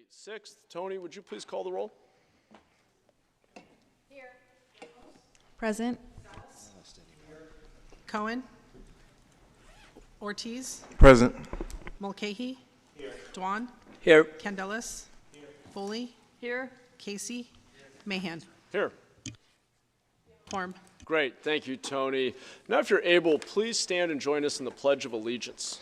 May 6th. Tony, would you please call the roll? Here. Present. Cohen. Ortiz. Present. Mulcahy. Here. Dwan. Here. Candelas. Here. Foley. Here. Casey. Mahan. Here. Quorum. Great, thank you, Tony. Now, if you're able, please stand and join us in the Pledge of Allegiance.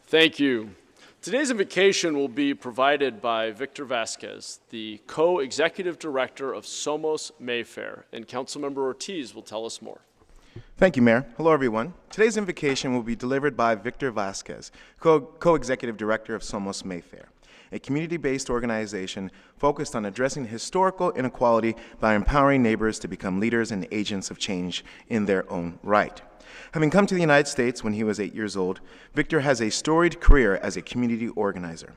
Thank you. Today's invocation will be provided by Victor Vasquez, the co-executive director of Somos Mayfair, and Councilmember Ortiz will tell us more. Thank you, Mayor. Hello, everyone. Today's invocation will be delivered by Victor Vasquez, co-executive director of Somos Mayfair, a community-based organization focused on addressing historical inequality by empowering neighbors to become leaders and agents of change in their own right. Having come to the United States when he was 8 years old, Victor has a storied career as a community organizer.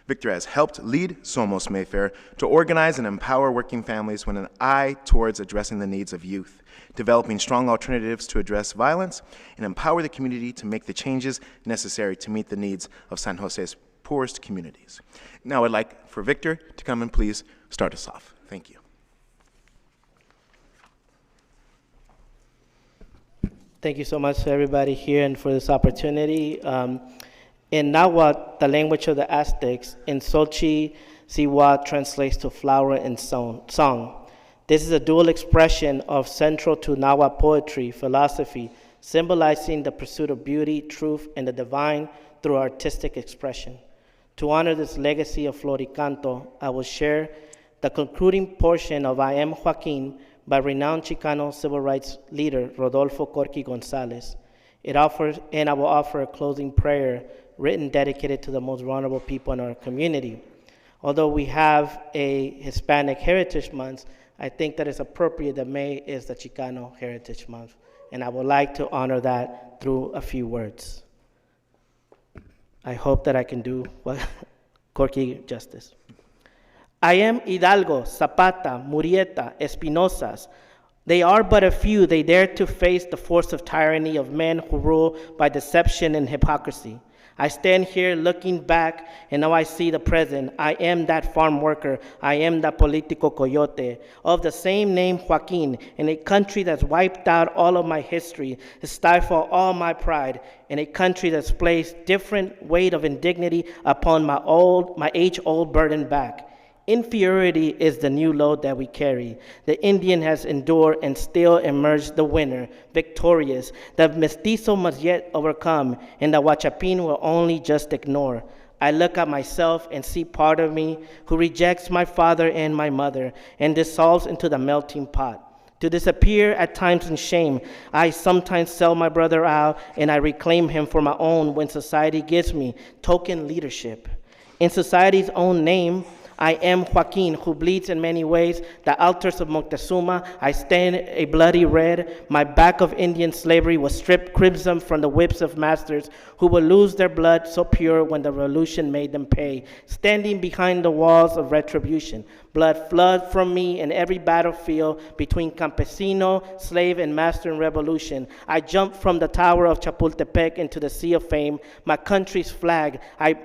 Victor has helped lead Somos Mayfair to organize and empower working families with an eye towards addressing the needs of youth, developing strong alternatives to address violence, and empower the community to make the changes necessary to meet the needs of San Jose's poorest communities. Now I'd like for Victor to come and please start us off. Thank you. Thank you so much to everybody here and for this opportunity. In Nahuatl, the language of the Aztecs, in Xochi, Siwa translates to flower and song. This is a dual expression of central to Nahuatl poetry, philosophy, symbolizing the pursuit of beauty, truth, and the divine through artistic expression. To honor this legacy of Floricanto, I will share the concluding portion of I Am Joaquin by renowned Chicano civil rights leader Rodolfo Corky Gonzalez. I will offer a closing prayer written dedicated to the most vulnerable people in our community. Although we have a Hispanic Heritage Month, I think that it's appropriate that May is the Chicano Heritage Month, and I would like to honor that through a few words. I hope that I can do Corky justice. I am Hidalgo, Zapata, Murrieta, Espinosas. They are but a few. They dare to face the force of tyranny of men who rule by deception and hypocrisy. I stand here looking back, and now I see the present. I am that farm worker. I am that politico coyote of the same name, Joaquin, in a country that's wiped out all of my history, stifled all my pride, in a country that's placed different weight of indignity upon my age-old burden back. Inferiority is the new load that we carry. The Indian has endured and still emerged the winner, victorious. The mestizo must yet overcome, and the Huachapin will only just ignore. I look at myself and see part of me who rejects my father and my mother and dissolves into the melting pot. To disappear at times in shame, I sometimes sell my brother out and I reclaim him for my own when society gives me token leadership. In society's own name, I am Joaquin, who bleeds in many ways. The altars of Moctezuma, I stand a bloody red. My back of Indian slavery was stripped crimson from the whips of masters who will lose their blood so pure when the revolution made them pay. Standing behind the walls of retribution, blood flowed from me in every battlefield between campesino, slave, and master in revolution. I jumped from the tower of Chapultepec into the sea of fame. My country's flag,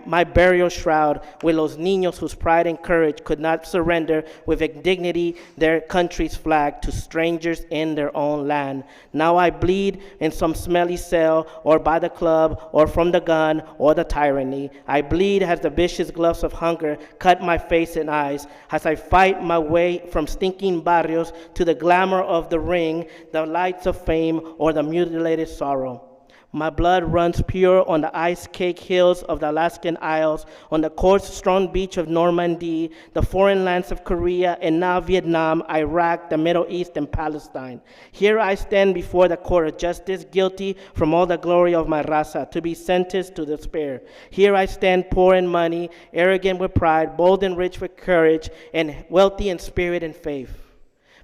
my burial shroud, with los niños whose pride and courage could not surrender with dignity their country's flag to strangers in their own land. Now I bleed in some smelly cell, or by the club, or from the gun, or the tyranny. I bleed as the vicious gloves of hunger cut my face and eyes, as I fight my way from stinking barrios to the glamour of the ring, the lights of fame, or the mutilated sorrow. My blood runs pure on the ice-caked hills of the Alaskan Isles, on the coarse, strong beach of Normandy, the foreign lands of Korea, and now Vietnam, Iraq, the Middle East, and Palestine. Here I stand before the court of justice, guilty from all the glory of my raza, to be sentenced to despair. Here I stand poor in money, arrogant with pride, bold and rich with courage, and wealthy in spirit and faith.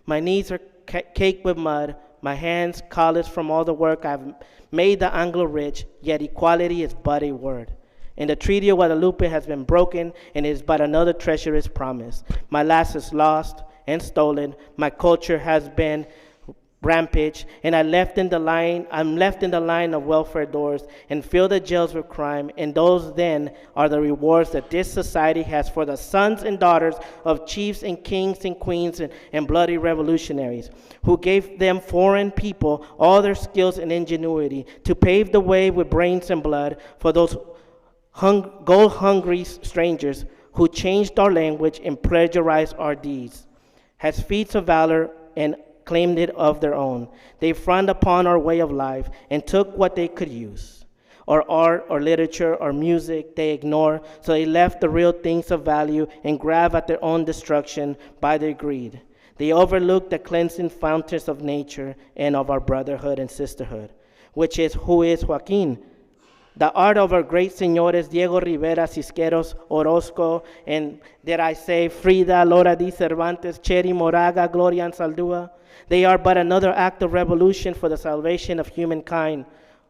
My knees are caked with mud, my hands calloused from all the work I've made the Anglo rich, yet equality is but a word. And the Treaty of Guadalupe has been broken, and it is but another treacherous promise. My last is lost and stolen. My culture has been rampage, and I'm left in the line of welfare doors and fill the jails with crime, and those then are the rewards that this society has for the sons and daughters of chiefs and kings and queens and bloody revolutionaries who gave them foreign people all their skills and ingenuity to pave the way with brains and blood for those gold-hungry strangers who changed our language and plagiarized our deeds, has feats of valor and claimed it of their own. They frowned upon our way of life and took what they could use. Our art, or literature, or music, they ignore, so they left the real things of value and grab at their own destruction by their greed. They overlooked the cleansing fountains of nature and of our brotherhood and sisterhood, which is who is Joaquin. The art of our great señores Diego Rivera, Cisqueros, Orozco, and dare I say Frida, Lora di Cervantes, Cherry Moraga, Gloria and Saldúa. They are but another act of revolution for the salvation of humankind.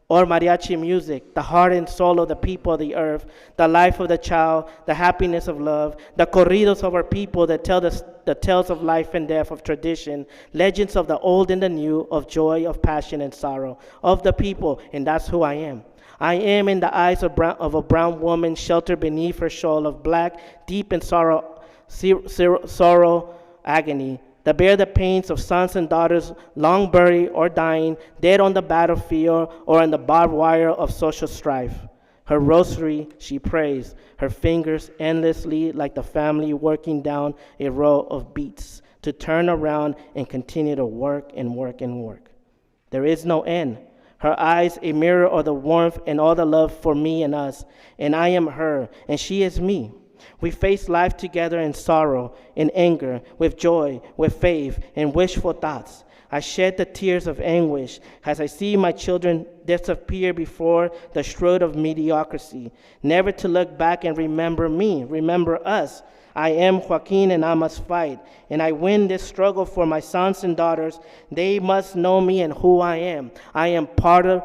Or mariachi music, the heart and soul of the people of the earth, the life of the child, the happiness of love, the corridos of our people that tell the tales of life and death, of tradition, legends of the old and the new, of joy, of passion and sorrow, of the people, and that's who I am. I am in the eyes of a brown woman sheltered beneath her shawl of black, deep in sorrow, agony, that bear the pains of sons and daughters long buried or dying, dead on the battlefield or on the barbed wire of social strife. Her rosary she prays, her fingers endlessly like the family working down a row of beats to turn around and continue to work and work and work. There is no end. Her eyes a mirror of the warmth and all the love for me and us, and I am her, and she is me. We face life together in sorrow, in anger, with joy, with faith, and wishful thoughts. I shed the tears of anguish as I see my children disappear before the shroud of mediocrity, never to look back and remember me, remember us. I am Joaquin and I must fight, and I win this struggle for my sons and daughters. They must know me and who I am. I am part of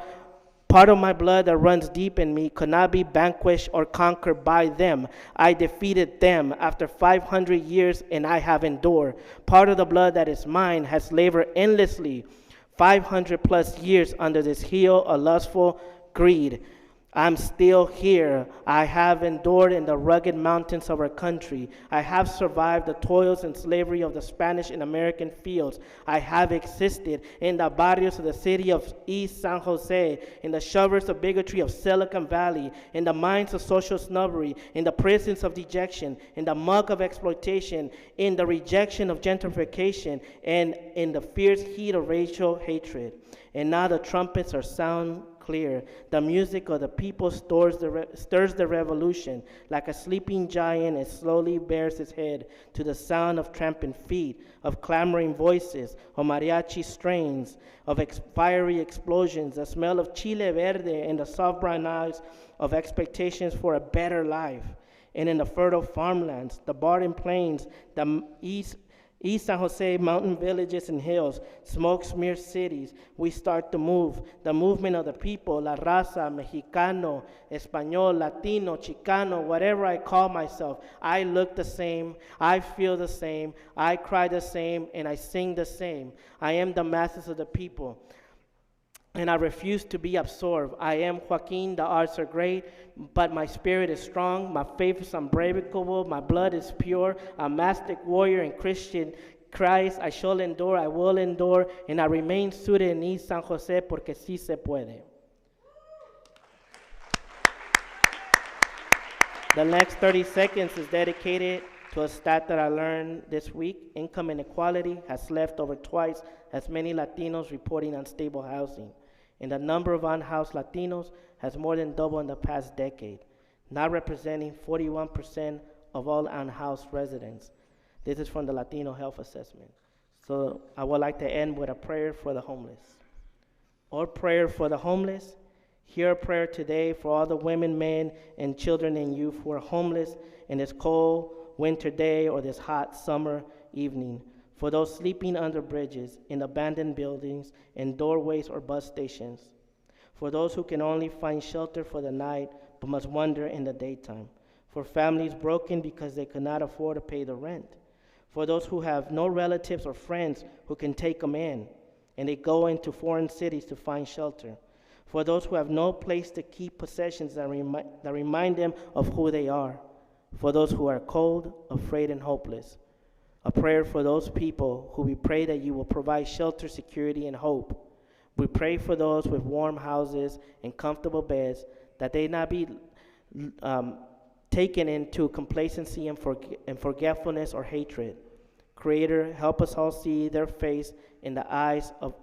my blood that runs deep in me could not be vanquished or conquered by them. I defeated them after 500 years, and I have endured. Part of the blood that is mine has labored endlessly, 500 plus years under this heel of lustful greed. I'm still here. I have endured in the rugged mountains of our country. I have survived the toils and slavery of the Spanish and American fields. I have existed in the barrios of the city of East San Jose, in the shovels of bigotry of Silicon Valley, in the mines of social snobbery, in the prisons of dejection, in the muck of exploitation, in the rejection of gentrification, and in the fierce heat of racial hatred. And now the trumpets are sound clear. The music of the people stirs the revolution. Like a sleeping giant, it slowly bears its head to the sound of tramping feet, of clamoring voices, of mariachi strains, of fiery explosions, the smell of chile verde, and the soft brown eyes of expectations for a better life. And in the fertile farmlands, the barren plains, the East San Jose mountain villages and hills, smoke-smeared cities, we start to move. The movement of the people, la raza, Mexicano, Español, Latino, Chicano, whatever I call myself. I look the same, I feel the same, I cry the same, and I sing the same. I am the masses of the people, and I refuse to be absorbed. I am Joaquin, the arts are great, but my spirit is strong, my faith is unbreakable, my blood is pure, a mastic warrior in Christian Christ. I shall endure, I will endure, and I remain suited in East San Jose porque sí se puede. The next 30 seconds is dedicated to a stat that I learned this week. Income inequality has left over twice as many Latinos reporting unstable housing, and the number of unhoused Latinos has more than doubled in the past decade, now representing 41% of all unhoused residents. This is from the Latino Health Assessment. So I would like to end with a prayer for the homeless. Our prayer for the homeless. Hear a prayer today for all the women, men, and children and youth who are homeless in this cold winter day or this hot summer evening. for those sleeping under bridges, in abandoned buildings, in doorways or bus stations, for those who can only find shelter for the night but must wander in the daytime, for families broken because they could not afford to pay the rent, for those who have no relatives or friends who can take them in, and they go into foreign cities to find shelter, for those who have no place to keep possessions that remind them of who they are, for those who are cold, afraid, and hopeless. A prayer for those people who we pray that you will provide shelter, security, and hope. We pray for those with warm houses and comfortable beds, that they not be taken into complacency and forgetfulness or hatred. Creator, help us all see their face in the eyes of,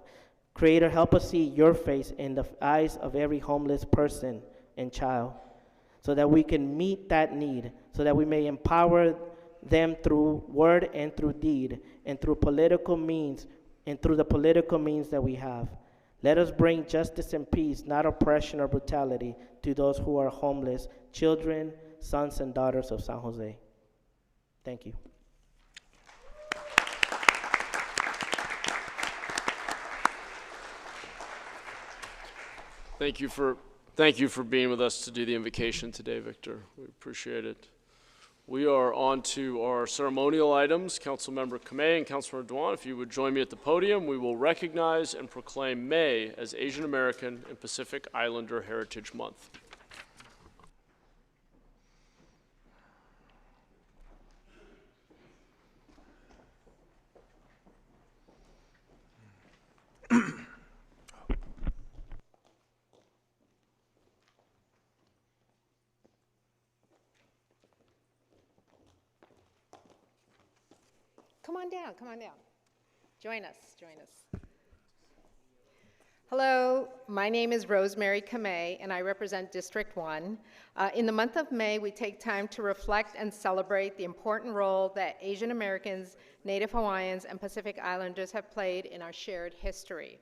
Creator, help us see your face in the eyes of every homeless person and child, so that we can meet that need, so that we may empower them through word and through deed, and through political means, and through the political means that we have. Let us bring justice and peace, not oppression or brutality, to those who are homeless, children, sons and daughters of San Jose. Thank you. Thank you for being with us to do the invocation today, Victor. We appreciate it. We are on to our ceremonial items. Councilmember Kamei and Councilmember Duan, if you would join me at the podium, we will recognize and proclaim May as Asian American and Pacific Islander Heritage Month. Come on down, come on down. Join us, join us. Hello, my name is Rosemary Kamei, and I represent District 1. In the month of May, we take time to reflect and celebrate the important role that Asian Americans, Native Hawaiians, and Pacific Islanders have played in our shared history.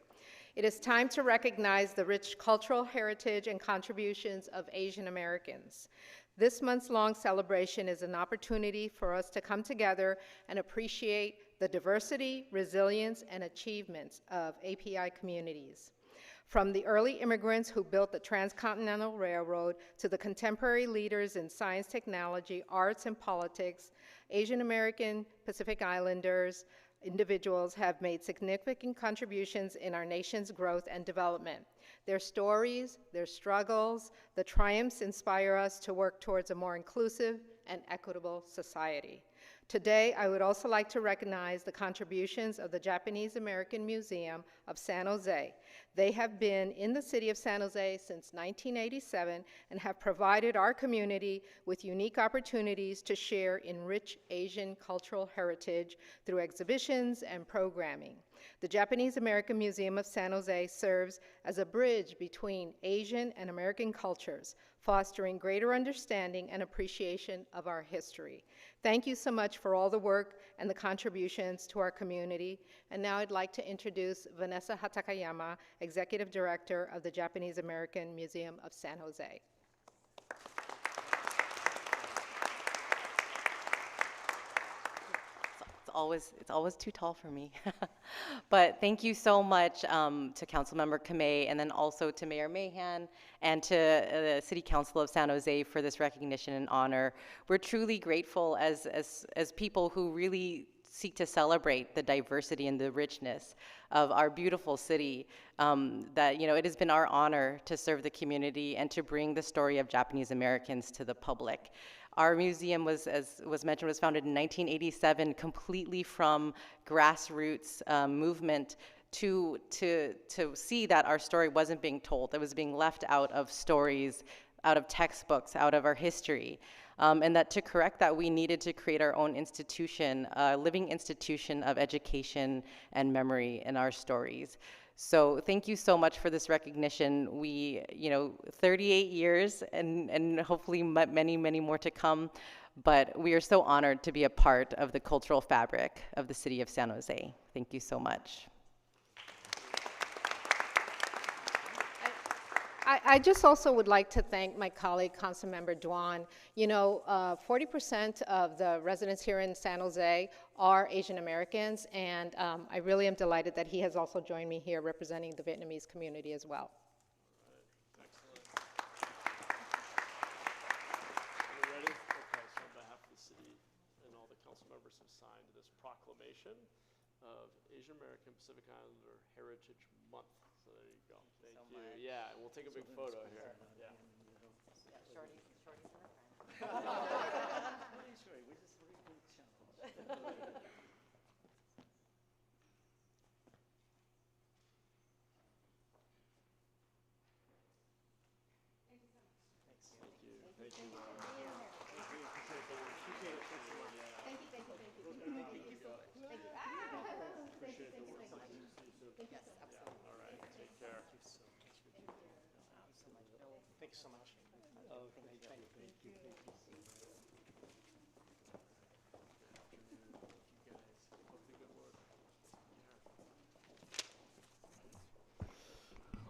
It is time to recognize the rich cultural heritage and contributions of Asian Americans. This month's long celebration is an opportunity for us to come together and appreciate the diversity, resilience, and achievements of API communities. From the early immigrants who built the Transcontinental Railroad to the contemporary leaders in science, technology, arts, and politics, Asian American, Pacific Islanders, individuals have made significant contributions in our nation's growth and development. Their stories, their struggles, the triumphs inspire us to work towards a more inclusive and equitable society. Today, I would also like to recognize the contributions of the Japanese American Museum of San Jose. They have been in the city of San Jose since 1987 and have provided our community with unique opportunities to share in rich Asian cultural heritage through exhibitions and programming. The Japanese American Museum of San Jose serves as a bridge between Asian and American cultures, fostering greater understanding and appreciation of our history. Thank you so much for all the work and the contributions to our community. And now I'd like to introduce Vanessa Hatakayama, Executive Director of the Japanese American Museum of San Jose. It's always too tall for me. But thank you so much to Councilmember Kamei, and then also to Mayor Mahan and to the City Council of San Jose for this recognition and honor. We're truly grateful as people who really seek to celebrate the diversity and the richness of our beautiful city, that it has been our honor to serve the community and to bring the story of Japanese Americans to the public. Our museum as was mentioned, was founded in 1987, completely from grassroots movement to see that our story wasn't being told. It was being left out of stories, out of textbooks, out of our history. And that to correct that, we needed to create our own institution, a living institution of education and memory in our stories. So thank you so much for this recognition. We, 38 years and hopefully many, many more to come, but we are so honored to be a part of the cultural fabric of the city of San Jose. Thank you so much. I just also would like to thank my colleague, Councilmember Duan. You know, 40% of the residents here in San Jose are Asian Americans, and I really am delighted that he has also joined me here representing the Vietnamese community as well. Excellent. Are we ready? Okay, so on behalf of the city and all the council members have signed this proclamation of Asian American Pacific Islander Heritage Month. So there you go. Thank you. Yeah, and we'll take a big photo here. Yeah. All right, take care. Thank you so much.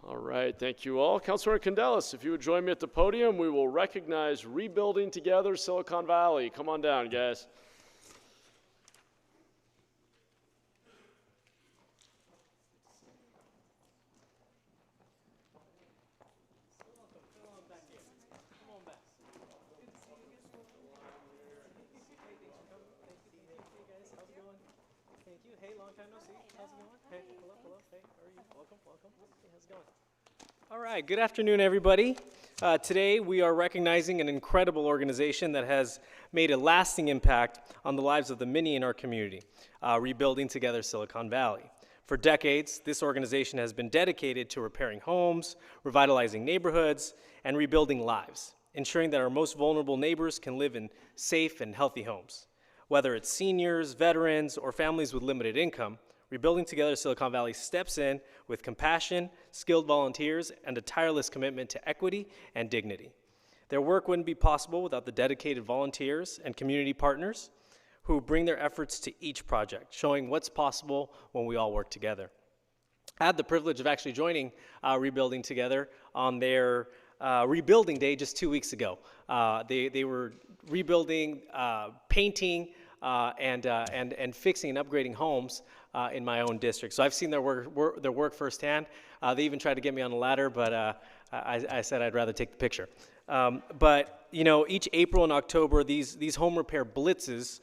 All right, thank you all. Councilor Candelas, if you would join me at the podium, we will recognize Rebuilding Together Silicon Valley. Come on down, guys. Thank you. Hey, long time no see. How's it going? Hey, hello, hello. Hey, how are you? Welcome, welcome. Hey, how's it going? All right, good afternoon, everybody. Today, we are recognizing an incredible organization that has made a lasting impact on the lives of the many in our community, Rebuilding Together Silicon Valley. For decades, this organization has been dedicated to repairing homes, revitalizing neighborhoods, and rebuilding lives, ensuring that our most vulnerable neighbors can live in safe and healthy homes. Whether it's seniors, veterans, or families with limited income, Rebuilding Together Silicon Valley steps in with compassion, skilled volunteers, and a tireless commitment to equity and dignity. Their work wouldn't be possible without the dedicated volunteers and community partners who bring their efforts to each project, showing what's possible when we all work together. I had the privilege of actually joining Rebuilding Together on their rebuilding day just 2 weeks ago. They were rebuilding, painting, and fixing and upgrading homes in my own district. So I've seen their work firsthand. They even tried to get me on a ladder, but I said I'd rather take the picture. But you know, each April and October, these home repair blitzes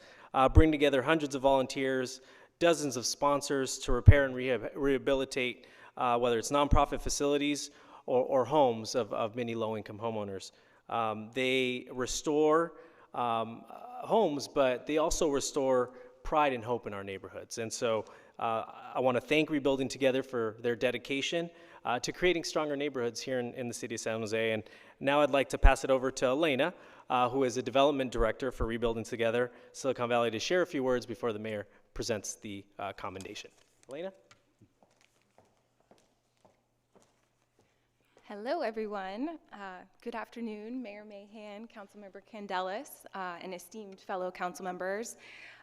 bring together hundreds of volunteers, dozens of sponsors to repair and rehabilitate, whether it's nonprofit facilities or homes of many low-income homeowners. They restore homes, but they also restore pride and hope in our neighborhoods. And so I want to thank Rebuilding Together for their dedication to creating stronger neighborhoods here in the city of San Jose. And now I'd like to pass it over to Elena, who is a development director for Rebuilding Together Silicon Valley, to share a few words before the mayor presents the commendation. Elena? Hello, everyone. Good afternoon, Mayor Mahan, Councilmember Candelas, and esteemed fellow council members.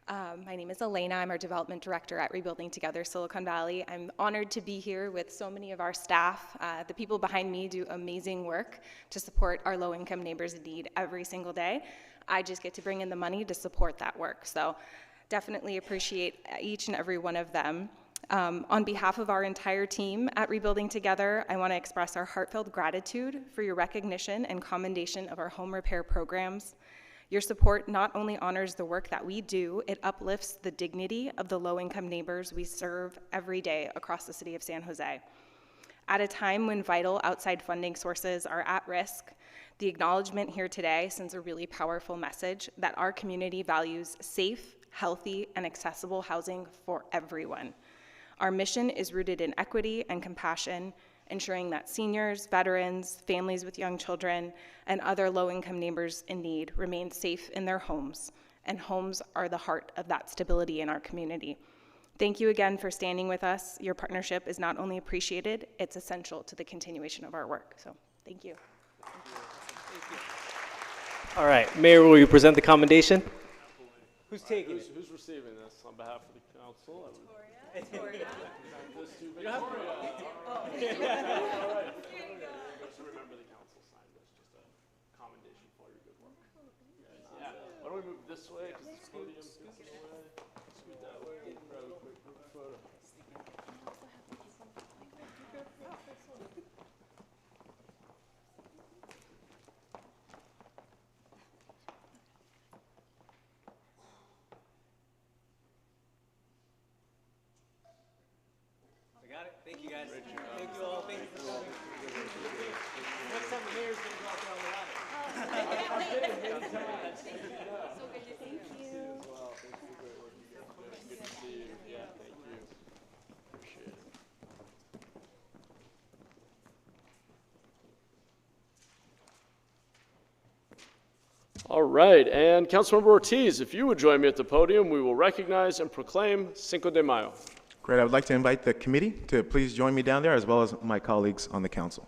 My name is Elena. I'm our development director at Rebuilding Together Silicon Valley. I'm honored to be here with so many of our staff. The people behind me do amazing work to support our low-income neighbors in need every single day. I just get to bring in the money to support that work. So definitely appreciate each and every one of them. On behalf of our entire team at Rebuilding Together, I want to express our heartfelt gratitude for your recognition and commendation of our home repair programs. Your support not only honors the work that we do, it uplifts the dignity of the low-income neighbors we serve every day across the city of San Jose. At a time when vital outside funding sources are at risk, the acknowledgement here today sends a really powerful message that our community values safe, healthy, and accessible housing for everyone. Our mission is rooted in equity and compassion, ensuring that seniors, veterans, families with young children, and other low-income neighbors in need remain safe in their homes, and homes are the heart of that stability in our community. Thank you again for standing with us. Your partnership is not only appreciated, it's essential to the continuation of our work. So, thank you. All right, Mayor, will you present the commendation? Who's taking it? Who's receiving this on behalf of the council? Victoria. this way, 'cause the podium gets in the way. Scoot that way, we can grab a quick group photo. I got it. Thank you guys. Thank you all. Thank you for coming. Next time the mayor's gonna go out there on the ladder. Good to see you. Yeah, thank you. Appreciate it. All right, and Councilmember Ortiz, if you would join me at the podium, we will recognize and proclaim Cinco de Mayo. Great. I would like to invite the committee to please join me down there, as well as my colleagues on the council.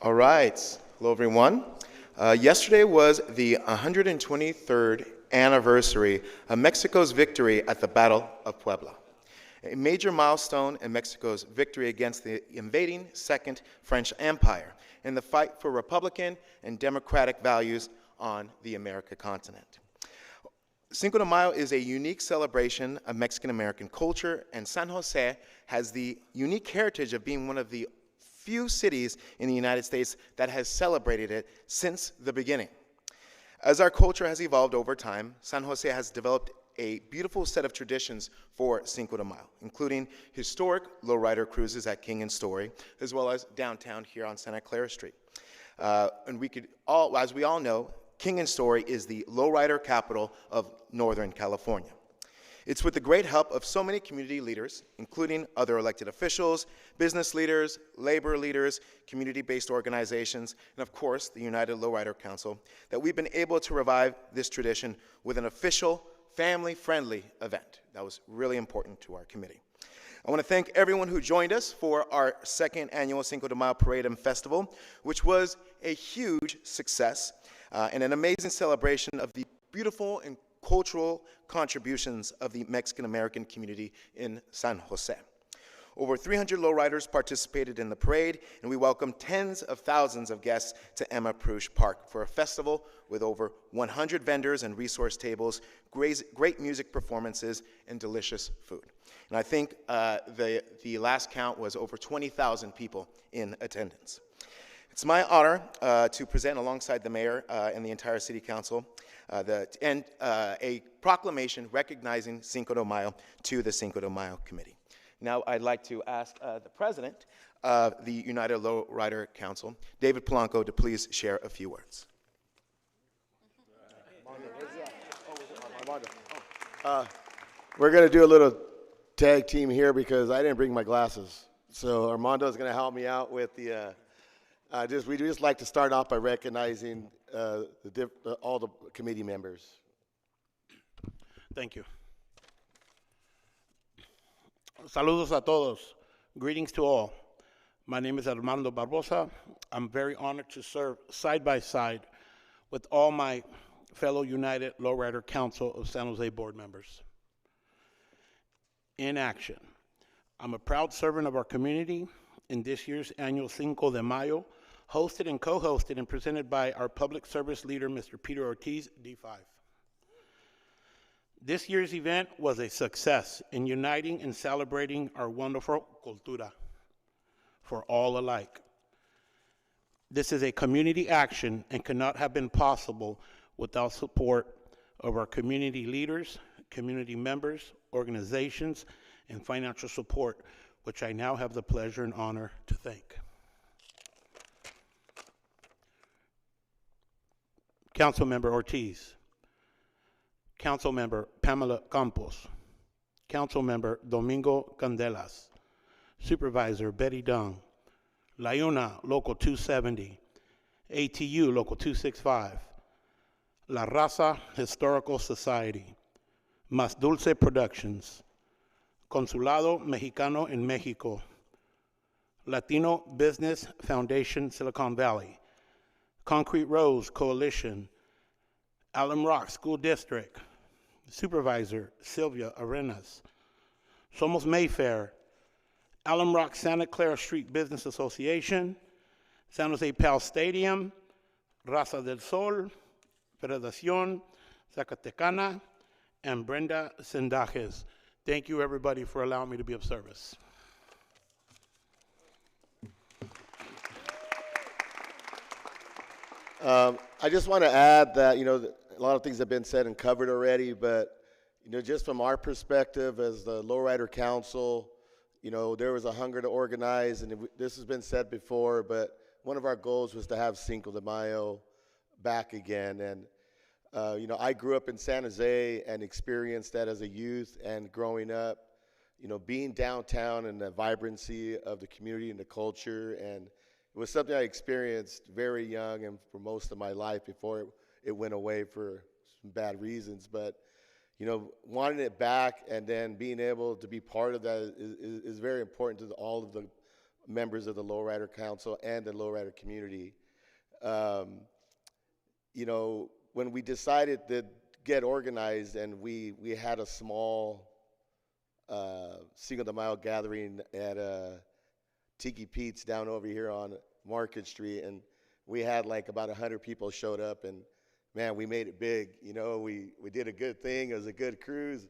All right. Hello, everyone. Yesterday was the 123rd anniversary of Mexico's victory at the Battle of Puebla, a major milestone in Mexico's victory against the invading Second French Empire in the fight for Republican and democratic values on the American continent. Cinco de Mayo is a unique celebration of Mexican-American culture, and San Jose has the unique heritage of being one of the few cities in the United States that has celebrated it since the beginning. As our culture has evolved over time, San Jose has developed a beautiful set of traditions for Cinco de Mayo, including historic lowrider cruises at King and Story, as well as downtown here on Santa Clara Street. And we could all, as we all know, King and Story is the lowrider capital of Northern California. It's with the great help of so many community leaders, including other elected officials, business leaders, labor leaders, community-based organizations, and of course, the United Lowrider Council, that we've been able to revive this tradition with an official, family-friendly event. That was really important to our committee. I want to thank everyone who joined us for our second annual Cinco de Mayo Parade and Festival, which was a huge success and an amazing celebration of the beautiful and cultural contributions of the Mexican-American community in San Jose. Over 300 lowriders participated in the parade, and we welcomed tens of thousands of guests to Emma Prush Park for a festival with over 100 vendors and resource tables, great music performances, and delicious food. And I think the last count was over 20,000 people in attendance. It's my honor to present alongside the mayor and the entire city council a proclamation recognizing Cinco de Mayo to the Cinco de Mayo Committee. Now I'd like to ask the president of the United Lowrider Council, David Polanco, to please share a few words. We're going to do a little tag team here because I didn't bring my glasses. So Armando is going to help me out with the, we just like to start off by recognizing all the committee members. Thank you. Saludos a todos. Greetings to all. My name is Armando Barbosa. I'm very honored to serve side by side with all my fellow United Lowrider Council of San Jose board members. In action, I'm a proud servant of our community in this year's annual Cinco de Mayo, hosted and co-hosted and presented by our public service leader, Mr. Peter Ortiz, D5. This year's event was a success in uniting and celebrating our wonderful cultura for all alike. This is a community action and could not have been possible without support of our community leaders, community members, organizations, and financial support, which I now have the pleasure and honor to thank. Councilmember Ortiz, Councilmember Pamela Campos, Councilmember Domingo Candelas, Supervisor Betty Dung, LAUNA Local 270, ATU Local 265, La Raza Historical Society, Mas Dulce Productions, Consulado Mexicano en México, Latino Business Foundation, Silicon Valley, Concrete Rose Coalition, Alum Rock School District, Supervisor Sylvia Arenas, Somos Mayfair, Alum Rock Santa Clara Street Business Association, San Jose Pal Stadium, Raza del Sol, Federación Zacatecana, and Brenda Sendajes. Thank you, everybody, for allowing me to be of service. I just want to add that, a lot of things have been said and covered already, but, just from our perspective as the Lowrider Council, there was a hunger to organize, and this has been said before, but one of our goals was to have Cinco de Mayo back again. And, I grew up in San Jose and experienced that as a youth and growing up, being downtown and the vibrancy of the community and the culture. And it was something I experienced very young and for most of my life before it went away for some bad reasons. But, wanting it back and then being able to be part of that is very important to all of the members of the Lowrider Council and the Lowrider community. When we decided to get organized and we had a small Cinco de Mayo gathering at Tiki Pete's down over here on Market Street, and we had like about 100 people showed up, and man, we made it big. We did a good thing. It was a good cruise,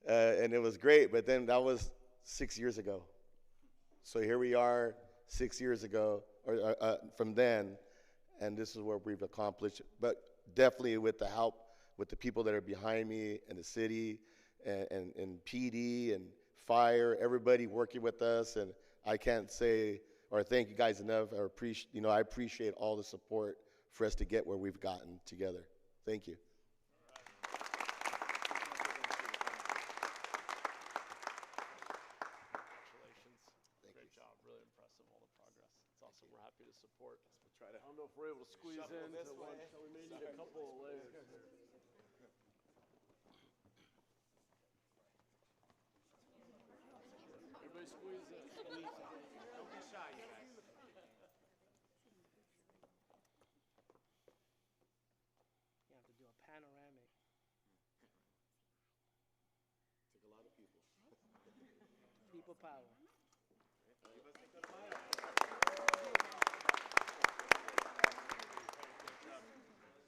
and it was great. But then that was 6 years ago. So here we are 6 years ago, or from then, and this is where we've accomplished. But definitely with the help, with the people that are behind me and the city and PD and fire, everybody working with us, and I can't say or thank you guys enough. I appreciate all the support for us to get where we've gotten together. Thank you. Great job. Really impressive, all the progress. It's awesome. We're happy to support. I don't know if we're able to squeeze in to one. We may need a couple of layers. Everybody squeeze in. Don't be shy, you guys. You have to do a panoramic. Took a lot of people. People power.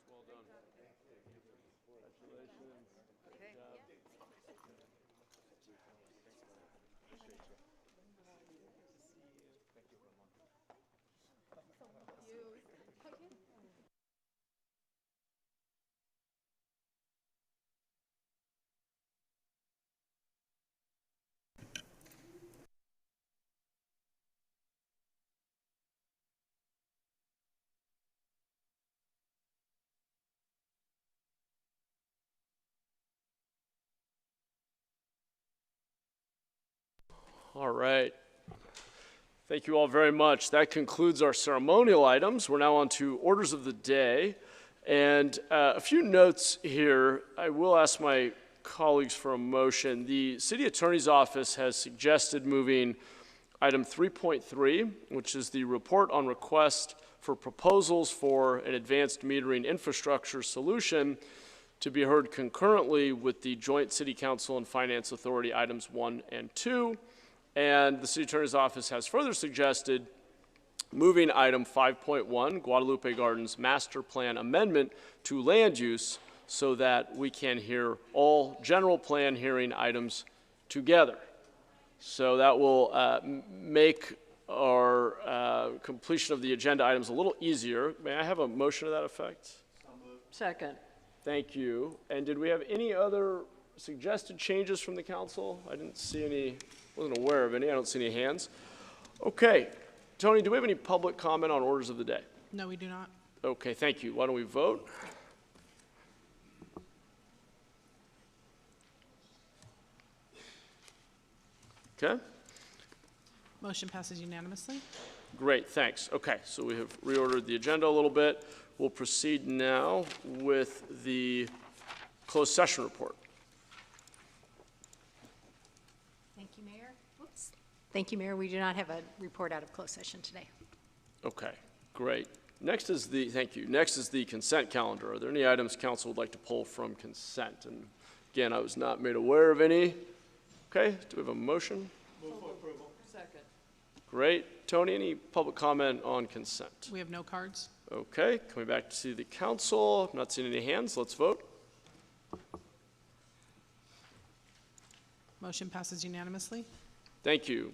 Well done. Congratulations. Great job. All right. Thank you all very much. That concludes our ceremonial items. We're now on to orders of the day. And a few notes here. I will ask my colleagues for a motion. The City Attorney's Office has suggested moving item 3.3, which is the report on request for proposals for an advanced metering infrastructure solution, to be heard concurrently with the joint City Council and Finance Authority items 1 and 2. And the City Attorney's Office has further suggested moving item 5.1, Guadalupe Gardens Master Plan Amendment, to land use so that we can hear all general plan hearing items together. So that will make our completion of the agenda items a little easier. May I have a motion to that effect? Second. Thank you. And did we have any other suggested changes from the council? I didn't see any, wasn't aware of any. I don't see any hands. Okay. Tony, do we have any public comment on orders of the day? No, we do not. Okay, thank you. Why don't we vote? Okay. Motion passes unanimously. Great, thanks. Okay, so we have reordered the agenda a little bit. We'll proceed now with the closed session report. Thank you, Mayor. Whoops. Thank you, Mayor. We do not have a report out of closed session today. Okay, great. Next is the, thank you. Next is the consent calendar. Are there any items council would like to pull from consent? And again, I was not made aware of any. Okay, do we have a motion? Move for approval. Second. Great. Tony, any public comment on consent? We have no cards. Okay, coming back to the council. I'm not seeing any hands. Let's vote. Motion passes unanimously. Thank you.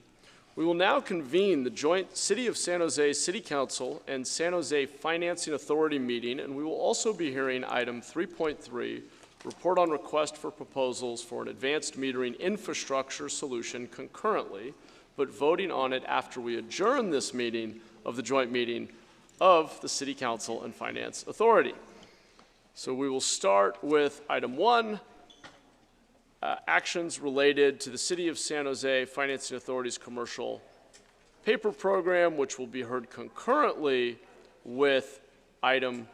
We will now convene the joint City of San Jose City Council and San Jose Financing Authority meeting, and we will also be hearing item 3.3, report on request for proposals for an advanced metering infrastructure solution concurrently, but voting on it after we adjourn this meeting of the joint meeting of the City Council and Finance Authority. So we will start with item 1, actions related to the City of San Jose Financing Authority's commercial paper program, which will be heard concurrently with item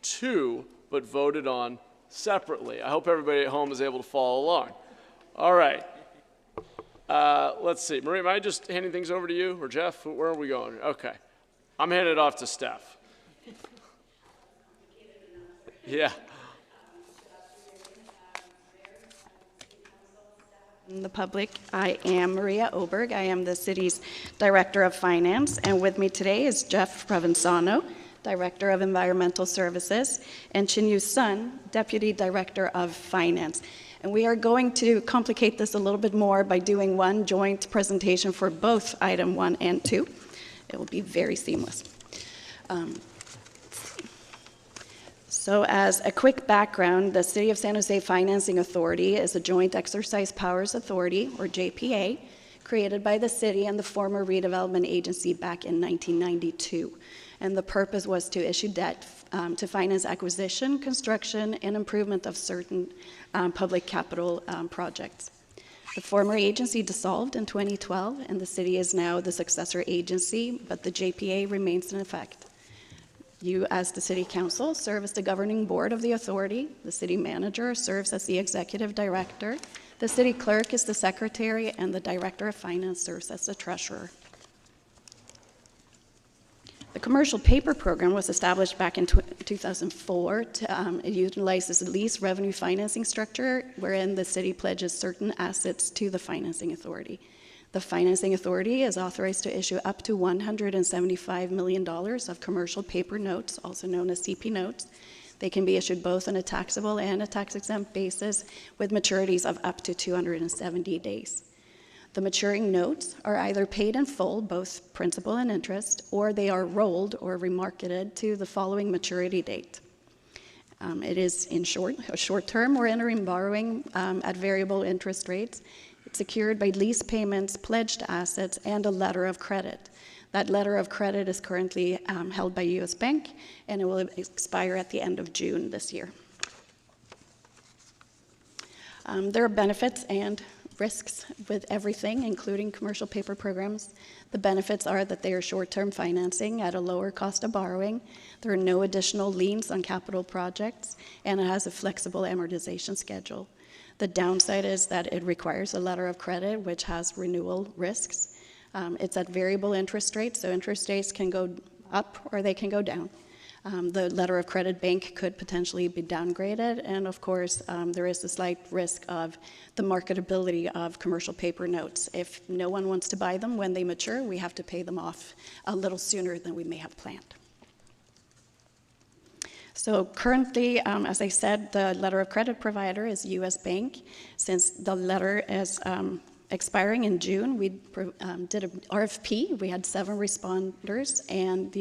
2, but voted on separately. I hope everybody at home is able to follow along. All right. Let's see. Marie, am I just handing things over to you, or Jeff? Where are we going? Okay. I'm handing it off to Steph. Yeah. The public, I am Maria Oberg. I am the city's Director of Finance, and with me today is Jeff Provenzano, Director of Environmental Services, and Chinyu Sun, Deputy Director of Finance. And we are going to complicate this a little bit more by doing one joint presentation for both item 1 and 2. It will be very seamless. So as a quick background, the City of San Jose Financing Authority is a joint exercise powers authority, or JPA, created by the city and the former redevelopment agency back in 1992. And the purpose was to issue debt to finance acquisition, construction, and improvement of certain public capital projects. The former agency dissolved in 2012, and the city is now the successor agency, but the JPA remains in effect. You, as the City Council, serve as the governing board of the authority. The city manager serves as the executive director. The city clerk is the secretary, and the director of finance serves as the treasurer. The commercial paper program was established back in 2004. It utilizes a lease revenue financing structure wherein the city pledges certain assets to the financing authority. The financing authority is authorized to issue up to $175 million of commercial paper notes, also known as CP notes. They can be issued both on a taxable and a tax-exempt basis with maturities of up to 270 days. The maturing notes are either paid in full, both principal and interest, or they are rolled or remarketed to the following maturity date. It is, in short, a short-term or interim borrowing at variable interest rates. It's secured by lease payments, pledged assets, and a letter of credit. That letter of credit is currently held by U.S. Bank, and it will expire at the end of June this year. There are benefits and risks with everything, including commercial paper programs. The benefits are that they are short-term financing at a lower cost of borrowing. There are no additional liens on capital projects, and it has a flexible amortization schedule. The downside is that it requires a letter of credit, which has renewal risks. It's at variable interest rates, so interest rates can go up or they can go down. The letter of credit bank could potentially be downgraded, and of course, there is a slight risk of the marketability of commercial paper notes. If no one wants to buy them when they mature, we have to pay them off a little sooner than we may have planned. So currently, as I said, the letter of credit provider is U.S. Bank. Since the letter is expiring in June, we did an RFP. We had 7 responders, and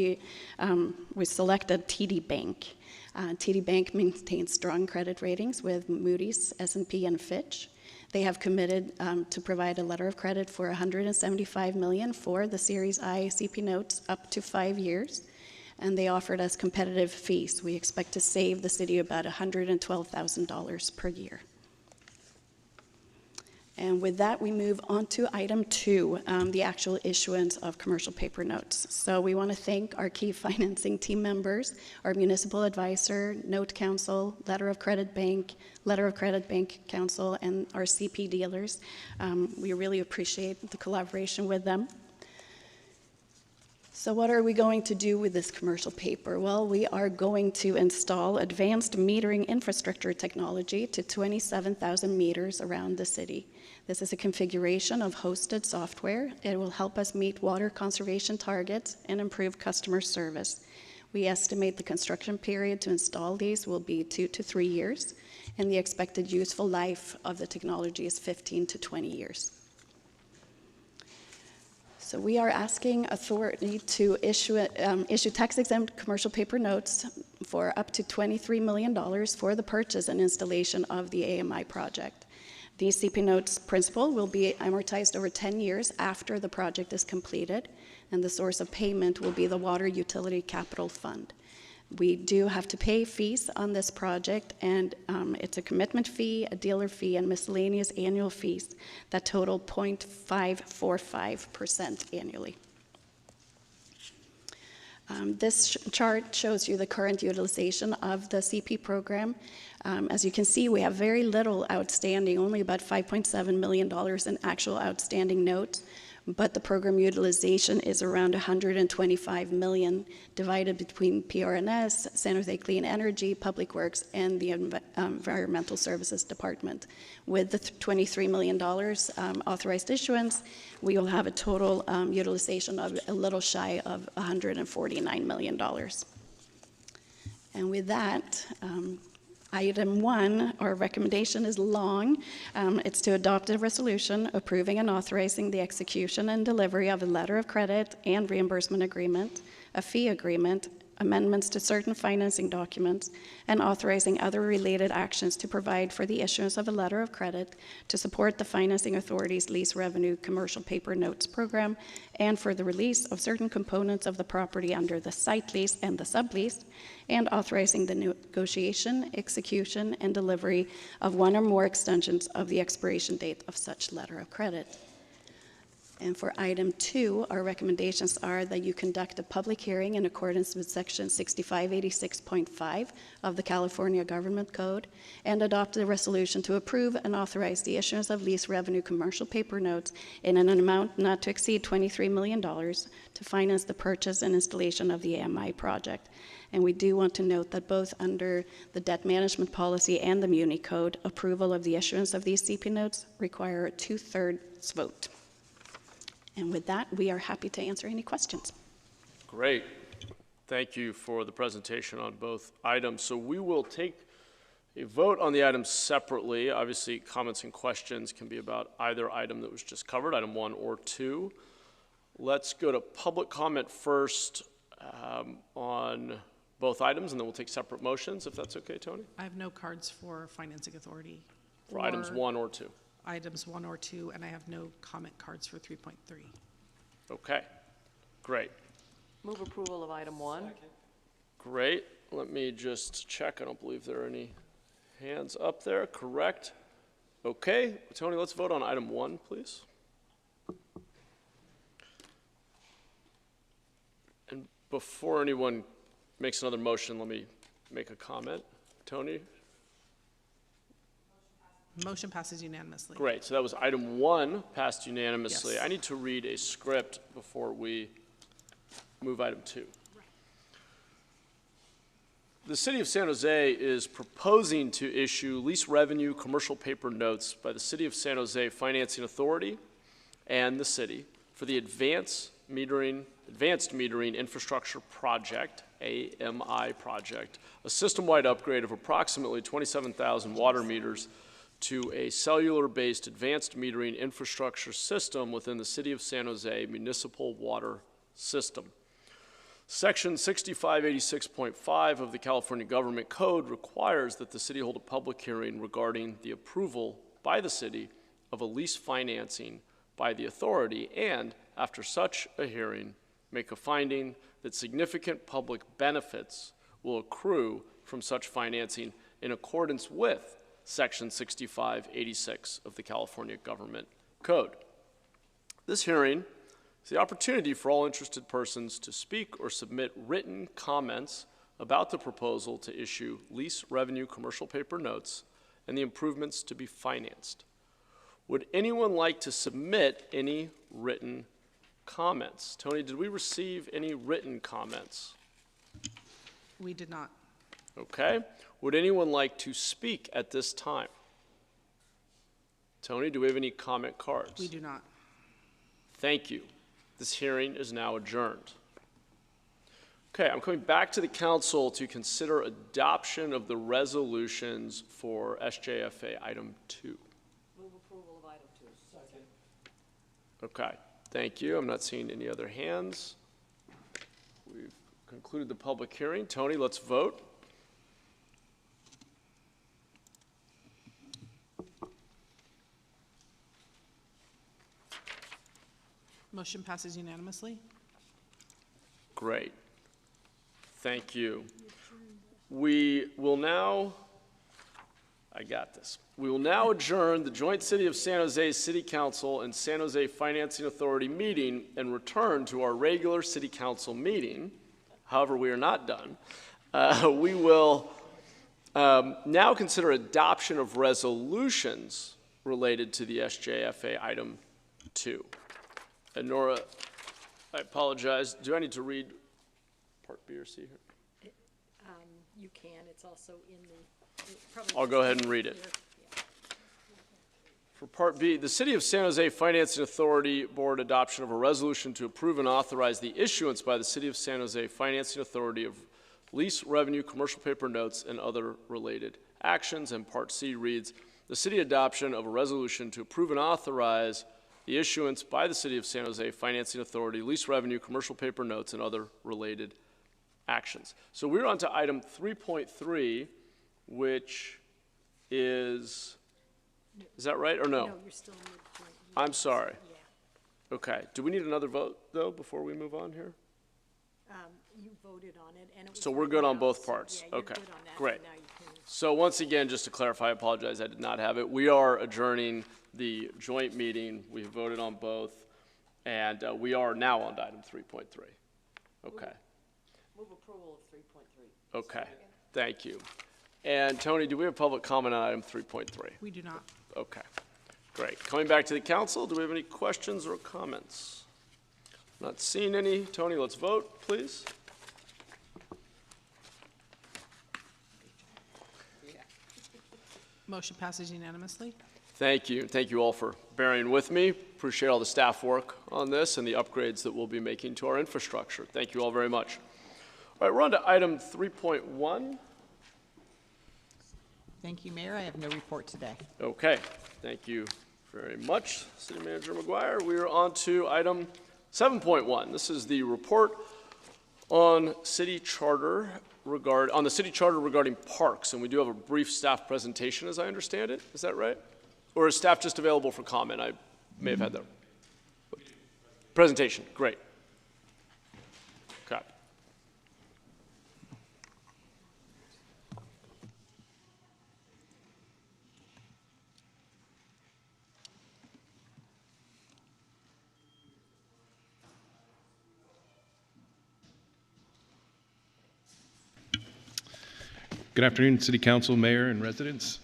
we selected TD Bank. TD Bank maintains strong credit ratings with Moody's, S&P, and Fitch. They have committed to provide a letter of credit for $175 million for the Series I CP notes up to 5 years. And they offered us competitive fees. We expect to save the city about $112,000 per year. And with that, we move on to item 2, the actual issuance of commercial paper notes. So we want to thank our key financing team members, our municipal advisor, note counsel, letter of credit bank counsel, and our CP dealers. We really appreciate the collaboration with them. So what are we going to do with this commercial paper? Well, we are going to install advanced metering infrastructure technology to 27,000 meters around the city. This is a configuration of hosted software. It will help us meet water conservation targets and improve customer service. We estimate the construction period to install these will be 2 to 3 years, and the expected useful life of the technology is 15 to 20 years. So we are asking authority to issue tax-exempt commercial paper notes for up to $23 million for the purchase and installation of the AMI project. These CP notes principal will be amortized over 10 years after the project is completed, and the source of payment will be the Water Utility Capital Fund. We do have to pay fees on this project, and it's a commitment fee, a dealer fee, and miscellaneous annual fees that total 0.545% annually. This chart shows you the current utilization of the CP program. As you can see, we have very little outstanding, only about $5.7 million in actual outstanding notes, but the program utilization is around $125 million, divided between PRNS, San Jose Clean Energy, Public Works, and the Environmental Services Department. With the $23 million authorized issuance, we will have a total utilization of a little shy of $149 million. And with that, item 1, our recommendation is long. It's to adopt a resolution approving and authorizing the execution and delivery of a letter of credit and reimbursement agreement, a fee agreement, amendments to certain financing documents, and authorizing other related actions to provide for the issuance of a letter of credit to support the Financing Authority's Lease Revenue Commercial Paper Notes program, and for the release of certain components of the property under the site lease and the sublease, and authorizing the negotiation, execution, and delivery of one or more extensions of the expiration date of such letter of credit. And for item 2, our recommendations are that you conduct a public hearing in accordance with section 6586.5 of the California Government Code and adopt a resolution to approve and authorize the issuance of lease revenue commercial paper notes in an amount not to exceed $23 million to finance the purchase and installation of the AMI project. And we do want to note that both under the debt management policy and the Muni Code, approval of the issuance of these CP notes require a 2/3 vote. And with that, we are happy to answer any questions. Great. Thank you for the presentation on both items. So we will take a vote on the items separately. Obviously, comments and questions can be about either item that was just covered, item 1 or 2. Let's go to public comment first on both items, and then we'll take separate motions, if that's okay, Tony? I have no cards for Financing Authority. For items 1 or 2. Items 1 or 2, and I have no comment cards for 3.3. Okay, great. Move approval of item 1. Great. Let me just check. I don't believe there are any hands up there. Correct. Okay, Tony, let's vote on item 1, please. And before anyone makes another motion, let me make a comment. Tony? Motion passes unanimously. Great, so that was item 1, passed unanimously. Yes. I need to read a script before we move item 2. The City of San Jose is proposing to issue lease revenue commercial paper notes by the City of San Jose Financing Authority and the city for the Advanced Metering Infrastructure Project, AMI project, a system-wide upgrade of approximately 27,000 water meters to a cellular-based advanced metering infrastructure system within the City of San Jose municipal water system. Section 6586.5 of the California Government Code requires that the city hold a public hearing regarding the approval by the city of a lease financing by the authority, and after such a hearing, make a finding that significant public benefits will accrue from such financing in accordance with Section 6586 of the California Government Code. This hearing is the opportunity for all interested persons to speak or submit written comments about the proposal to issue lease revenue commercial paper notes and the improvements to be financed. Would anyone like to submit any written comments? Tony, did we receive any written comments? We did not. Okay. Would anyone like to speak at this time? Tony, do we have any comment cards? We do not. Thank you. This hearing is now adjourned. Okay, I'm coming back to the council to consider adoption of the resolutions for SJFA item 2. Move approval of item 2. Second. Okay, thank you. I'm not seeing any other hands. We've concluded the public hearing. Tony, let's vote. Motion passes unanimously. Great. Thank you. We will now, I got this. We will now adjourn the joint City of San Jose City Council and San Jose Financing Authority meeting and return to our regular City Council meeting. However, we are not done. We will now consider adoption of resolutions related to the SJFA item 2. And Nora, I apologize. Do I need to read Part B or C here? You can, it's also in the. I'll go ahead and read it. For Part B, the City of San Jose Financing Authority Board adoption of a resolution to approve and authorize the issuance by the City of San Jose Financing Authority of lease revenue, commercial paper notes, and other related actions. And Part C reads, the city adoption of a resolution to approve and authorize the issuance by the City of San Jose Financing Authority, lease revenue, commercial paper notes, and other related actions. So we're on to item 3.3, which is that right or no? No, you're still in midpoint. I'm sorry. Yeah. Okay. Do we need another vote, though, before we move on here? You voted on it, and it was. So we're good on both so, parts? yeah, you're Okay, good on that, so great. now you can- So once again, just to clarify, I apologize, I did not have it. We are adjourning the joint meeting. We have voted on both, and we are now on to item 3.3. Okay. Move approval of 3.3. Okay, thank you. And Tony, do we have public comment on item 3.3? We do not. Okay, great. Coming back to the council, do we have any questions or comments? Not seeing any. Tony, let's vote, please. Motion passes unanimously. Thank you. Thank you all for bearing with me. Appreciate all the staff work on this and the upgrades that we'll be making to our infrastructure. Thank you all very much. All right, we're on to item 3.1. Thank you, Mayor. I have no report today. Okay, thank you very much, City Manager McGuire. We are on to item 7.1. This is the report on city charter regarding parks, and we do have a brief staff presentation, as I understand it. Is that right? Or is staff just available for comment? I may have had that. Presentation, great. Okay. Good afternoon, City Council, Mayor, and residents.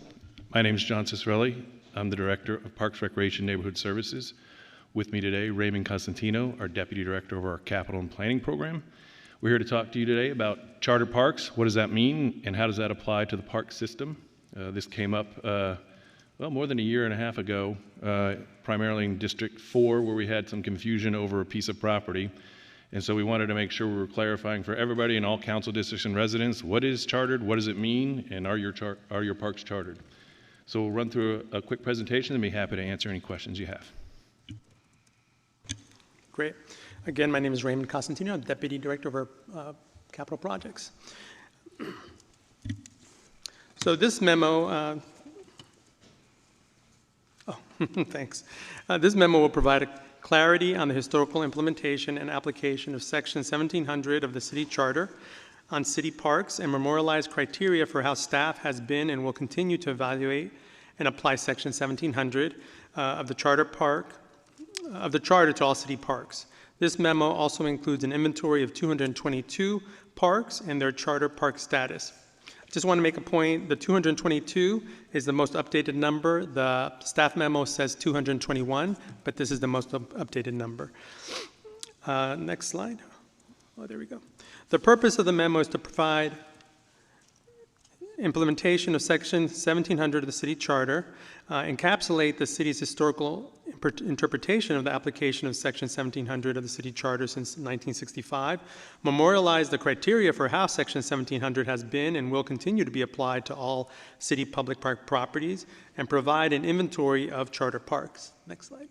My name is John Cicerelli. I'm the Director of Parks, Recreation, Neighborhood Services. With me today, Raymond Costantino, our Deputy Director of our Capital and Planning Program. We're here to talk to you today about charter parks. What does that mean, and how does that apply to the park system? This came up, well, more than a year and a half ago, primarily in District 4, where we had some confusion over a piece of property. And so we wanted to make sure we were clarifying for everybody in all council districts and residents, what is chartered, what does it mean, and are your parks chartered? So we'll run through a quick presentation and be happy to answer any questions you have. Great. Again, my name is Raymond Costantino, Deputy Director of our Capital Projects. So this memo, thanks. This memo will provide clarity on the historical implementation and application of Section 1700 of the City Charter on city parks and memorialize criteria for how staff has been and will continue to evaluate and apply Section 1700 of the charter to all city parks. This memo also includes an inventory of 222 parks and their charter park status. I just want to make a point, the 222 is the most updated number. The staff memo says 221, but this is the most updated number. Next slide. Oh, there we go. The purpose of the memo is to provide implementation of Section 1700 of the City Charter, encapsulate the city's historical interpretation of the application of Section 1700 of the City Charter since 1965, memorialize the criteria for how Section 1700 has been and will continue to be applied to all city public park properties, and provide an inventory of charter parks. Next slide.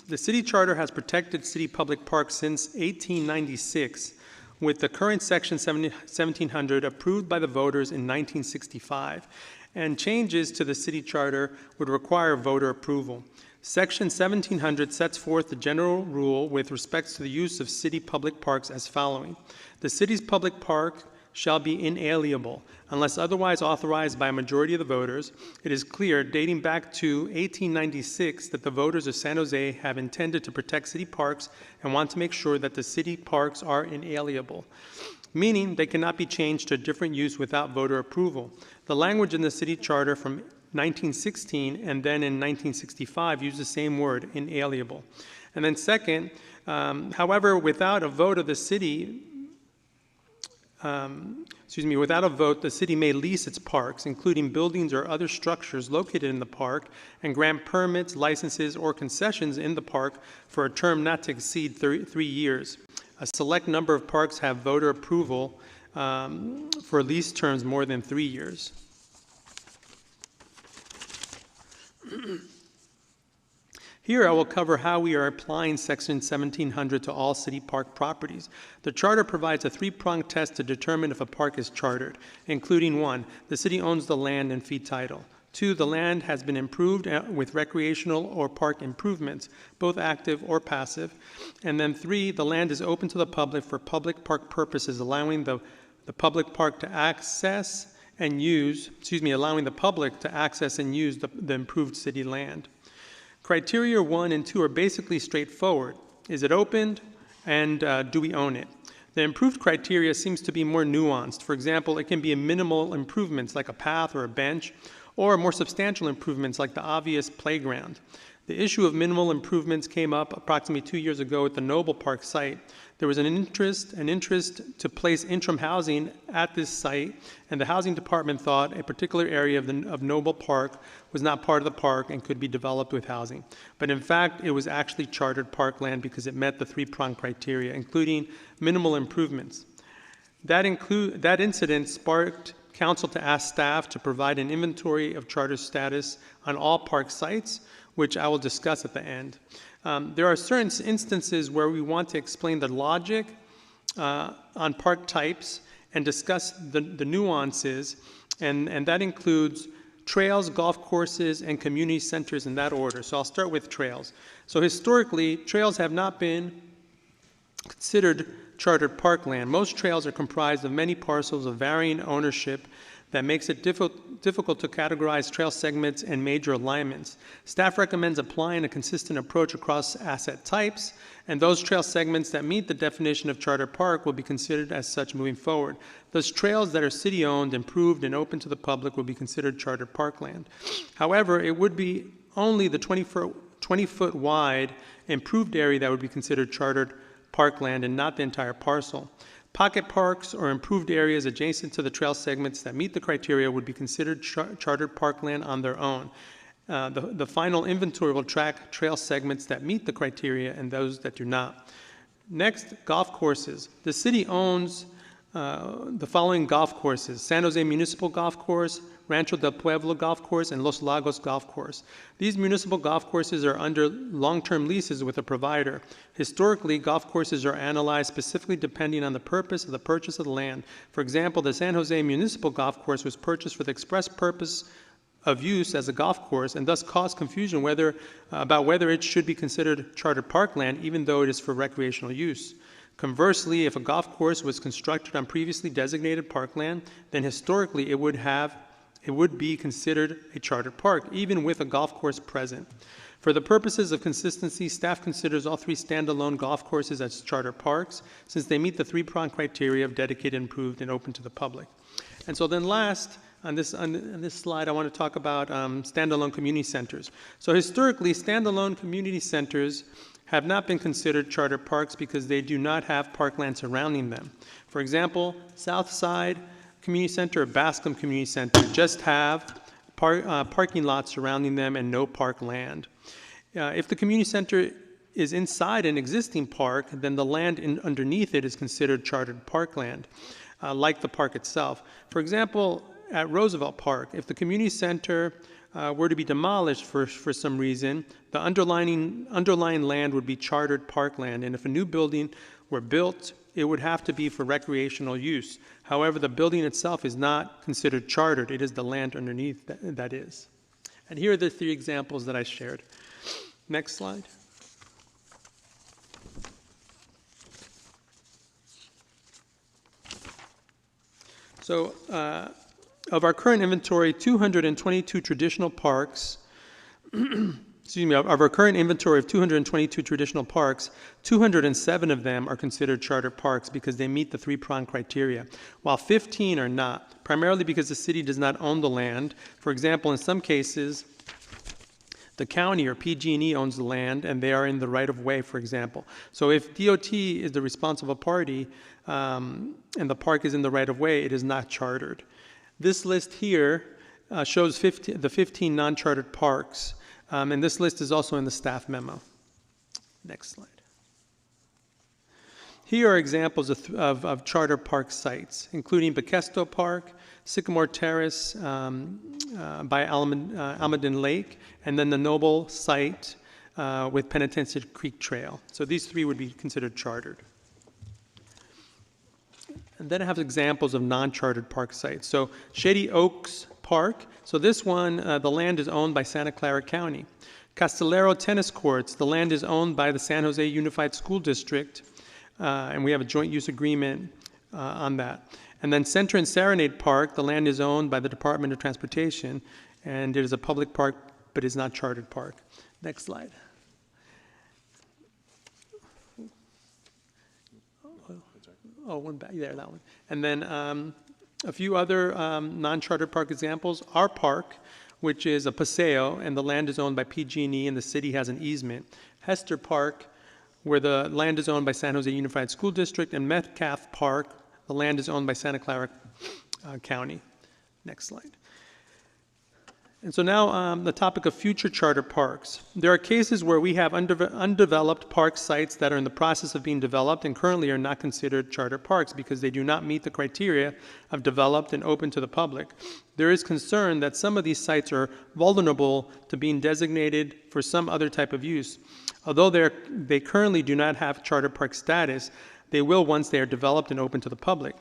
The City Charter has protected city public parks since 1896, with the current Section 1700 approved by the voters in 1965, and changes to the City Charter would require voter approval. Section 1700 sets forth the general rule with respect to the use of city public parks as following. The city's public park shall be inalienable unless otherwise authorized by a majority of the voters. It is clear, dating back to 1896, that the voters of San Jose have intended to protect city parks and want to make sure that the city parks are inalienable, meaning they cannot be changed to a different use without voter approval. The language in the City Charter from 1916 and then in 1965 used the same word, inalienable. And then second, however, without a vote of the city, without a vote, the city may lease its parks, including buildings or other structures located in the park, and grant permits, licenses, or concessions in the park for a term not to exceed 3 years. A select number of parks have voter approval for lease terms more than 3 years. Here I will cover how we are applying Section 1700 to all city park properties. The Charter provides a three-pronged test to determine if a park is chartered, including 1, the city owns the land and fee title. 2, the land has been improved with recreational or park improvements, both active or passive. And then 3, the land is open to the public for public park purposes, allowing the public park to access and use, allowing the public to access and use the improved city land. Criteria 1 and 2 are basically straightforward. Is it opened, and do we own it? The improved criteria seems to be more nuanced. For example, it can be minimal improvements like a path or a bench, or more substantial improvements like the obvious playground. The issue of minimal improvements came up approximately 2 years ago at the Noble Park site. There was an interest to place interim housing at this site, and the housing department thought a particular area of Noble Park was not part of the park and could be developed with housing. But in fact, it was actually chartered parkland because it met the three-pronged criteria, including minimal improvements. That incident sparked council to ask staff to provide an inventory of charter status on all park sites, which I will discuss at the end. There are certain instances where we want to explain the logic on park types and discuss the nuances, and that includes trails, golf courses, and community centers in that order. So I'll start with trails. So historically, trails have not been considered chartered parkland. Most trails are comprised of many parcels of varying ownership that makes it difficult to categorize trail segments and major alignments. Staff recommends applying a consistent approach across asset types, and those trail segments that meet the definition of charter park will be considered as such moving forward. Those trails that are city-owned, improved, and open to the public will be considered charter parkland. However, it would be only the 20-foot wide improved area that would be considered chartered parkland and not the entire parcel. Pocket parks or improved areas adjacent to the trail segments that meet the criteria would be considered chartered parkland on their own. The final inventory will track trail segments that meet the criteria and those that do not. Next, golf courses. The city owns the following golf courses: San Jose Municipal Golf Course, Rancho del Pueblo Golf Course, and Los Lagos Golf Course. These municipal golf courses are under long-term leases with a provider. Historically, golf courses are analyzed specifically depending on the purpose of the purchase of the land. For example, the San Jose Municipal Golf Course was purchased for the express purpose of use as a golf course, and thus caused confusion about whether it should be considered chartered parkland, even though it is for recreational use. Conversely, if a golf course was constructed on previously designated parkland, then historically it would be considered a chartered park, even with a golf course present. For the purposes of consistency, staff considers all three standalone golf courses as charter parks, since they meet the three-pronged criteria of dedicated, improved, and open to the public. And so then last, on this slide, I want to talk about standalone community centers. So historically, standalone community centers have not been considered charter parks because they do not have parkland surrounding them. For example, Southside Community Center or Bascom Community Center just have parking lots surrounding them and no park land. If the community center is inside an existing park, then the land underneath it is considered chartered parkland, like the park itself. For example, at Roosevelt Park, if the community center were to be demolished for some reason, the underlying land would be chartered parkland, and if a new building were built, it would have to be for recreational use. However, the building itself is not considered chartered. It is the land underneath that is. And here are the three examples that I shared. Next slide. So, of our current inventory, 222 traditional parks, excuse me, of our current inventory of 222 traditional parks, 207 of them are considered charter parks because they meet the three-pronged criteria, while 15 are not, primarily because the city does not own the land. For example, in some cases, the county or PG&E owns the land and they are in the right-of-way, for example. So if DOT is the responsible party and the park is in the right-of-way, it is not chartered. This list here shows the 15 non-chartered parks, and this list is also in the staff memo. Next slide. Here are examples of charter park sites, including Bakesto Park, Sycamore Terrace by Almaden Lake, and then the Noble site with Penitentiary Creek Trail. So these three would be considered chartered. And then I have examples of non-chartered park sites. So Shady Oaks Park, so this one, the land is owned by Santa Clara County. Castellero Tennis Courts, the land is owned by the San Jose Unified School District, and we have a joint use agreement on that. And then Center and Serenade Park, the land is owned by the Department of Transportation, and it is a public park, but is not chartered park. Next slide. Oh, one back there, that one. And then a few other non-chartered park examples. Our park, which is a paseo, and the land is owned by PG&E, and the city has an easement. Hester Park, where the land is owned by San Jose Unified School District, and Metcalf Park, the land is owned by Santa Clara County. Next slide. And so now the topic of future charter parks. There are cases where we have undeveloped park sites that are in the process of being developed and currently are not considered charter parks because they do not meet the criteria of developed and open to the public. There is concern that some of these sites are vulnerable to being designated for some other type of use. Although they currently do not have charter park status, they will once they are developed and open to the public.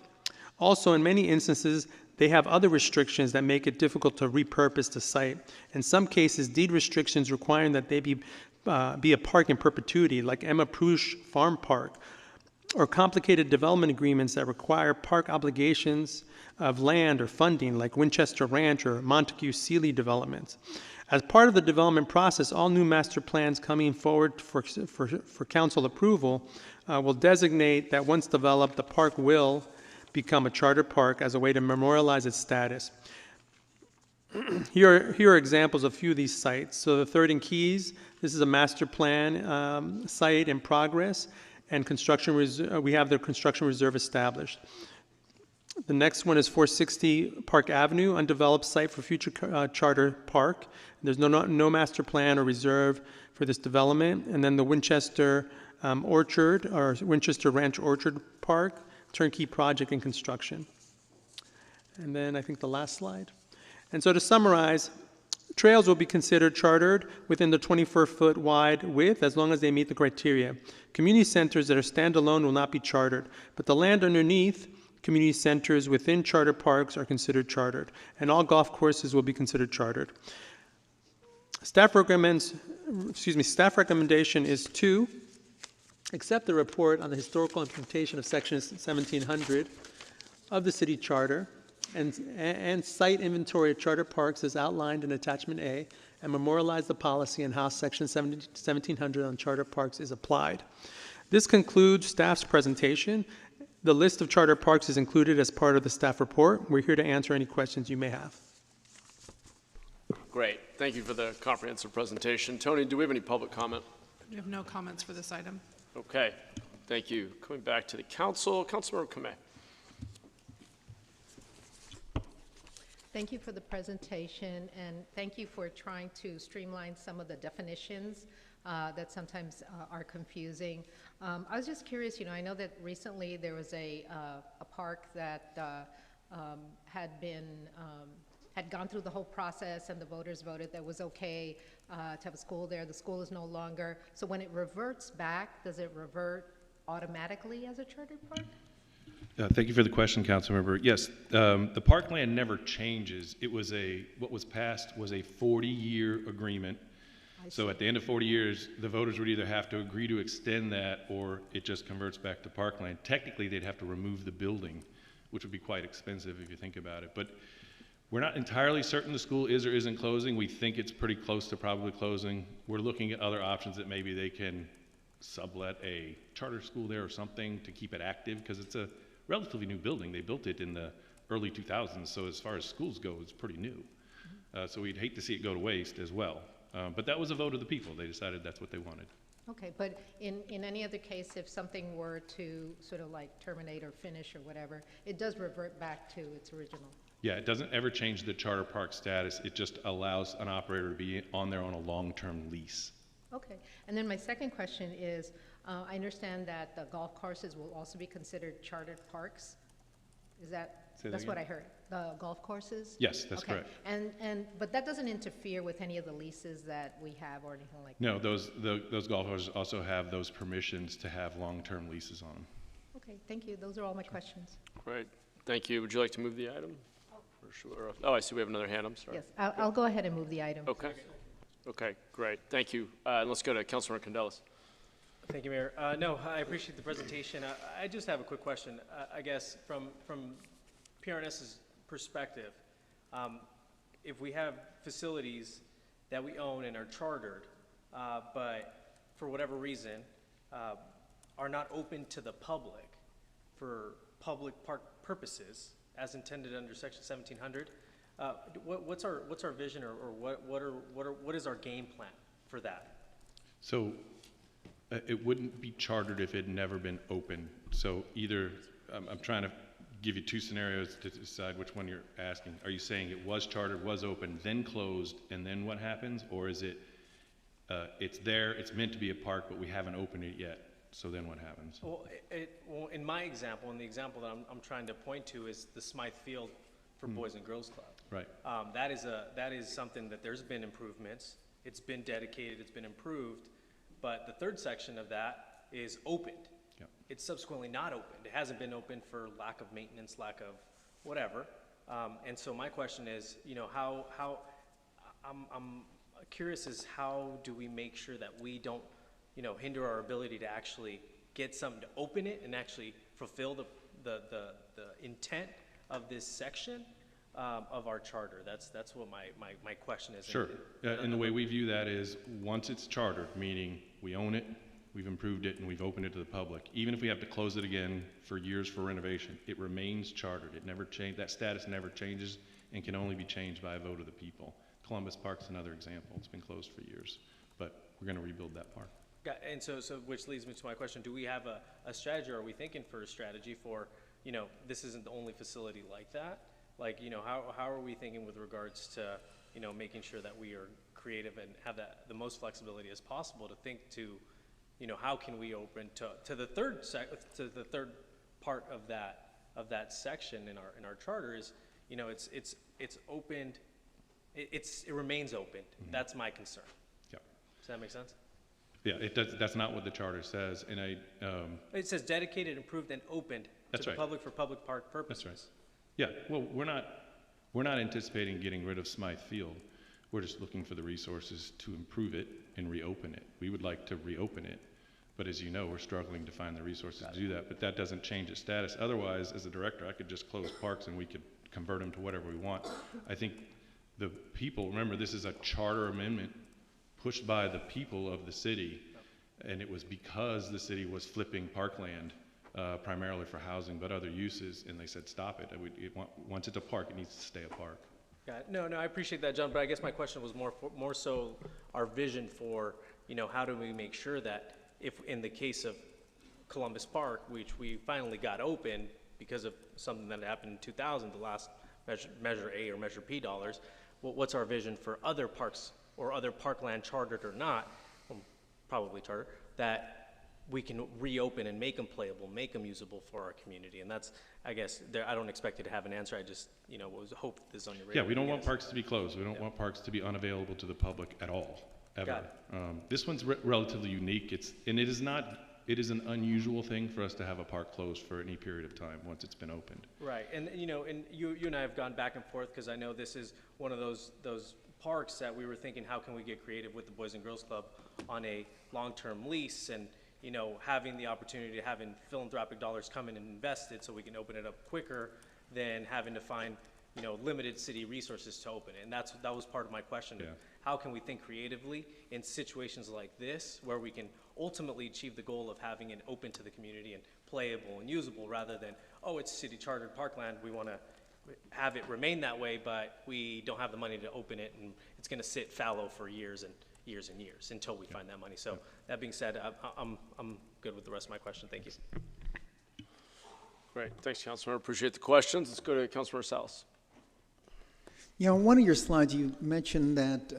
Also, in many instances, they have other restrictions that make it difficult to repurpose the site. In some cases, deed restrictions requiring that they be a park in perpetuity, like Emma Prush Farm Park, or complicated development agreements that require park obligations of land or funding, like Winchester Ranch or Montague Sealy developments. As part of the development process, all new master plans coming forward for council approval will designate that once developed, the park will become a charter park as a way to memorialize its status. Here are examples of a few of these sites. So the Third and Keys, this is a master plan site in progress, and we have the construction reserve established. The next one is 460 Park Avenue, undeveloped site for future charter park. There's no master plan or reserve for this development. And then the Winchester Orchard, or Winchester Ranch Orchard Park, turnkey project in construction. And then I think the last slide. And so to summarize, trails will be considered chartered within the 24-foot wide width as long as they meet the criteria. Community centers that are standalone will not be chartered, but the land underneath community centers within charter parks are considered chartered, and all golf courses will be considered chartered. Staff recommendation is 2. accept the report on the historical implementation of Section 1700 of the city charter and site inventory of charter parks as outlined in Attachment A, and memorialize the policy and how Section 1700 on charter parks is applied. This concludes staff's presentation. The list of charter parks is included as part of the staff report. We're here to answer any questions you may have. Great. Thank you for the comprehensive presentation. Tony, do we have any public comment? We have no comments for this item. Okay. Thank you. Coming back to the council, Councilmember Kamei. Thank you for the presentation, and thank you for trying to streamline some of the definitions that sometimes are confusing. I was just curious, I know that recently there was a park that had gone through the whole process, and the voters voted that it was okay to have a school there. The school is no longer. So when it reverts back, does it revert automatically as a charter park? Thank you for the question, Councilmember. Yes, the parkland never changes. It was what was passed was a 40-year agreement. So at the end of 40 years, the voters would either have to agree to extend that, or it just converts back to parkland. Technically, they'd have to remove the building, which would be quite expensive if you think about it. But we're not entirely certain the school is or isn't closing. We think it's pretty close to probably closing. We're looking at other options that maybe they can sublet a charter school there or something to keep it active, because it's a relatively new building. They built it in the early 2000s, so as far as schools go, it's pretty new. So we'd hate to see it go to waste as well. But that was a vote of the people. They decided that's what they wanted. Okay, but in any other case, if something were to sort of like terminate or finish or whatever, it does revert back to its original. Yeah, it doesn't ever change the charter park status. It just allows an operator to be on there on a long-term lease. Okay, and then my second question is, I understand that the golf courses will also be considered chartered parks. Is that, that's what I heard, the golf courses? Yes, that's okay. correct. But that doesn't interfere with any of the leases that we have or anything like No, that? those golf courses also have those permissions to have long-term leases on them. Okay, thank you. Those are all my questions. Great. Thank you. Would you like to move the item? For sure. Oh, I see we have another hand. I'm sorry. Yes, I'll go ahead and move the item. Okay. Okay, great. Thank you. Let's go to Councilmember Candelas. Thank you, Mayor. No, I appreciate the presentation. I just have a quick question. I guess from PRNS's perspective, if we have facilities that we own and are chartered, but for whatever reason are not open to the public for public park purposes, as intended under Section 1700, what's our vision, or what is our game plan for that? So it wouldn't be chartered if it had never been open. So either, I'm trying to give you two scenarios to decide which one you're asking. Are you saying it was chartered, was open, then closed, and then what happens? Or is it, it's there, it's meant to be a park, but we haven't opened it yet, so then what happens? Well, well, in my example, and the example that I'm trying to point to is the Smythe Field for Boys and Girls Club. Right. That is something that there's been improvements. It's been dedicated, it's been improved, but the third section of that is opened. Yep. It's subsequently not opened. It hasn't been opened for lack of maintenance, lack of whatever. And so my question is, how I'm curious is how do we make sure that we don't, hinder our ability to actually get something to open it and actually fulfill the intent of this section of our charter. That's what my question is. Sure. And the way we view that is once it's chartered, meaning we own it, we've improved it, and we've opened it to the public. Even if we have to close it again for years for renovation, it remains chartered. It never changed. That status never changes and can only be changed by a vote of the people. Columbus Park's another example. It's been closed for years, but we're going to rebuild that park. And so which leads me to my question: do we have a strategy? Or are we thinking for a strategy for, this isn't the only facility like that? Like, how are we thinking with regards to, making sure that we are creative and have the most flexibility as possible to think to, how can we open to the third part of that section in our charter is, it's opened, it remains open. Mm-hmm. That's my concern. Yeah. Does that make sense? Yeah, it does. That's not what the charter says. And it says dedicated, improved, and opened to the public for public park purposes. That's right. Yeah. Well, we're not anticipating getting rid of Smythe Field. We're just looking for the resources to improve it and reopen it. We would like to reopen it, But as you know, we're struggling to find the resources to do that, but that doesn't change its status. Otherwise, as a director, I could just close parks and we could convert them to whatever we want. I think the people, remember, this is a charter amendment pushed by the people of the city, and it was because the city was flipping parkland primarily for housing, but other uses, and they said, stop it. Once it's a park, it needs to stay a park. Got it. No, I appreciate that, John, but I guess my question was more so our vision for, how do we make sure that if in the case of Columbus Park, which we finally got open because of something that happened in 2000, the last Measure A or Measure P dollars, what's our vision for other parks or other parkland, chartered or not, probably chartered, that we can reopen and make them playable, make them usable for our community? And that's, I guess, I don't expect you to have an answer. I just, was hope this is on your radar. Yeah, we don't want parks to be closed. We don't want parks to be unavailable to the public at all, ever. Got This one's relatively unique. It is an unusual thing for us to have a park closed for any period of time once it's been opened. Right, and and you and I have gone back and forth because I know this is one of those parks that we were thinking, how can we get creative with the Boys and Girls Club on a long-term lease, and having the opportunity to having philanthropic dollars come in and invest it so we can open it up quicker than having to find limited city resources to open it. And that was part of my question. Yeah. How can we think creatively in situations like this where we can ultimately achieve the goal of having it open to the community and playable and usable, rather than, oh, it's city chartered parkland, we want to have it remain that way, but we don't have the money to open it, and it's going to sit fallow for years and years and years until we find that money. So that being said, I'm good with the rest of my question. Thank you. Great. Thanks, Councilmember. Appreciate the questions. Let's go to Councilmember Salas. Yeah, on one of your slides, you mentioned that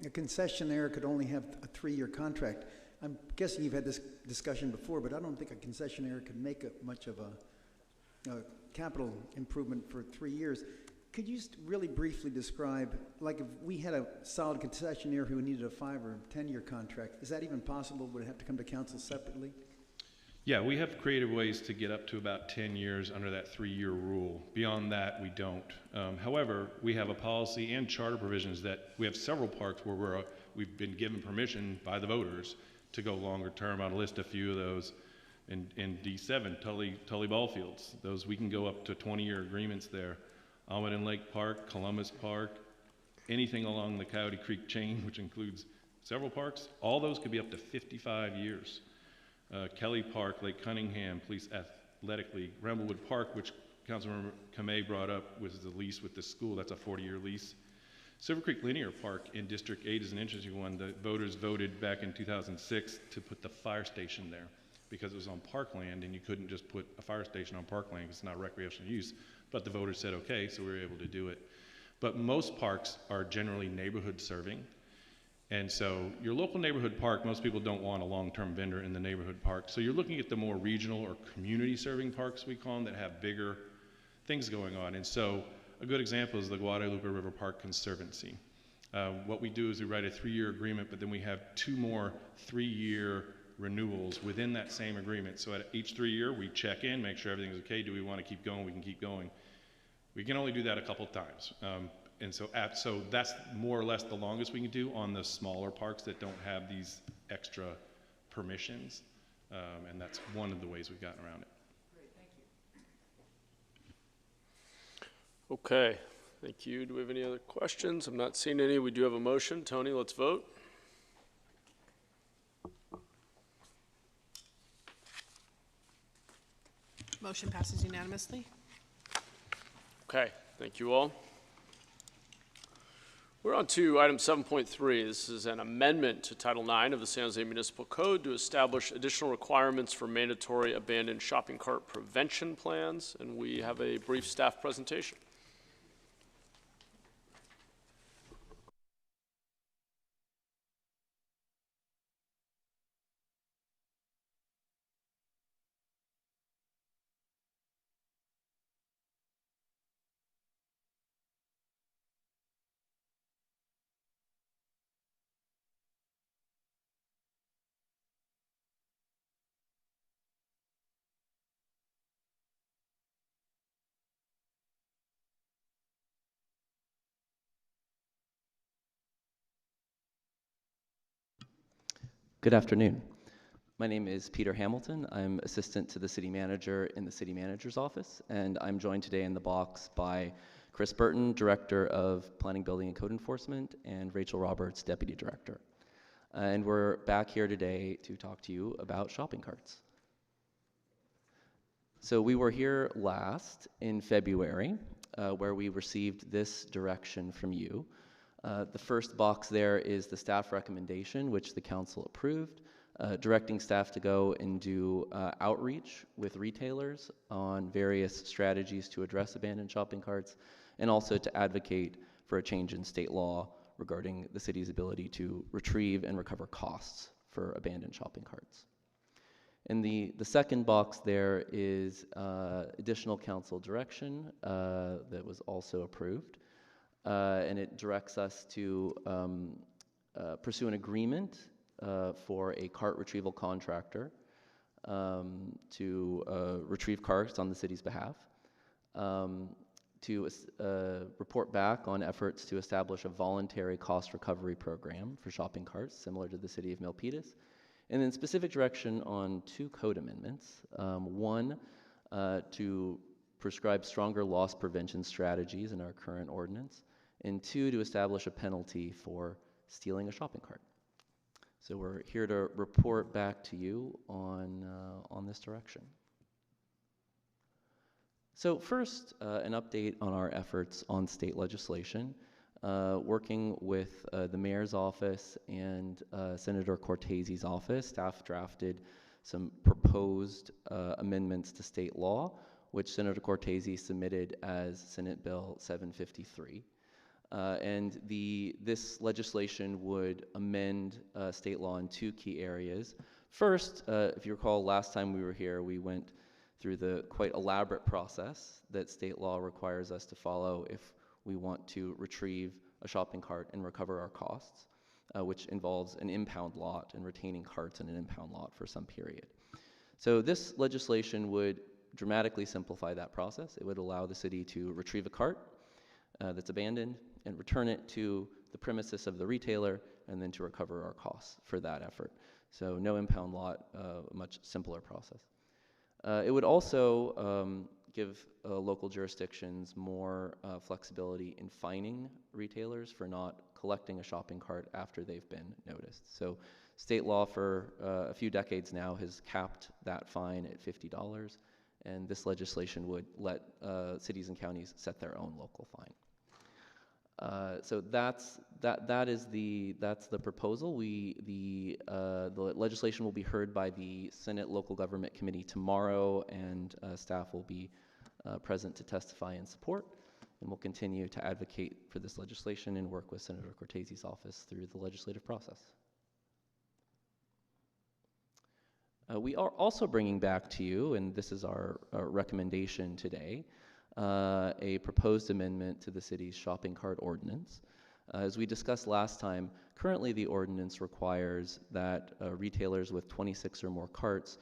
a concessionaire could only have a 3-year contract. I'm guessing you've had this discussion before, but I don't think a concessionaire could make much of a capital improvement for 3 years. Could you just really briefly describe, like if we had a solid concessionaire who needed a 5 or 10-year contract, is that even possible? Would it have to come to council separately? Yeah, we have creative ways to get up to about 10 years under that 3-year rule. Beyond that, we don't. However, we have a policy and charter provisions that we have several parks where we've been given permission by the voters to go longer term. I'll list a few of those. In D7, Tully Ball Fields, those we can go up to 20-year agreements there. Almaden Lake Park, Columbus Park, anything along the Coyote Creek chain, which includes several parks, all those could be up to 55 years. Kelly Park, Lake Cunningham, Police Athletic League, Ramblewood Park, which Councilmember Kamei brought up, was the lease with the school. That's a 40-year lease. Silver Creek Linear Park in District 8 is an interesting one. The voters voted back in 2006 to put the fire station there because it was on parkland, and you couldn't just put a fire station on parkland because it's not recreational use. But the voters said okay, so we were able to do it. But most parks are generally neighborhood serving. And so your local neighborhood park, most people don't want a long-term vendor in the neighborhood park. So you're looking at the more regional or community serving parks, we call them, that have bigger things going on. And so a good example is the Guadalupe River Park Conservancy. What we do is we write a 3-year agreement, but then we have 2 more 3-year renewals within that same agreement. So at each 3-year, we check in, make sure everything's okay. Do we want to keep going? We can keep going. We can only do that a couple times. And so that's more or less the longest we can do on the smaller parks that don't have these extra permissions. And that's one of the ways we've gotten around it. Great, thank you. Okay, thank you. Do we have any other questions? I'm not seeing any. We do have a motion. Tony, let's vote. Motion passes unanimously. Okay, thank you all. We're on to item 7.3. This is an amendment to Title IX of the San Jose Municipal Code to establish additional requirements for mandatory abandoned shopping cart prevention plans, and we have a brief staff presentation. Good afternoon. My name is Peter Hamilton. I'm assistant to the city manager in the city manager's office, and I'm joined today in the box by Chris Burton, director of planning, building, and code enforcement, and Rachel Roberts, deputy director. And we're back here today to talk to you about shopping carts. So we were here last in February, where we received this direction from you. The first box there is the staff recommendation, which the council approved, directing staff to go and do outreach with retailers on various strategies to address abandoned shopping carts, and also to advocate for a change in state law regarding the city's ability to retrieve and recover costs for abandoned shopping carts. In the second box there is additional council direction that was also approved, and it directs us to pursue an agreement for a cart retrieval contractor to retrieve carts on the city's behalf, to report back on efforts to establish a voluntary cost recovery program for shopping carts, similar to the city of Milpitas, and then specific direction on 2 code amendments. One, to prescribe stronger loss prevention strategies in our current ordinance, and 2, to establish a penalty for stealing a shopping cart. So we're here to report back to you on this direction. So first, an update on our efforts on state legislation. Working with the mayor's office and Senator Cortese's office, staff drafted some proposed amendments to state law, which Senator Cortese submitted as Senate Bill 753. And this legislation would amend state law in 2 key areas. First, if you recall, last time we were here, we went through the quite elaborate process that state law requires us to follow if we want to retrieve a shopping cart and recover our costs, which involves an impound lot and retaining carts in an impound lot for some period. So this legislation would dramatically simplify that process. It would allow the city to retrieve a cart that's abandoned and return it to the premises of the retailer, and then to recover our costs for that effort. So no impound lot, a much simpler process. It would also give local jurisdictions more flexibility in fining retailers for not collecting a shopping cart after they've been noticed. So state law for a few decades now has capped that fine at $50, and this legislation would let cities and counties set their own local fine. So that's the proposal. The legislation will be heard by the Senate Local Government Committee tomorrow, and staff will be present to testify in support, and we'll continue to advocate for this legislation and work with Senator Cortese's office through the legislative process. We are also bringing back to you, and this is our recommendation today, a proposed amendment to the city's shopping cart ordinance. As we discussed last time, currently the ordinance requires that retailers with 26 or more carts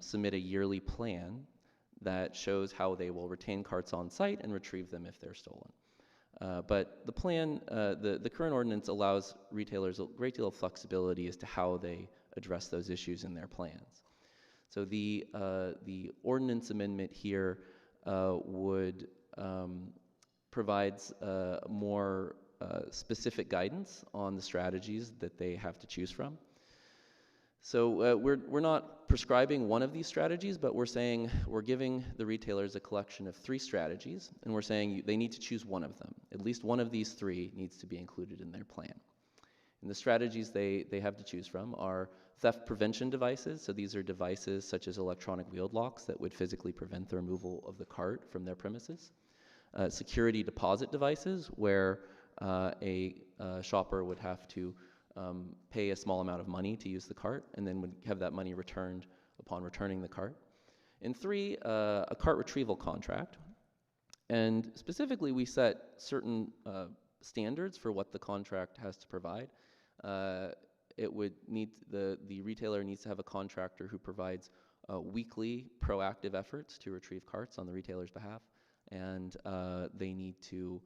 submit a yearly plan that shows how they will retain carts on site and retrieve them if they're stolen. But the plan, the current ordinance allows retailers a great deal of flexibility as to how they address those issues in their plans. So the ordinance amendment here would provides more specific guidance on the strategies that they have to choose from. So we're not prescribing one of these strategies, but we're saying we're giving the retailers a collection of 3 strategies, and we're saying they need to choose one of them. At least one of these 3 needs to be included in their plan. And the strategies they have to choose from are theft prevention devices. So these are devices such as electronic wheeled locks that would physically prevent the removal of the cart from their premises. Security deposit devices, where a shopper would have to pay a small amount of money to use the cart, and then would have that money returned upon returning the cart. And 3, a cart retrieval contract. And specifically, we set certain standards for what the contract has to provide. It would need, the retailer needs to have a contractor who provides weekly proactive efforts to retrieve carts on the retailer's behalf, and they need to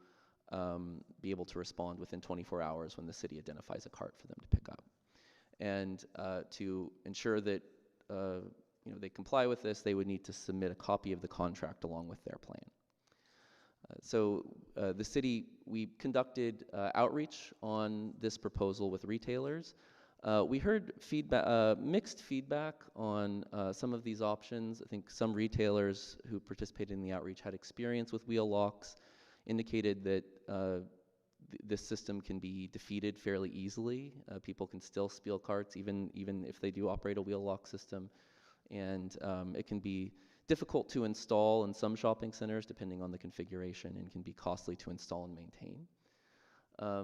be able to respond within 24 hours when the city identifies a cart for them to pick up. And to ensure that they comply with this, they would need to submit a copy of the contract along with their plan. The city, we conducted outreach on this proposal with retailers. We heard mixed feedback on some of these options. I think some retailers who participated in the outreach had experience with wheel locks, indicated that this system can be defeated fairly easily. People can still steal carts even if they do operate a wheel lock system. And it can be difficult to install in some shopping centers depending on the configuration, and can be costly to install and maintain.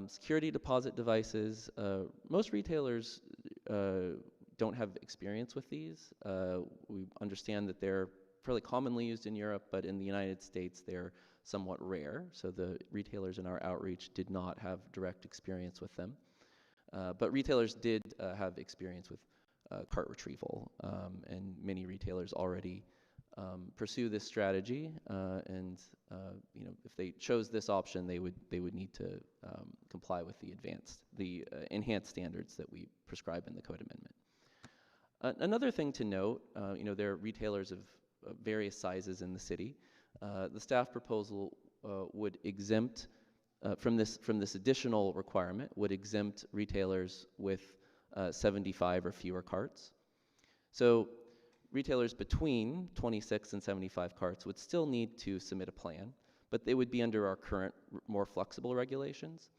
Security deposit devices, most retailers don't have experience with these. We understand that they're fairly commonly used in Europe, but in the United States they're somewhat rare, so the retailers in our outreach did not have direct experience with them. But retailers did have experience with cart retrieval, and many retailers already pursue this strategy, and if they chose this option, they would need to comply with the enhanced standards that we prescribe in the code amendment. Another thing to note, there are retailers of various sizes in the city. The staff proposal would exempt from this additional requirement, would exempt retailers with 75 or fewer carts. So retailers between 26 and 75 carts would still need to submit a plan, but they would be under our current more flexible regulations.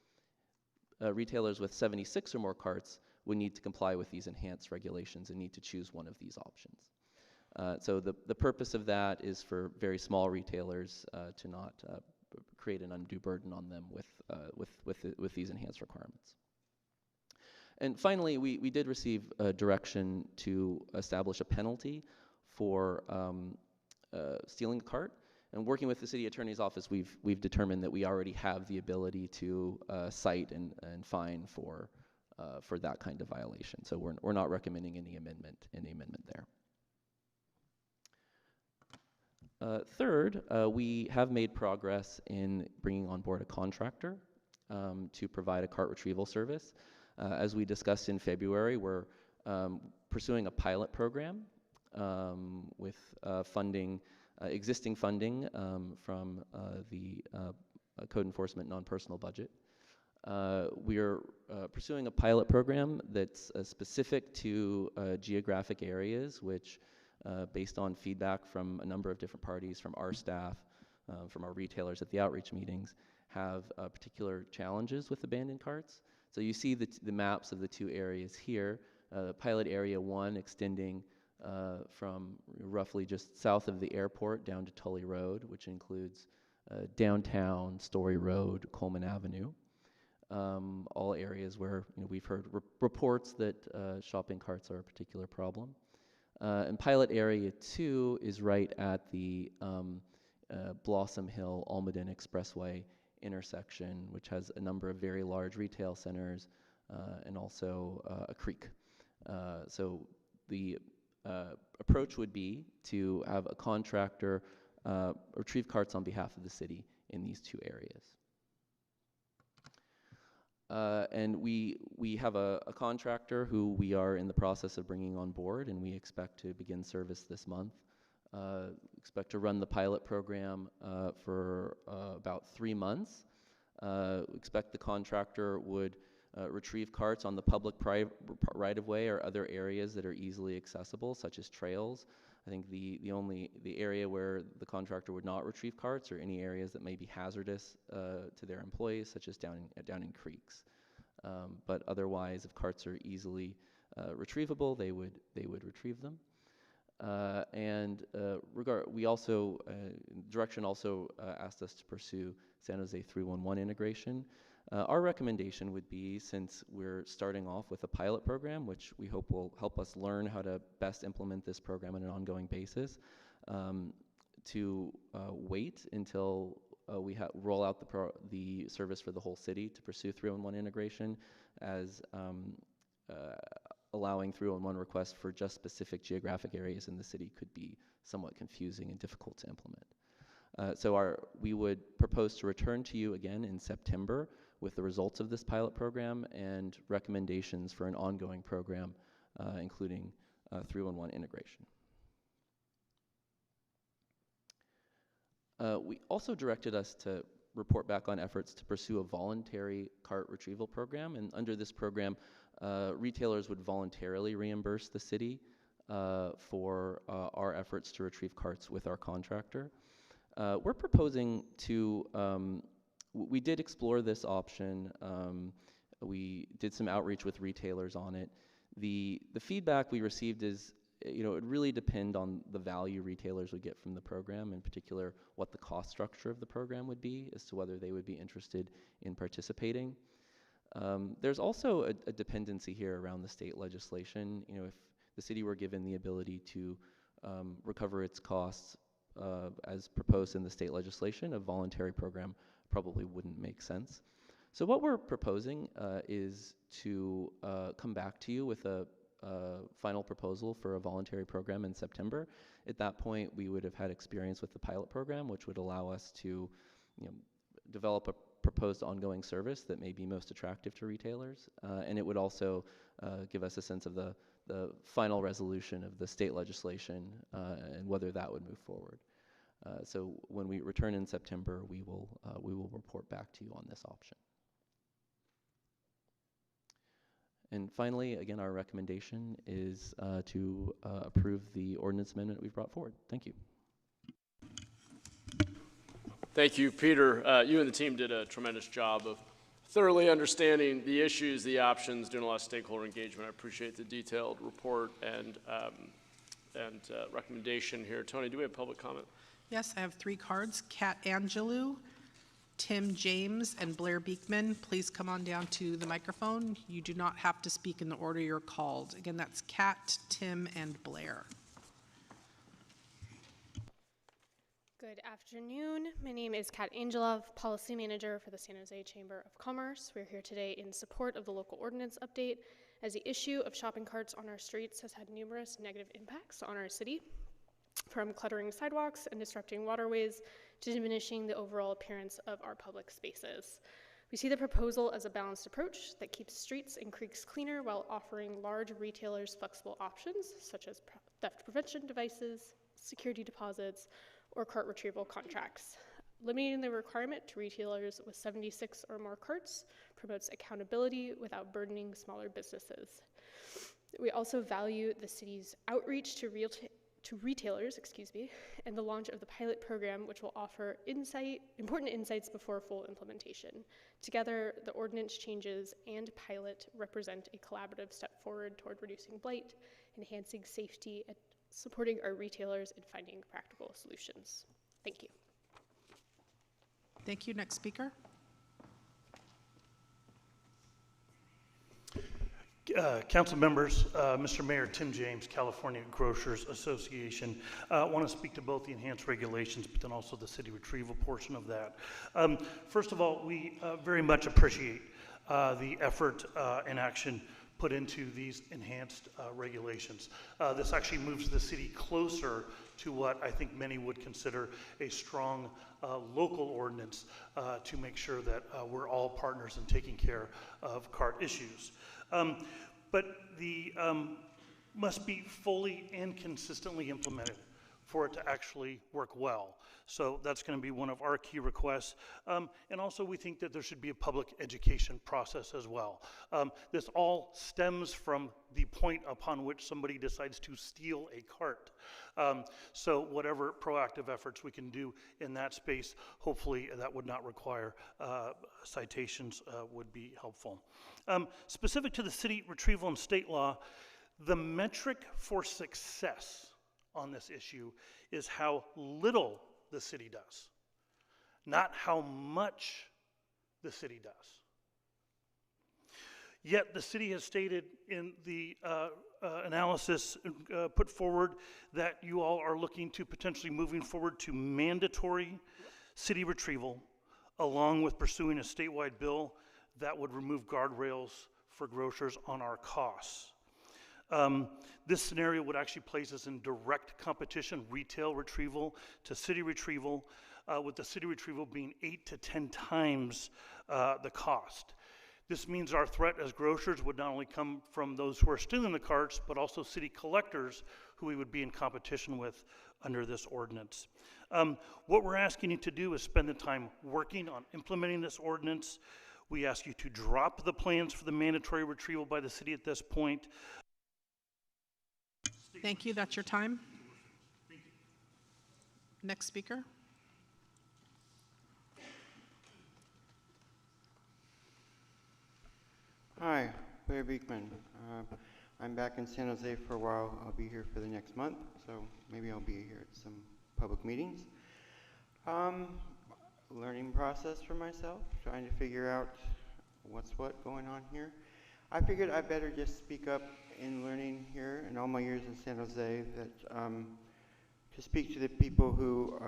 Retailers with 76 or more carts would need to comply with these enhanced regulations and need to choose one of these options. So the purpose of that is for very small retailers to not create an undue burden on them with these enhanced requirements. And finally, we did receive direction to establish a penalty for stealing a cart. And working with the city attorney's office, we've determined that we already have the ability to cite and fine for that kind of violation. So we're not recommending any amendment there. Third, we have made progress in bringing on board a contractor to provide a cart retrieval service. As we discussed in February, we're pursuing a pilot program with existing funding from the Code Enforcement non-personal budget. We are pursuing a pilot program that's specific to geographic areas, which based on feedback from a number of different parties, from our staff, from our retailers at the outreach meetings, have particular challenges with abandoned carts. So you see the maps of the two areas here. Pilot Area 1 extending from roughly just south of the airport down to Tully Road, which includes downtown, Story Road, Coleman Avenue. All areas where we've heard reports that shopping carts are a particular problem. And Pilot Area 2 is right at the Blossom Hill Almaden Expressway intersection, which has a number of very large retail centers and also a creek. So the approach would be to have a contractor retrieve carts on behalf of the city in these two areas. And we have a contractor who we are in the process of bringing on board, and we expect to begin service this month. Expect to run the pilot program for about 3 months. Expect the contractor would retrieve carts on the public right-of-way or other areas that are easily accessible, such as trails. I think the area where the contractor would not retrieve carts are any areas that may be hazardous to their employees, such as down in creeks. But otherwise, if carts are easily retrievable, they would retrieve them. We also direction also asked us to pursue San Jose 311 integration. Our recommendation would be, since we're starting off with a pilot program, which we hope will help us learn how to best implement this program on an ongoing basis, to wait until we roll out the service for the whole city to pursue 311 integration, as allowing 311 requests for just specific geographic areas in the city could be somewhat confusing and difficult to implement. So we would propose to return to you again in September with the results of this pilot program and recommendations for an ongoing program, including 311 integration. We also directed us to report back on efforts to pursue a voluntary cart retrieval program, and under this program, retailers would voluntarily reimburse the city for our efforts to retrieve carts with our contractor. We're proposing to, we did explore this option. We did some outreach with retailers on it. The feedback we received is, it would really depend on the value retailers would get from the program, in particular what the cost structure of the program would be as to whether they would be interested in participating. There's also a dependency here around the state legislation. If the city were given the ability to recover its costs as proposed in the state legislation, a voluntary program probably wouldn't make sense. So what we're proposing is to come back to you with a final proposal for a voluntary program in September. At that point, we would have had experience with the pilot program, which would allow us to develop a proposed ongoing service that may be most attractive to retailers. And it would also give us a sense of the final resolution of the state legislation and whether that would move forward. So when we return in September, we will report back to you on this option. And finally, again, our recommendation is to approve the ordinance amendment we've brought forward. Thank you. Thank you, Peter. You and the team did a tremendous job of thoroughly understanding the issues, the options, doing a lot of stakeholder engagement. I appreciate the detailed report and recommendation here. Tony, do we have public comment? Yes, I have 3 cards. Kat Angelou, Tim James, and Blair Beekman. Please come on down to the microphone. You do not have to speak in the order you're called. Again, that's Kat, Tim, and Blair. Good afternoon. My name is Kat Angelov, Policy Manager for the San Jose Chamber of Commerce. We're here today in support of the local ordinance update, as the issue of shopping carts on our streets has had numerous negative impacts on our city, from cluttering sidewalks and disrupting waterways to diminishing the overall appearance of our public spaces. We see the proposal as a balanced approach that keeps streets and creeks cleaner while offering large retailers flexible options such as theft prevention devices, security deposits, or cart retrieval contracts. Limiting the requirement to retailers with 76 or more carts promotes accountability without burdening smaller businesses. We also value the city's outreach to retailers, and the launch of the pilot program, which will offer important insights before full implementation. Together, the ordinance changes and pilot represent a collaborative step forward toward reducing blight, enhancing safety, and supporting our retailers in finding practical solutions. Thank you. Thank you. Next speaker. Council members, Mr. Mayor, Tim James, California Grocers Association. I want to speak to both the enhanced regulations, but then also the city retrieval portion of that. First of all, we very much appreciate the effort and action put into these enhanced regulations. This actually moves the city closer to what I think many would consider a strong local ordinance to make sure that we're all partners in taking care of cart issues. But the must be fully and consistently implemented for it to actually work well. So that's going to be one of our key requests. And also we think that there should be a public education process as well. This all stems from the point upon which somebody decides to steal a cart. So whatever proactive efforts we can do in that space, hopefully that would not require citations would be helpful. Specific to the city retrieval and state law, the metric for success on this issue is how little the city does, not how much the city does. Yet the city has stated in the analysis put forward that you all are looking to potentially moving forward to mandatory city retrieval, along with pursuing a statewide bill that would remove guardrails for grocers on our costs. This scenario would actually place us in direct competition, retail retrieval to city retrieval, with the city retrieval being 8 to 10 times the cost. This means our threat as grocers would not only come from those who are stealing the carts, but also city collectors who we would be in competition with under this ordinance. What we're asking you to do is spend the time working on implementing this ordinance. We ask you to drop the plans for the mandatory retrieval by the city at this point. Thank you. That's your time. Next speaker. Hi, Blair Beekman. I'm back in San Jose for a while. I'll be here for the next month, so maybe I'll be here at some public meetings. Learning process for myself, trying to figure out what's what going on here. I figured I better just speak up in learning here in all my years in San Jose that to speak to the people who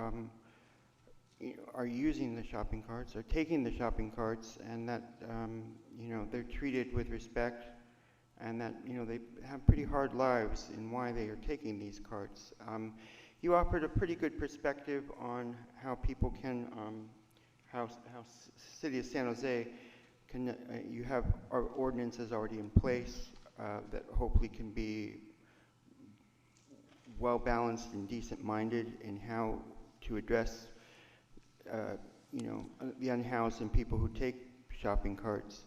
are using the shopping carts, are taking the shopping carts, and that they're treated with respect, and that they have pretty hard lives in why they are taking these carts. You offered a pretty good perspective on how people can, how City of San Jose can, you have our ordinances already in place that hopefully can be well balanced and decent minded in how to address the unhoused and people who take shopping carts.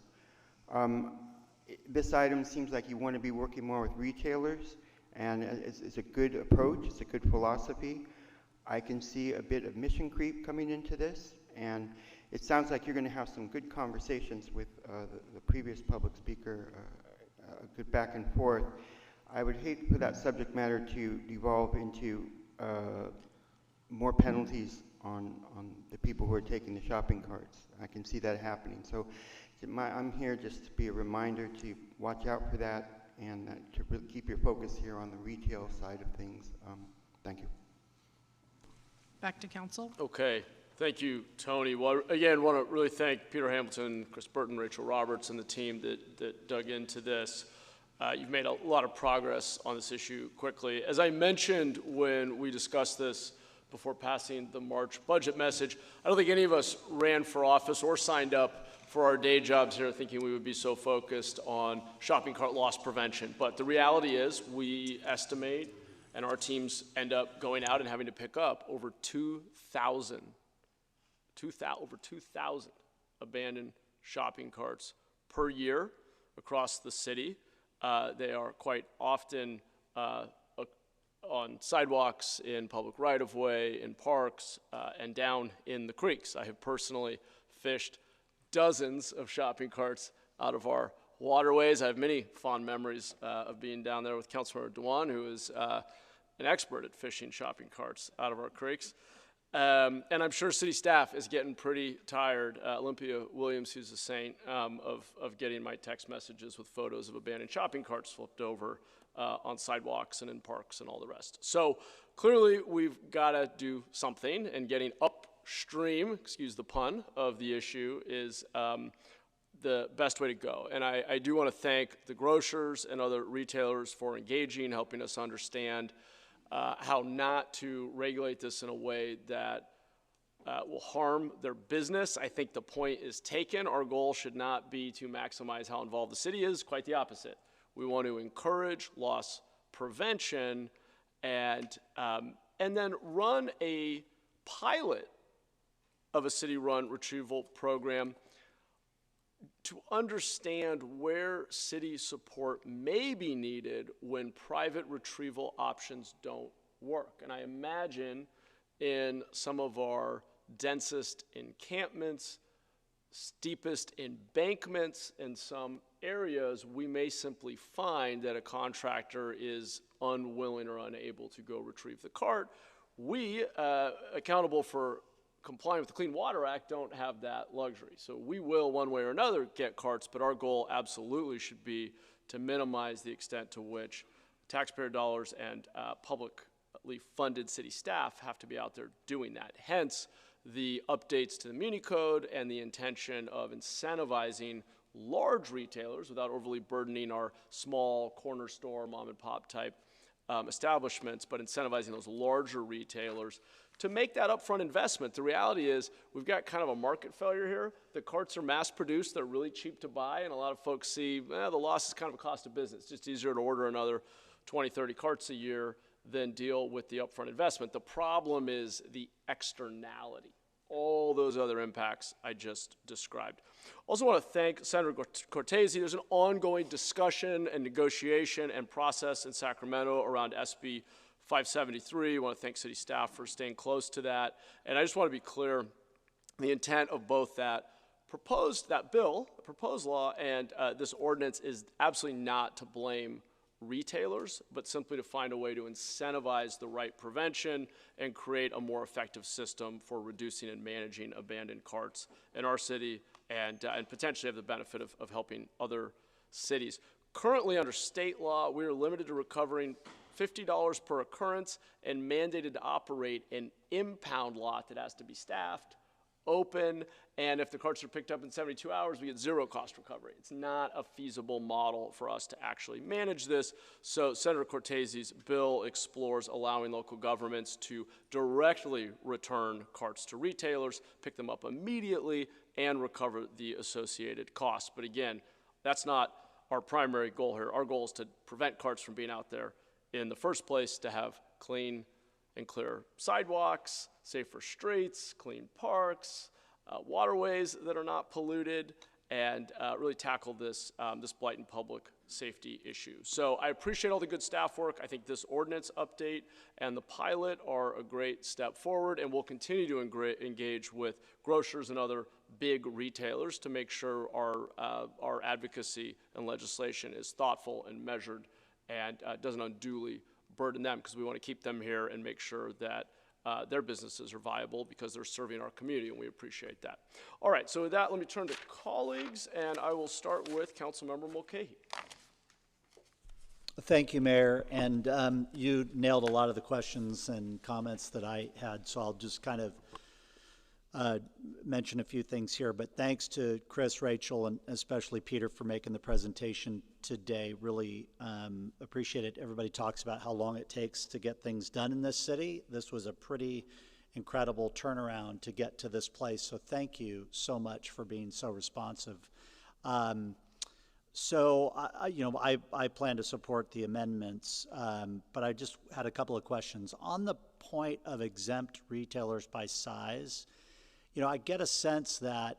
This item seems like you want to be working more with retailers, and it's a good approach, it's a good philosophy. I can see a bit of mission creep coming into this, and it sounds like you're going to have some good conversations with the previous public speaker, a good back and forth. I would hate for that subject matter to devolve into more penalties on the people who are taking the shopping carts. I can see that happening. So I'm here just to be a reminder to watch out for that, and to really keep your focus here on the retail side of things. Thank you. Back to council. Okay. Thank you, Tony. Well, again, want to really thank Peter Hamilton, Chris Burton, Rachel Roberts, and the team that dug into this. You've made a lot of progress on this issue quickly. As I mentioned when we discussed this before passing the March budget message, I don't think any of us ran for office or signed up for our day jobs here thinking we would be so focused on shopping cart loss prevention. But the reality is we estimate, and our teams end up going out and having to pick up over 2,000 abandoned shopping carts per year across the city. They are quite often on sidewalks, in public right-of-way, in parks, and down in the creeks. I have personally fished dozens of shopping carts out of our waterways. I have many fond memories of being down there with Councilmember Dewan, who is an expert at fishing shopping carts out of our creeks. And I'm sure city staff is getting pretty tired. Olympia Williams, who's a saint, of getting my text messages with photos of abandoned shopping carts flipped over on sidewalks and in parks and all the rest. So clearly we've got to do something, and getting upstream, excuse the pun, of the issue is the best way to go. And I do want to thank the grocers and other retailers for engaging, helping us understand how not to regulate this in a way that will harm their business. I think the point is taken. Our goal should not be to maximize how involved the city is, quite the opposite. We want to encourage loss prevention and then run a pilot of a city-run retrieval program to understand where city support may be needed when private retrieval options don't work. And I imagine in some of our densest encampments, steepest embankments, in some areas, we may simply find that a contractor is unwilling or unable to go retrieve the cart. We, accountable for complying with the Clean Water Act, don't have that luxury. So we will, one way or another, get carts, but our goal absolutely should be to minimize the extent to which taxpayer dollars and publicly funded city staff have to be out there doing that. Hence, the updates to the Muni Code and the intention of incentivizing large retailers without overly burdening our small corner store, mom and pop type establishments, but incentivizing those larger retailers to make that upfront investment. The reality is we've got kind of a market failure here. The carts are mass produced, they're really cheap to buy, and a lot of folks see the loss is kind of a cost of business. It's just easier to order another 20, 30 carts a year than deal with the upfront investment. The problem is the externality, all those other impacts I just described. Also want to thank Senator Cortese. There's an ongoing discussion and negotiation and process in Sacramento around SB 573. I want to thank city staff for staying close to that. And I just want to be clear, the intent of both that proposed law and this ordinance is absolutely not to blame retailers, but simply to find a way to incentivize the right prevention and create a more effective system for reducing and managing abandoned carts in our city and potentially have the benefit of helping other cities. Currently, under state law, we are limited to recovering $50 per occurrence and mandated to operate an impound lot that has to be staffed, open, and if the carts are picked up in 72 hours, we get zero cost recovery. It's not a feasible model for us to actually manage this. So Senator Cortese's bill explores allowing local governments to directly return carts to retailers, pick them up immediately, and recover the associated costs. But again, that's not our primary goal here. Our goal is to prevent carts from being out there in the first place, to have clean and clear sidewalks, safer streets, clean parks, waterways that are not polluted, and really tackle this blight and public safety issue. So I appreciate all the good staff work. I think this ordinance update and the pilot are a great step forward, and we'll continue to engage with grocers and other big retailers to make sure our advocacy and legislation is thoughtful and measured and doesn't unduly burden them, because we want to keep them here and make sure that their businesses are viable because they're serving our community, and we appreciate that. All right, so with that, let me turn to colleagues, and I will start with Councilmember Mulcahy. Thank you, Mayor, and you nailed a lot of the questions and comments that I had, so I'll just kind of mention a few things here. But thanks to Chris, Rachel, and especially Peter for making the presentation today. Really appreciate it. Everybody talks about how long it takes to get things done in this city. This was a pretty incredible turnaround to get to this place, so thank you so much for being so responsive. So I plan to support the amendments, but I just had a couple of questions. On the point of exempt retailers by size, I get a sense that,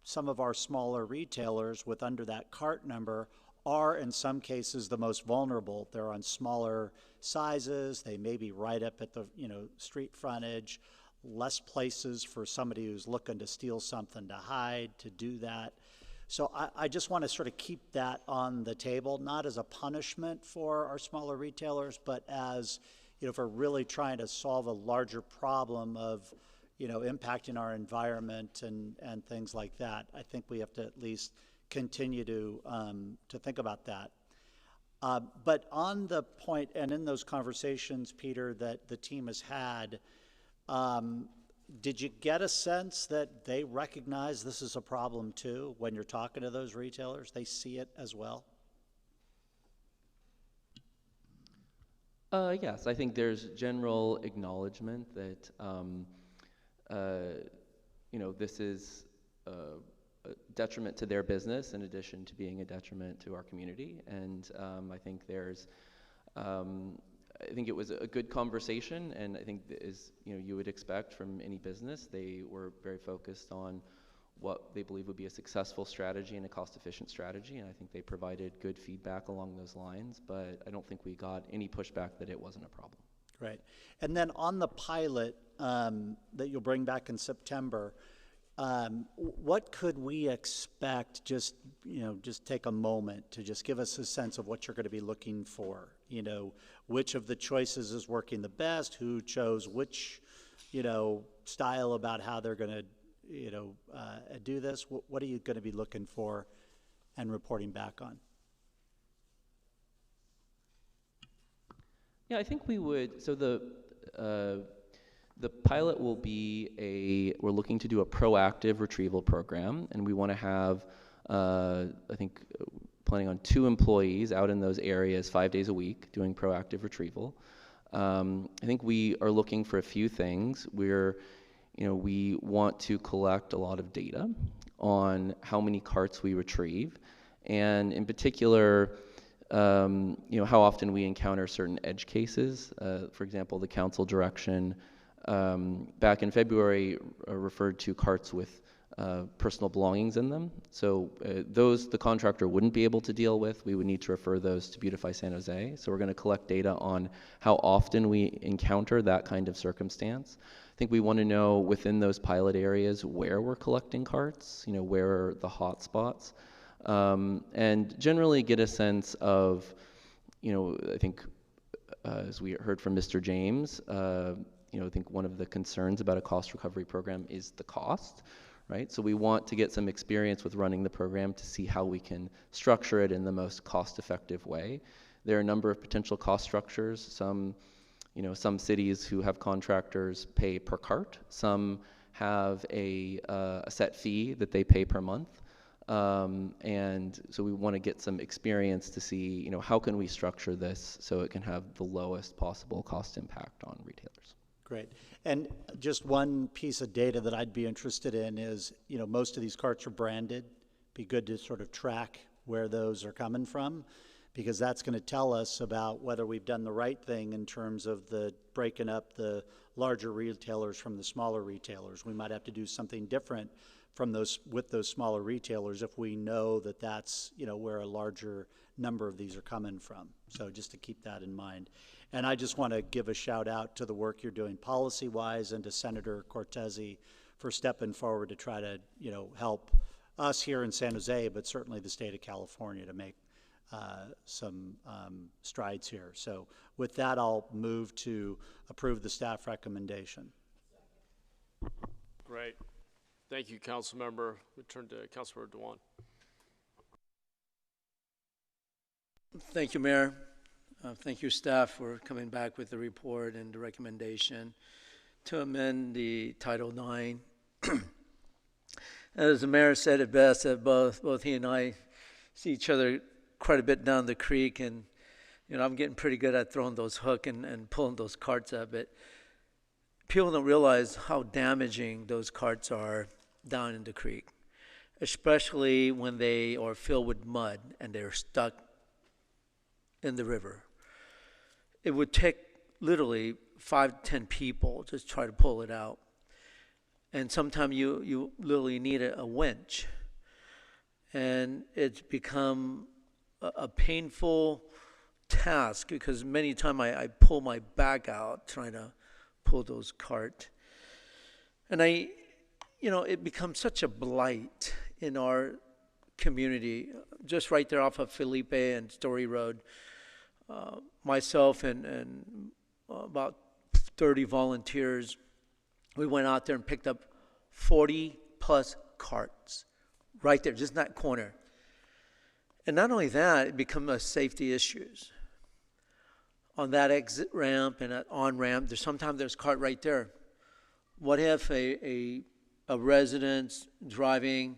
some of our smaller retailers with under that cart number are in some cases the most vulnerable. They're on smaller sizes. They may be right up at the, street frontage, less places for somebody who's looking to steal something to hide, to do that. So I just want to sort of keep that on the table, not as a punishment for our smaller retailers, but as, if we're really trying to solve a larger problem of, impacting our environment and things like that, I think we have to at least continue to think about that. But on the point, and in those conversations, Peter, that the team has had, did you get a sense that they recognize this is a problem too when you're talking to those retailers? They see it as well? Yes, I think there's general acknowledgement that this is a detriment to their business in addition to being a detriment to our community. And I think I think it was a good conversation, and I think as you would expect from any business, they were very focused on what they believe would be a successful strategy and a cost-efficient strategy, and I think they provided good feedback along those lines, but I don't think we got any pushback that it wasn't a problem. Right. And then on the pilot that you'll bring back in September, what could we expect? Just take a moment to just give us a sense of what you're going to be looking for. Which of the choices is working the best? Who chose which, style about how they're going to, do this? What are you going to be looking for and reporting back on? Yeah, I think we would. So the pilot will be we're looking to do a proactive retrieval program, and we want to have, I think, planning on 2 employees out in those areas 5 days a week doing proactive retrieval. I think we are looking for a few things. We want to collect a lot of data on how many carts we retrieve, and in particular, how often we encounter certain edge cases. For example, the council direction back in February referred to carts with personal belongings in them. So those the contractor wouldn't be able to deal with. We would need to refer those to Beautify San Jose. So we're going to collect data on how often we encounter that kind of circumstance. I think we want to know within those pilot areas where we're collecting carts, where are the hot spots, and generally get a sense of, I think as we heard from Mr. James, I think one of the concerns about a cost recovery program is the cost. Right? So we want to get some experience with running the program to see how we can structure it in the most cost-effective way. There are a number of potential cost structures. Some cities who have contractors pay per cart. Some have a set fee that they pay per month. And so we want to get some experience to see, how can we structure this so it can have the lowest possible cost impact on retailers. Great. And just one piece of data that I'd be interested in is, most of these carts are branded. Be good to sort of track where those are coming from, because that's going to tell us about whether we've done the right thing in terms of the breaking up the larger retailers from the smaller retailers. We might have to do something different with those smaller retailers if we know that that's, where a larger number of these are coming from. So just to keep that in mind. And I just want to give a shout out to the work you're doing policy-wise and to Senator Cortese for stepping forward to try to, help us here in San Jose, but certainly the state of California to make some strides here. So with that, I'll move to approve the staff recommendation. Great. Thank you, Councilmember. We turn to Councilmember Dewan. Thank you, Mayor. Thank you, staff, for coming back with the report and the recommendation to amend the Title IX. As the mayor said it best, that both he and I see each other quite a bit down the creek, and I'm getting pretty good at throwing those hook and pulling those carts up. But people don't realize how damaging those carts are down in the creek, especially when they are filled with mud and they're stuck in the river. It would take literally 5 to 10 people to try to pull it out. And sometimes you literally need a winch. And it's become a painful task because many times I pull my back out trying to pull those carts. And it becomes such a blight in our community, just right there off of Felipe and Story Road. Myself and about 30 volunteers, we went out there and picked up 40 plus carts right there, just in that corner. And not only that, it become a safety issues. On that exit ramp and that on ramp, sometimes there's a cart right there. What if a resident driving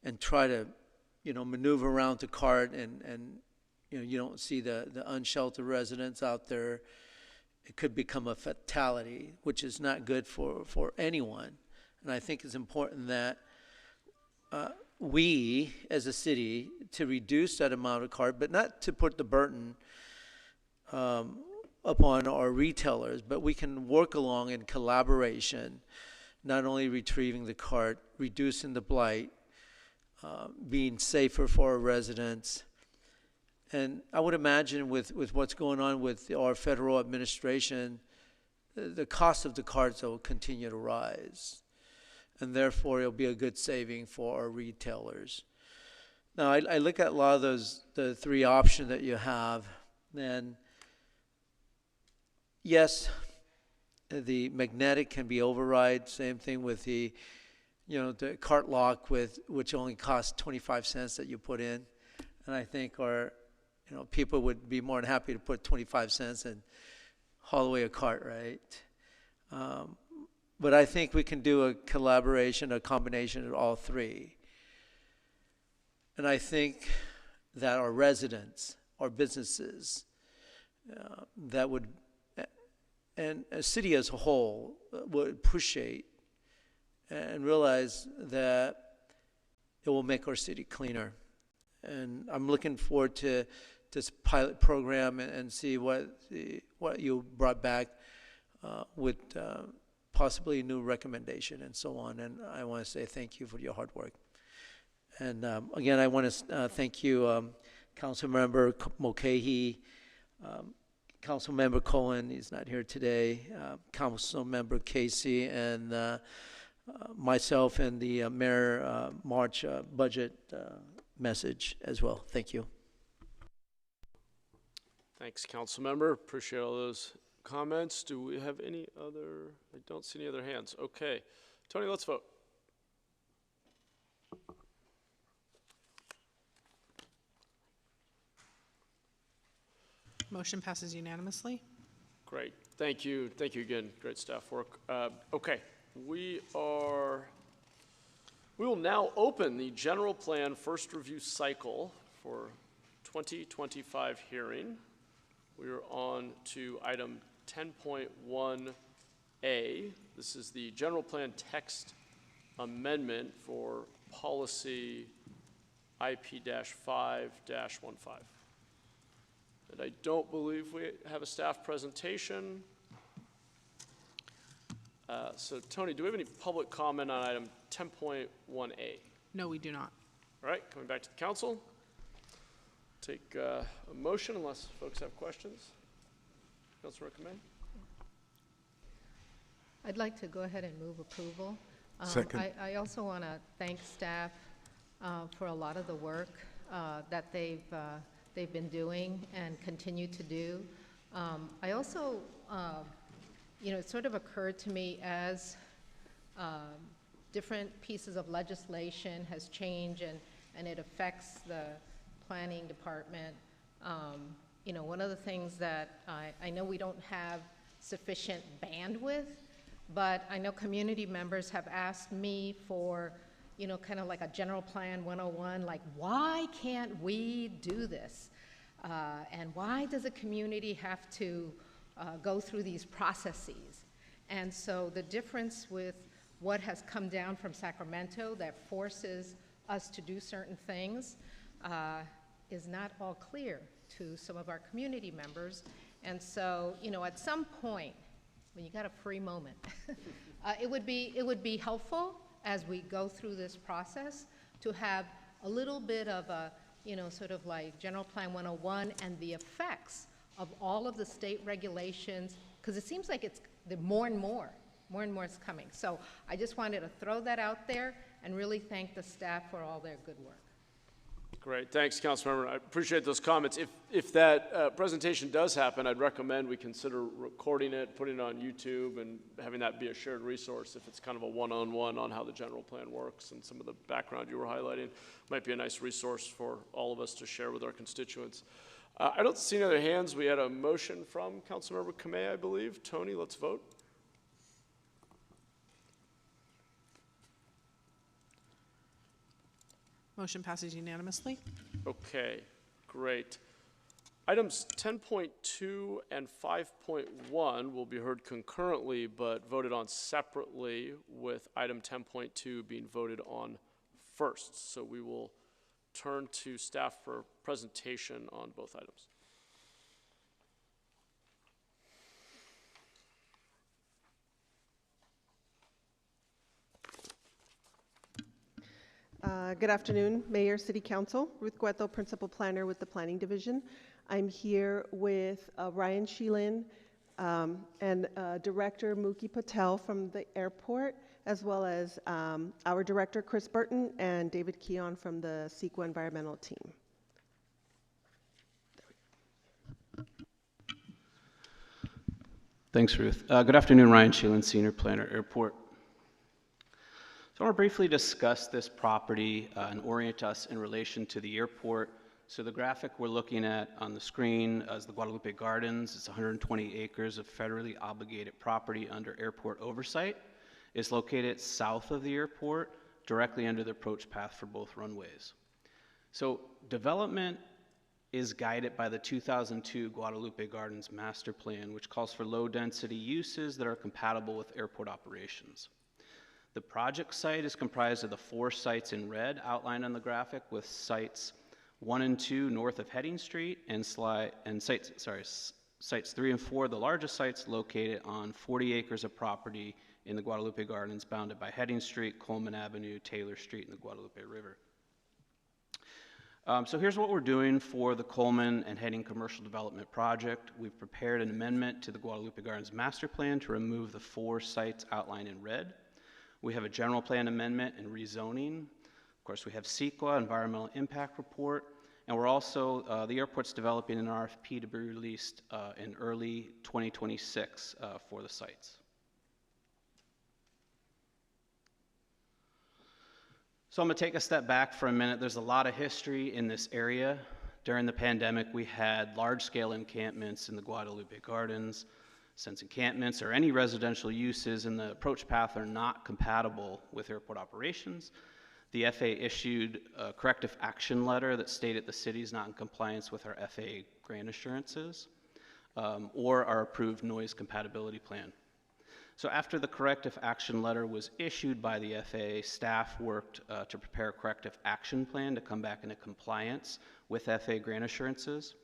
and try to, maneuver around the cart and you don't see the unsheltered residents out there? It could become a fatality, which is not good for anyone. And I think it's important that we, as a city, to reduce that amount of cart, but not to put the burden upon our retailers, but we can work along in collaboration, not only retrieving the cart, reducing the blight, being safer for our residents. And I would imagine with what's going on with our federal administration, the cost of the carts will continue to rise. And therefore, it'll be a good saving for our retailers. Now, I look at a lot of the 3 options that you have, and yes, the magnetic can be override. Same thing with the cart lock which only costs 25 cents that you put in. And I think our people would be more than happy to put 25 cents and haul away a cart, right? But I think we can do a collaboration, a combination of all 3. And I think that our residents, our businesses, that would and a city as a whole would appreciate and realize that it will make our city cleaner. And I'm looking forward to this pilot program and see what you brought back with possibly a new recommendation and so on. And I want to say thank you for your hard work. And again, I want to thank you, Councilmember Mulcahy, Councilmember Cohen, he's not here today, Councilmember Casey, and myself and the Mayor March budget message as well. Thank you. Thanks, Councilmember. Appreciate all those comments. Do we have any other? I don't see any other hands. Okay. Tony, let's vote. Motion passes unanimously. Great. Thank you. Thank you again. Great staff work. Okay. We will now open the general plan first review cycle for 2025 hearing. We are on to item 10.1A. This is the general plan text amendment for policy IP-5-15. And I don't believe we have a staff presentation. So Tony, do we have any public comment on item 10.1A? No, we do not. All right, coming back to the council. Take a motion unless folks have questions. Councilor Kamei? I'd like to go ahead and move approval. Second. I also want to thank staff for a lot of the work that they've been doing and continue to do. I also, it sort of occurred to me as different pieces of legislation has changed and it affects the planning department. One of the things that I know we don't have sufficient bandwidth, but I know community members have asked me for, kind of like a general plan 101, like why can't we do this? And why does a community have to go through these processes? And so the difference with what has come down from Sacramento that forces us to do certain things is not all clear to some of our community members. And so, at some point, when you got a free moment, it would be helpful as we go through this process to have a little bit of a, sort of like General Plan 101 and the effects of all of the state regulations, because it seems like it's more and more is coming. So I just wanted to throw that out there and really thank the staff for all their good work. Great, thanks, Councilmember. I appreciate those comments. If that presentation does happen, I'd recommend we consider recording it, putting it on YouTube, and having that be a shared resource if it's kind of a one-on-one on how the general plan works and some of the background you were highlighting. Might be a nice resource for all of us to share with our constituents. I don't see any other hands. We had a motion from Councilmember Kamei, I believe. Tony, let's vote. Motion passes unanimously. Okay, great. Items 10.2 and 5.1 will be heard concurrently, but voted on separately, with item 10.2 being voted on first. So we will turn to staff for presentation on both items. Good afternoon, Mayor, City Council. Ruth Gueto, Principal Planner with the Planning Division. I'm here with Ryan Sheelan and Director Mookie Patel from the airport, as well as our Director Chris Burton and David Keon from the CEQA Environmental team. Thanks, Ruth. Good afternoon, Ryan Sheelan, Senior Planner, Airport. So I want to briefly discuss this property and orient us in relation to the airport. So the graphic we're looking at on the screen is the Guadalupe Gardens. It's 120 acres of federally obligated property under airport oversight. It's located south of the airport, directly under the approach path for both runways. So development is guided by the 2002 Guadalupe Gardens Master Plan, which calls for low-density uses that are compatible with airport operations. The project site is comprised of the 4 sites in red outlined on the graphic, with sites 1 and 2 north of Heading Street and sites 3 and 4, the largest sites, located on 40 acres of property in the Guadalupe Gardens, bounded by Heading Street, Coleman Avenue, Taylor Street, and the Guadalupe River. So here's what we're doing for the Coleman and Heading Commercial Development Project. We've prepared an amendment to the Guadalupe Gardens Master Plan to remove the 4 sites outlined in red. We have a general plan amendment and rezoning. Of course, we have CEQA, Environmental Impact Report, and we're also, the airport's developing an RFP to be released in early 2026 for the sites. So I'm going to take a step back for a minute. There's a lot of history in this area. During the pandemic, we had large-scale encampments in the Guadalupe Gardens. Since encampments or any residential uses in the approach path are not compatible with airport operations, the FAA issued a corrective action letter that stated the city is not in compliance with our FAA grant assurances or our approved noise compatibility plan. So after the corrective action letter was issued by the FAA, staff worked to prepare a corrective action plan to come back into compliance with FAA grant assurances.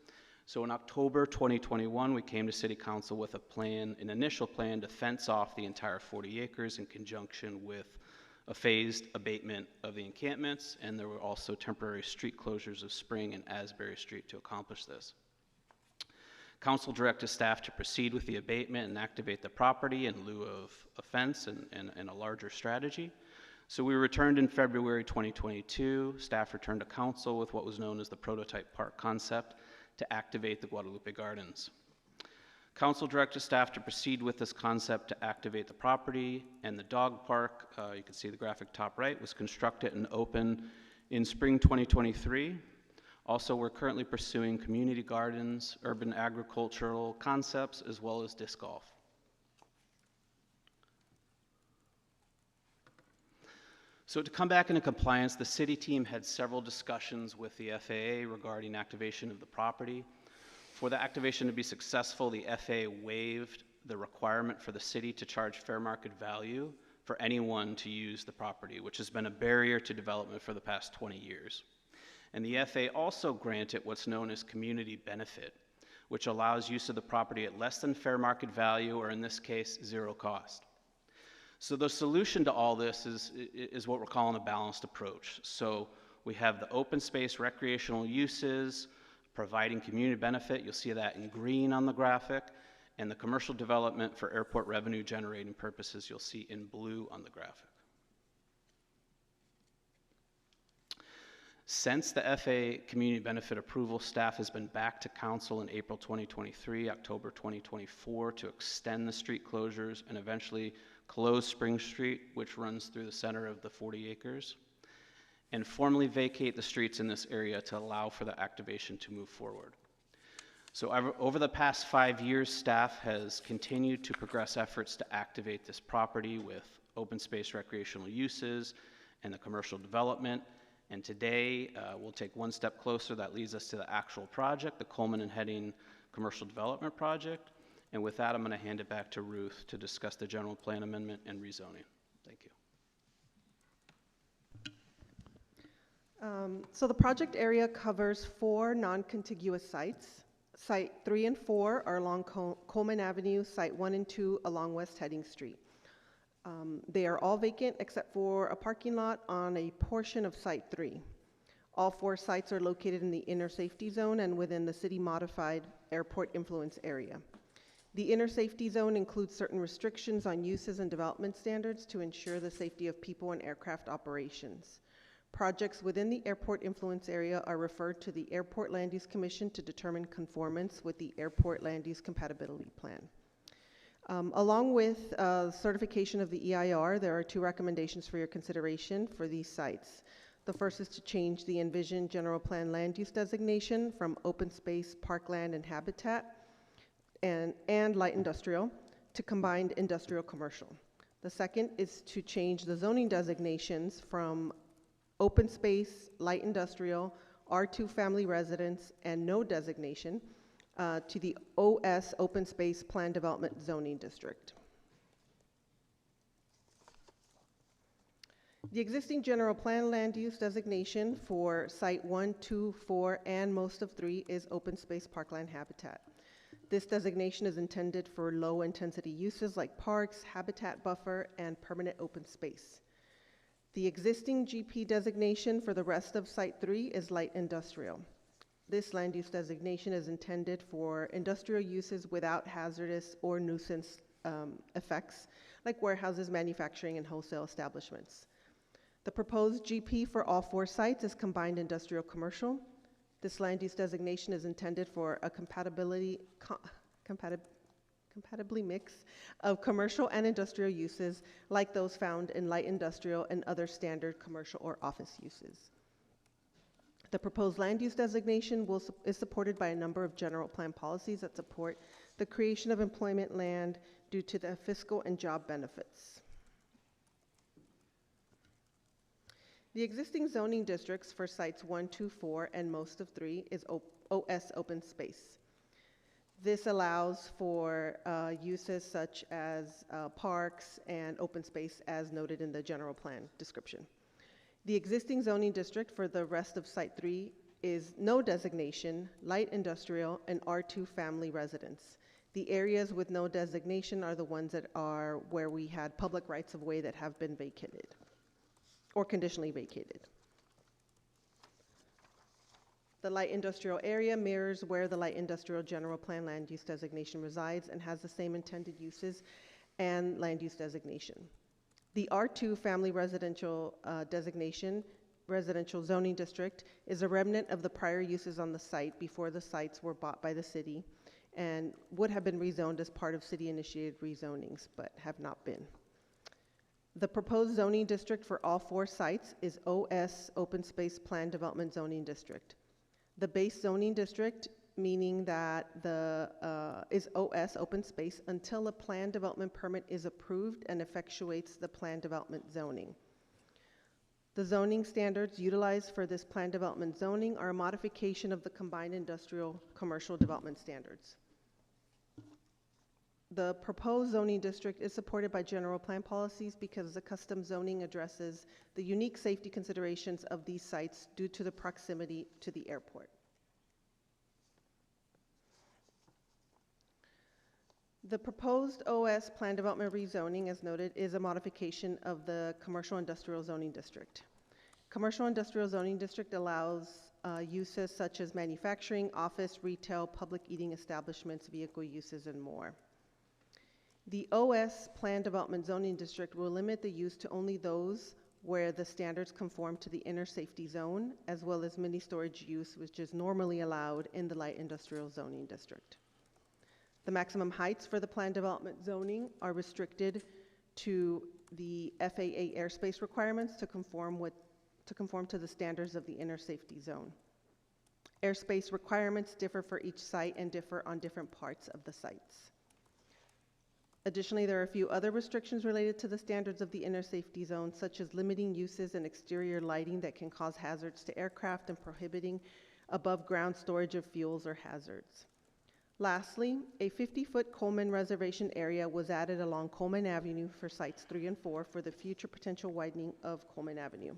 So in October 2021, we came to City Council with a plan, an initial plan to fence off the entire 40 acres in conjunction with a phased abatement of the encampments, and there were also temporary street closures of Spring and Asbury Street to accomplish this. Council directed staff to proceed with the abatement and activate the property in lieu of a fence and a larger strategy. So we returned in February 2022. Staff returned to council with what was known as the prototype park concept to activate the Guadalupe Gardens. Council directed staff to proceed with this concept to activate the property, and the dog park, you can see the graphic top right, was constructed and opened in spring 2023. Also, we're currently pursuing community gardens, urban agricultural concepts, as well as disc golf. So to come back into compliance, the city team had several discussions with the FAA regarding activation of the property. For the activation to be successful, the FAA waived the requirement for the city to charge fair market value for anyone to use the property, which has been a barrier to development for the past 20 years. And the FAA also granted what's known as community benefit, which allows use of the property at less than fair market value, or in this case, zero cost. So the solution to all this is what we're calling a balanced approach. So we have the open space recreational uses, providing community benefit, you'll see that in green on the graphic, and the commercial development for airport revenue generating purposes, you'll see in blue on the graphic. Since the FAA community benefit approval, staff has been back to council in April 2023, October 2024 to extend the street closures and eventually close Spring Street, which runs through the center of the 40 acres, and formally vacate the streets in this area to allow for the activation to move forward. So over the past 5 years, staff has continued to progress efforts to activate this property with open space recreational uses and the commercial development. And today, we'll take one step closer. That leads us to the actual project, the Coleman and Heading Commercial Development Project. And with that, I'm going to hand it back to Ruth to discuss the general plan amendment and rezoning. Thank you. So the project area covers 4 non-contiguous sites. Site 3 and 4 are along Coleman Avenue, Site 1 and 2 along West Heading Street. They are all vacant except for a parking lot on a portion of Site 3. All 4 sites are located in the inner safety zone and within the city modified airport influence area. The inner safety zone includes certain restrictions on uses and development standards to ensure the safety of people and aircraft operations. Projects within the airport influence area are referred to the Airport Land Use Commission to determine conformance with the Airport Land Use Compatibility Plan. Along with certification of the EIR, there are 2 recommendations for your consideration for these sites. The first is to change the envisioned general plan land use designation from open space, parkland, and habitat and light industrial to combined industrial commercial. The second is to change the zoning designations from open space, light industrial, R2 family residence, and no designation to the OS Open Space Plan Development Zoning District. The existing general plan land use designation for Site 1, 2, 4, and most of 3 is open space parkland habitat. This designation is intended for low-intensity uses like parks, habitat buffer, and permanent open space. The existing GP designation for the rest of Site 3 is light industrial. This land use designation is intended for industrial uses without hazardous or nuisance effects, like warehouses, manufacturing, and wholesale establishments. The proposed GP for all 4 sites is combined industrial commercial. This land use designation is intended for a compatibly mix of commercial and industrial uses like those found in light industrial and other standard commercial or office uses. The proposed land use designation is supported by a number of general plan policies that support the creation of employment land due to the fiscal and job benefits. The existing zoning districts for sites 1, 2, 4, and most of 3 is OS open space. This allows for uses such as parks and open space as noted in the general plan description. The existing zoning district for the rest of Site 3 is no designation, light industrial, and R2 family residence. The areas with no designation are the ones that are where we had public rights of way that have been vacated or conditionally vacated. The light industrial area mirrors where the light industrial general plan land use designation resides and has the same intended uses and land use designation. The R2 family residential residential zoning district is a remnant of the prior uses on the site before the sites were bought by the city and would have been rezoned as part of city-initiated rezonings, but have not been. The proposed zoning district for all 4 sites is OS Open Space Plan Development Zoning District. The base zoning district, meaning that is OS Open Space until a plan development permit is approved and effectuates the plan development zoning. The zoning standards utilized for this plan development zoning are a modification of the combined industrial commercial development standards. The proposed zoning district is supported by general plan policies because the custom zoning addresses the unique safety considerations of these sites due to the proximity to the airport. The proposed OS plan development rezoning, as noted, is a modification of the commercial industrial zoning district. Commercial industrial zoning district allows uses such as manufacturing, office, retail, public eating establishments, vehicle uses, and more. The OS Plan Development Zoning District will limit the use to only those where the standards conform to the inner safety zone, as well as mini storage use, which is normally allowed in the light industrial zoning district. The maximum heights for the plan development zoning are restricted to the FAA airspace requirements to conform to the standards of the inner safety zone. Airspace requirements differ for each site and differ on different parts of the sites. Additionally, there are a few other restrictions related to the standards of the inner safety zone, such as limiting uses and exterior lighting that can cause hazards to aircraft and prohibiting above ground storage of fuels or hazards. Lastly, a 50-foot Coleman Reservation area was added along Coleman Avenue for sites 3 and 4 for the future potential widening of Coleman Avenue.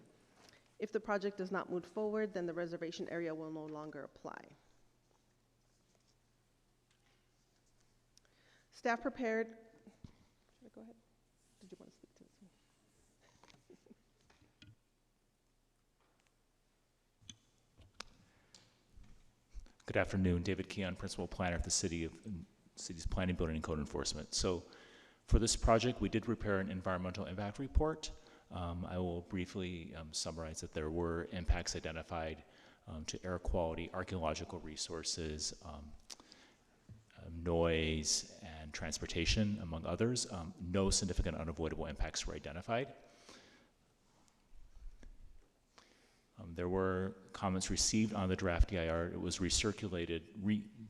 If the project does not move forward, then the reservation area will no longer apply. Staff prepared. Should I go ahead? Did you want to speak to this one? Good afternoon, David Keon, Principal Planner of the city's Planning, Building, and Code Enforcement. So for this project, we did prepare an environmental impact report. I will briefly summarize that there were impacts identified to air quality, archaeological resources, noise, and transportation, among others. No significant unavoidable impacts were identified. There were comments received on the draft DIR. It was recirculated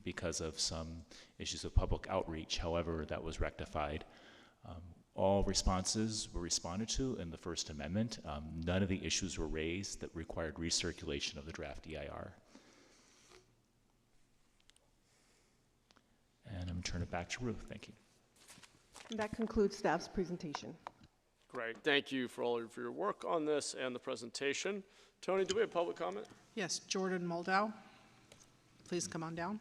because of some issues of public outreach. However, that was rectified. All responses were responded to in the First Amendment. None of the issues were raised that required recirculation of the draft EIR. And I'm going to turn it back to Ruth. Thank you. And that concludes staff's presentation. Great. Thank you for all of your work on this and the presentation. Tony, do we have public comment? Yes, Jordan Moldow, please come on down.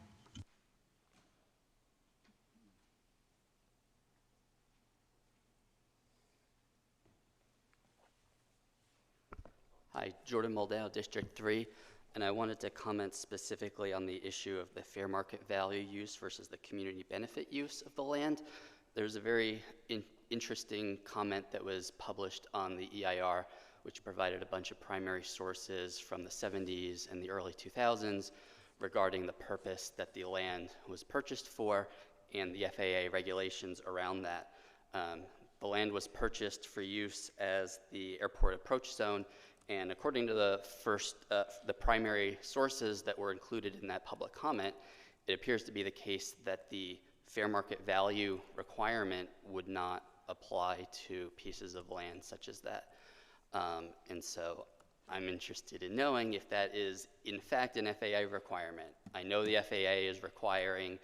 Hi, Jordan Moldow, District 3, and I wanted to comment specifically on the issue of the fair market value use versus the community benefit use of the land. There's a very interesting comment that was published on the EIR, which provided a bunch of primary sources from the 70s and the early 2000s regarding the purpose that the land was purchased for and the FAA regulations around that. The land was purchased for use as the airport approach zone, and according to the primary sources that were included in that public comment, it appears to be the case that the fair market value requirement would not apply to pieces of land such as that. And so I'm interested in knowing if that is in fact an FAA requirement. I know the FAA is requiring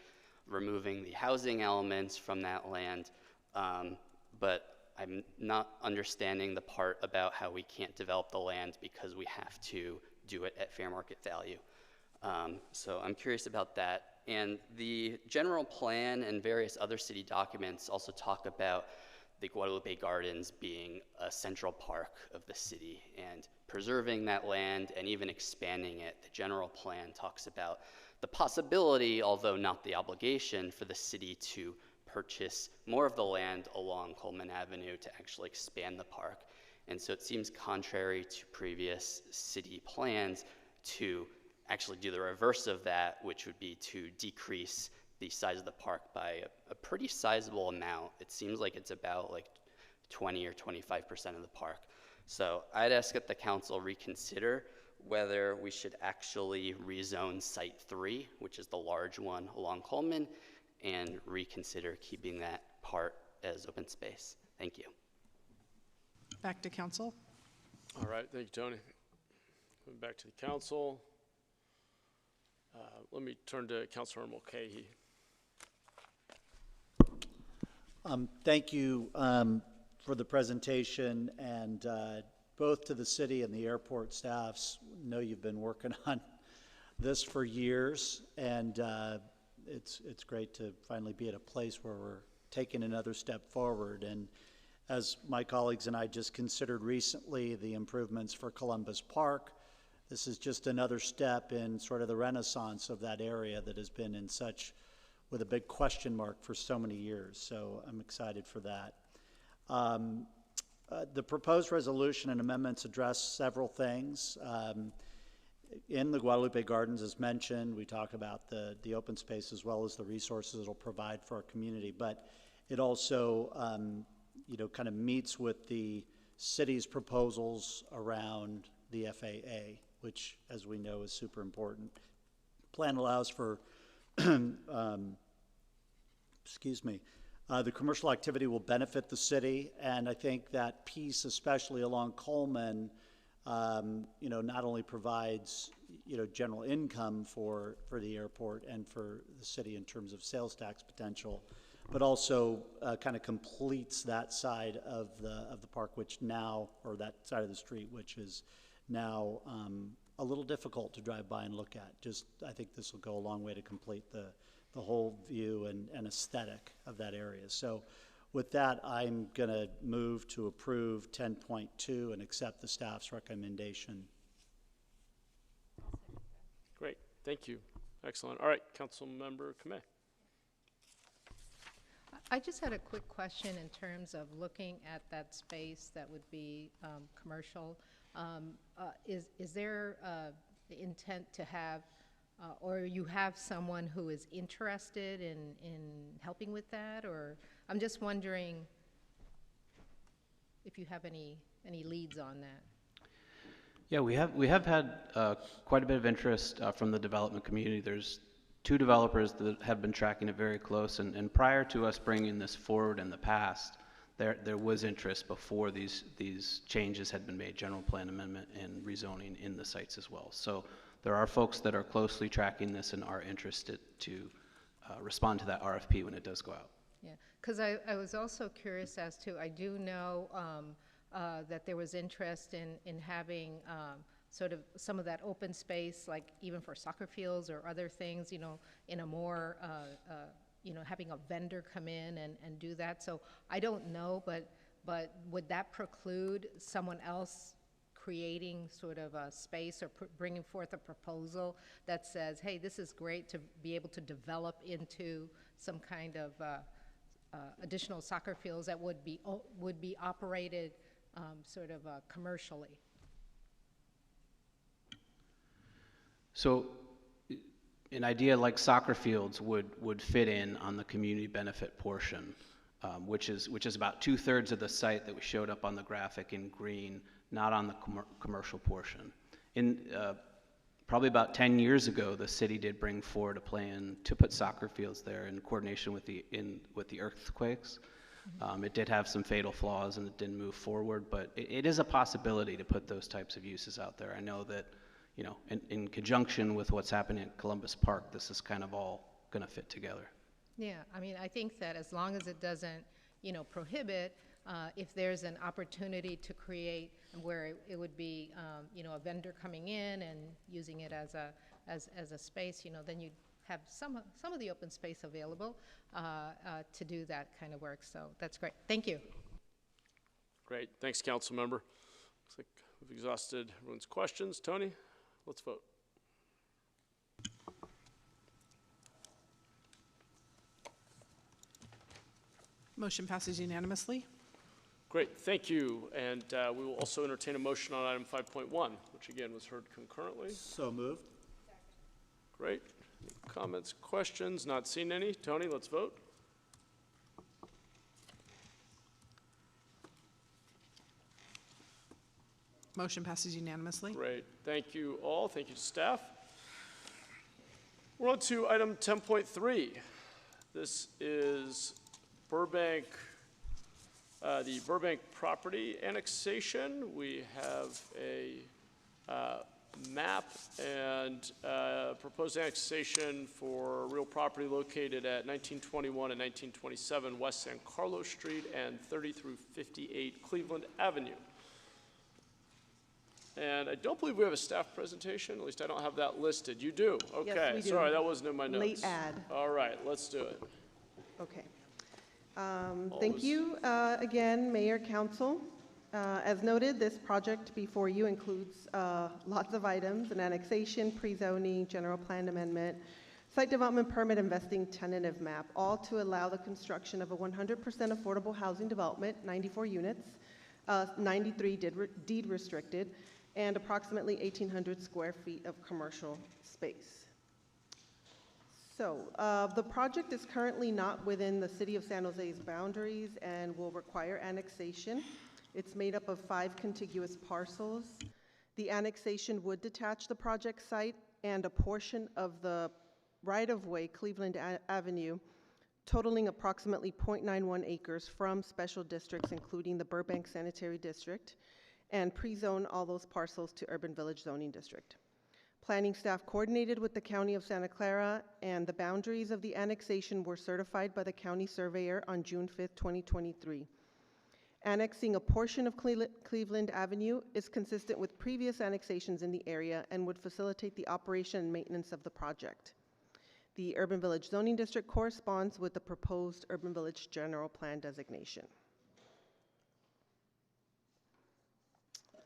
removing the housing elements from that land, but I'm not understanding the part about how we can't develop the land because we have to do it at fair market value. So I'm curious about that. And the general plan and various other city documents also talk about the Guadalupe Gardens being a central park of the city and preserving that land and even expanding it. The general plan talks about the possibility, although not the obligation, for the city to purchase more of the land along Coleman Avenue to actually expand the park. And so it seems contrary to previous city plans to actually do the reverse of that, which would be to decrease the size of the park by a pretty sizable amount. It seems like it's about like 20 or 25% of the park. So I'd ask that the council reconsider whether we should actually rezone Site 3, which is the large one along Coleman, and reconsider keeping that part as open space. Thank you. Back to council. All right, thank you, Tony. Moving back to the council. Let me turn to Councilor Mulcahy. Thank you for the presentation, and both to the city and the airport staffs. Know you've been working on this for years, and it's great to finally be at a place where we're taking another step forward. And as my colleagues and I just considered recently the improvements for Columbus Park, this is just another step in sort of the renaissance of that area that has been in such, with a big question mark for so many years. So I'm excited for that. The proposed resolution and amendments address several things. In the Guadalupe Gardens, as mentioned, we talk about the open space as well as the resources it'll provide for our community, but it also kind of meets with the city's proposals around the FAA, which, as we know, is super important. Plan allows for excuse me, the commercial activity will benefit the city, and I think that piece, especially along Coleman, not only provides, general income for the airport and for the city in terms of sales tax potential, but also kind of completes that side of the park, which now, or that side of the street, which is now a little difficult to drive by and look at. I think this will go a long way to complete the whole view and aesthetic of that area. So with that, I'm going to move to approve 10.2 and accept the staff's recommendation. Great, thank you. Excellent. All right, Councilmember Kameh. I just had a quick question in terms of looking at that space that would be commercial. Is there intent to have, or you have someone who is interested in helping with that? Or I'm just wondering if you have any leads on that. Yeah, we have had quite a bit of interest from the development community. There's 2 developers that have been tracking it very close, and prior to us bringing this forward in the past, there was interest before these changes had been made, general plan amendment and rezoning in the sites as well. So there are folks that are closely tracking this and are interested to respond to that RFP when it does go out. Yeah, because I was also curious as to, I do know that there was interest in having sort of some of that open space, like even for soccer fields or other things, you know, in a more, you know, having a vendor come in and do that. So I don't know, but would that preclude someone else creating sort of a space or bringing forth a proposal that says, hey, this is great to be able to develop into some kind of additional soccer fields that would be operated sort of commercially? So an idea like soccer fields would fit in on the community benefit portion, which is about 2/3 of the site that we showed up on the graphic in green, not on the commercial portion. Probably about 10 years ago, the city did bring forward a plan to put soccer fields there in coordination with the earthquakes. It did have some fatal flaws and it didn't move forward, but it is a possibility to put those types of uses out there. I know that, you know, in conjunction with what's happening at Columbus Park, this is kind of all going to fit together. Yeah, I mean, I think that as long as it doesn't, you know, prohibit, if there's an opportunity to create where it would be, you know, a vendor coming in and using it as a space, you know, then you'd have some of the open space available to do that kind of work. So that's great. Thank you. Great. Thanks, council member. Looks like we've exhausted everyone's questions. Tony, let's vote. Motion passes unanimously. Great, thank you. And we will also entertain a motion on item 5.1, which again was heard concurrently. So moved. Great. Any comments, questions? Not seeing any. Tony, let's vote. Motion passes unanimously. Great. Thank you all. Thank you to staff. We're on to item 10.3. This is Burbank, the Burbank property annexation. We have a map and proposed annexation for real property located at 1921 and 1927 West San Carlos Street and 30 through 58 Cleveland Avenue. And I don't believe we have a staff presentation. At least I don't have that listed. You do? Okay. Yes, we do. Sorry, that wasn't in my notes. Late add. All right, let's do it. Okay. Thank you again, Mayor, Council. As noted, this project before you includes lots of items: an annexation, pre-zoning, general plan amendment, site development permit, investing tentative map, all to allow the construction of a 100% affordable housing development, 94 units, 93 deed restricted, and approximately 1,800 square feet of commercial space. So the project is currently not within the City of San Jose's boundaries and will require annexation. It's made up of 5 contiguous parcels. The annexation would detach the project site and a portion of the right-of-way, Cleveland Avenue, totaling approximately 0.91 acres from special districts, including the Burbank Sanitary District, and pre-zone all those parcels to Urban Village Zoning District. Planning staff coordinated with the County of Santa Clara, and the boundaries of the annexation were certified by the county surveyor on June 5th, 2023. Annexing a portion of Cleveland Avenue is consistent with previous annexations in the area and would facilitate the operation and maintenance of the project. The Urban Village Zoning District corresponds with the proposed Urban Village General Plan designation.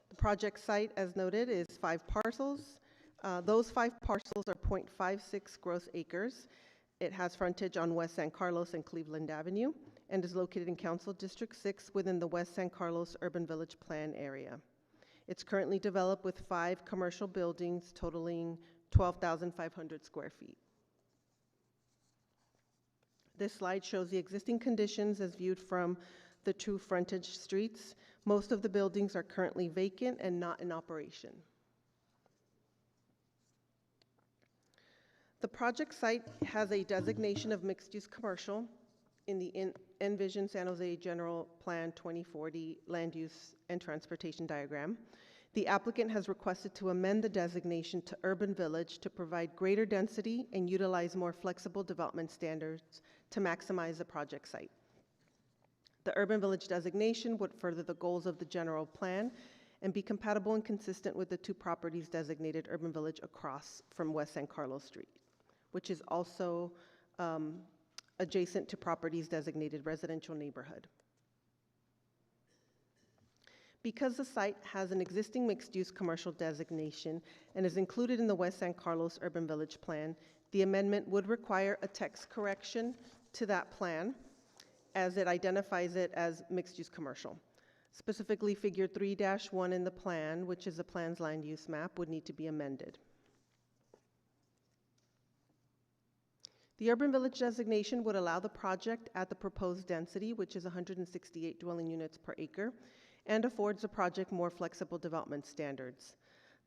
The project site, as noted, is 5 parcels. Those 5 parcels are 0.56 gross acres. It has frontage on West San Carlos and Cleveland Avenue and is located in Council District 6 within the West San Carlos Urban Village Plan area. It's currently developed with 5 commercial buildings totaling 12,500 square feet. This slide shows the existing conditions as viewed from the 2 frontage streets. Most of the buildings are currently vacant and not in operation. The project site has a designation of mixed-use commercial. in the Envision San Jose General Plan 2040 Land Use and Transportation Diagram, the applicant has requested to amend the designation to urban village to provide greater density and utilize more flexible development standards to maximize the project site. The urban village designation would further the goals of the general plan and be compatible and consistent with the two properties designated urban village across from West San Carlos Street, which is also adjacent to properties designated residential neighborhood. Because the site has an existing mixed-use commercial designation and is included in the West San Carlos Urban Village Plan, the amendment would require a text correction to that plan as it identifies it as mixed-use commercial. Specifically, figure 3-1 in the plan, which is the plan's land use map, would need to be amended. The urban village designation would allow the project at the proposed density, which is 168 dwelling units per acre, and affords the project more flexible development standards.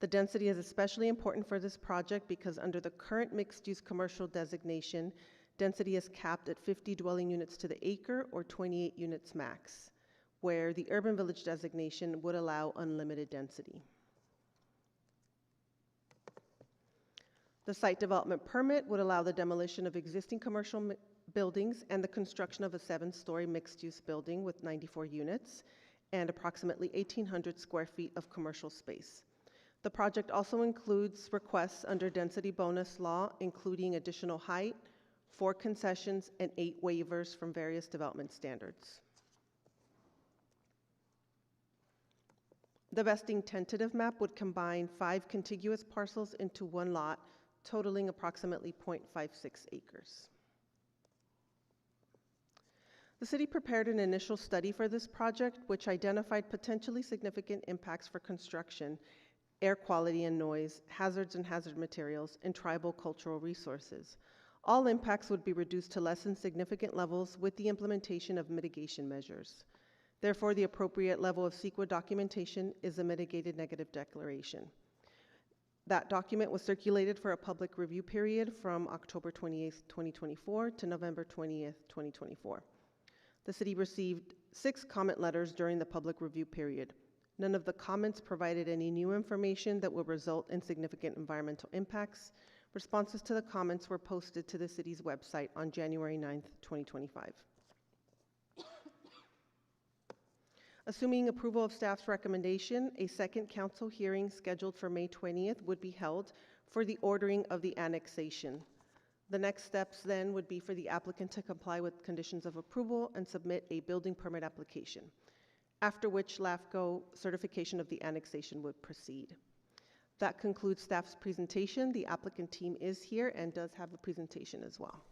The density is especially important for this project because under the current mixed-use commercial designation, density is capped at 50 dwelling units to the acre or 28 units max, where the urban village designation would allow unlimited density. The site development permit would allow the demolition of existing commercial buildings and the construction of a 7-story mixed-use building with 94 units and approximately 1,800 square feet of commercial space. The project also includes requests under density bonus law, including additional height, 4 concessions, and 8 waivers from various development standards. The vesting tentative map would combine 5 contiguous parcels into 1 lot, totaling approximately 0.56 acres. The city prepared an initial study for this project, which identified potentially significant impacts for construction, air quality and noise, hazards and hazard materials, and tribal cultural resources. All impacts would be reduced to less than significant levels with the implementation of mitigation measures. Therefore, the appropriate level of CEQA documentation is a mitigated negative declaration. That document was circulated for a public review period from October 28th, 2024 to November 20th, 2024. The city received 6 comment letters during the public review period. None of the comments provided any new information that will result in significant environmental impacts. Responses to the comments were posted to the city's website on January 9th, 2025. Assuming approval of staff's recommendation, a second council hearing scheduled for May 20th would be held for the ordering of the annexation. The next steps then would be for the applicant to comply with conditions of approval and submit a building permit application, after which LAFCO certification of the annexation would proceed. That concludes staff's presentation. The applicant team is here and does have a presentation as well.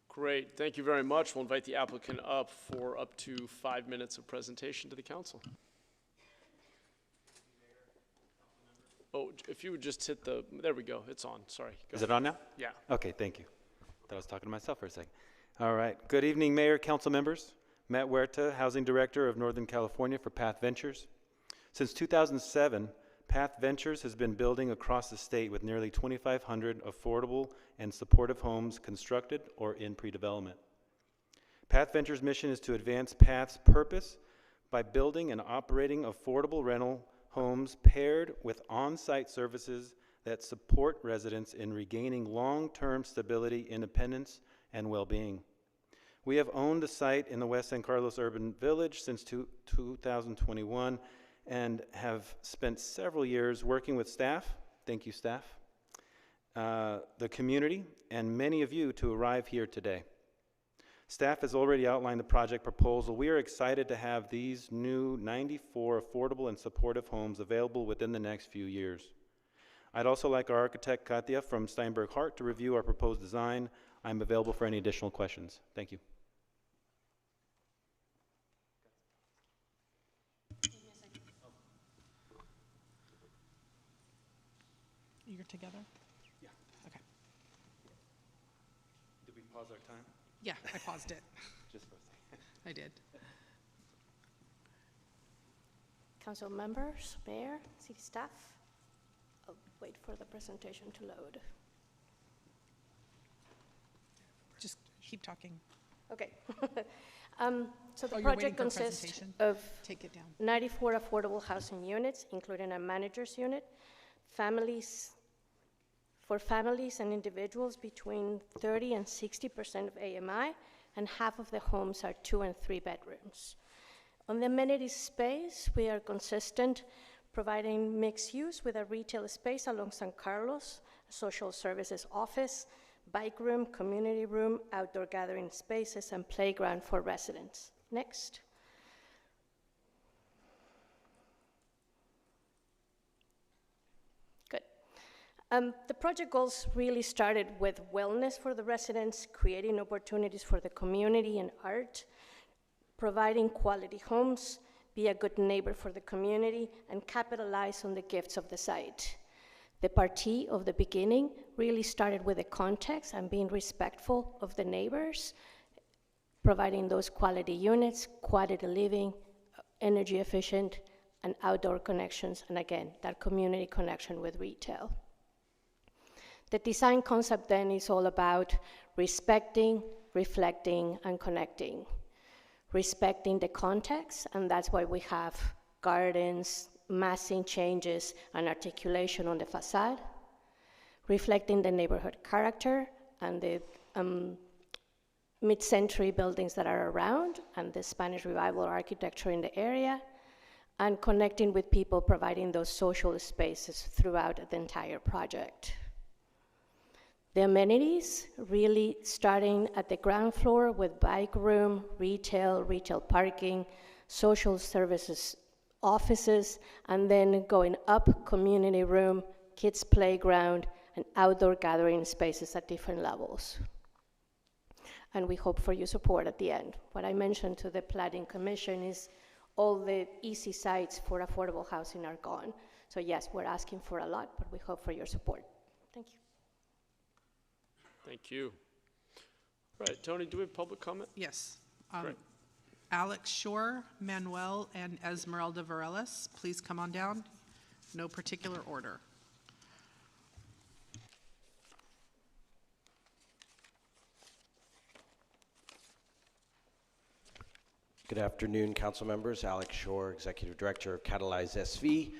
Great, thank you very much. We'll invite the applicant up for up to 5 minutes of presentation to the council. Oh, if you would just hit the, there we go, it's on, sorry. Go Is ahead. it on now? Yeah. Okay, thank you. Thought I was talking to myself for a second. All right, good evening, Mayor, council members. Matt Huerta, Housing Director of Northern California for Path Ventures. Since 2007, Path Ventures has been building across the state with nearly 2,500 affordable and supportive homes constructed or in pre-development. Path Ventures' mission is to advance Path's purpose by building and operating affordable rental homes paired with on-site services that support residents in regaining long-term stability, independence, and well-being. We have owned the site in the West San Carlos Urban Village since 2021 and have spent several years working with staff, thank you staff, the community, and many of you to arrive here today. Staff has already outlined the project proposal. We are excited to have these new 94 affordable and supportive homes available within the next few years. I'd also like our architect Katia from Steinberg Hart to review our proposed design. I'm available for any additional questions. Thank you. You're together? Yeah. Okay. Did we pause our time? Yeah, I paused it. Just for a second. I did. Council members, mayor, city staff. I'll wait for the presentation to load. Just keep talking. Okay. So the Oh, you're waiting project for consists presentation? of Take it down. 94 affordable housing units, including a manager's unit, for families and individuals between 30 and 60% of AMI, and half of the homes are 2 and 3 bedrooms. On the amenities space, we are consistent, providing mixed use with a retail space along San Carlos, a social services office, bike room, community room, outdoor gathering spaces, and playground for residents. Next. Good. The project goals really started with wellness for the residents, creating opportunities for the community and art, providing quality homes, be a good neighbor for the community, and capitalize on the gifts of the site. The party of the beginning really started with the context and being respectful of the neighbors, providing those quality units, quality living, energy efficient, and outdoor connections, and again, that community connection with retail. The design concept then is all about respecting, reflecting, and connecting. Respecting the context, and that's why we have gardens, massing changes, and articulation on the facade. Reflecting the neighborhood character and the mid-century buildings that are around, and the Spanish Revival architecture in the area, and connecting with people, providing those social spaces throughout the entire project. The amenities really starting at the ground floor with bike room, retail parking, social services offices, and then going up community room, kids playground, and outdoor gathering spaces at different levels. And we hope for your support at the end. What I mentioned to the Planning Commission is all the easy sites for affordable housing are gone. So yes, we're asking for a lot, but we hope for your support. Thank you. Thank you. All right, Tony, do we have public comment? Yes. Great. Alex Shore, Manuel, and Esmeralda Varelas, please come on down. No particular order. Good afternoon, council members. Alex Shore, Executive Director of Catalyze SV.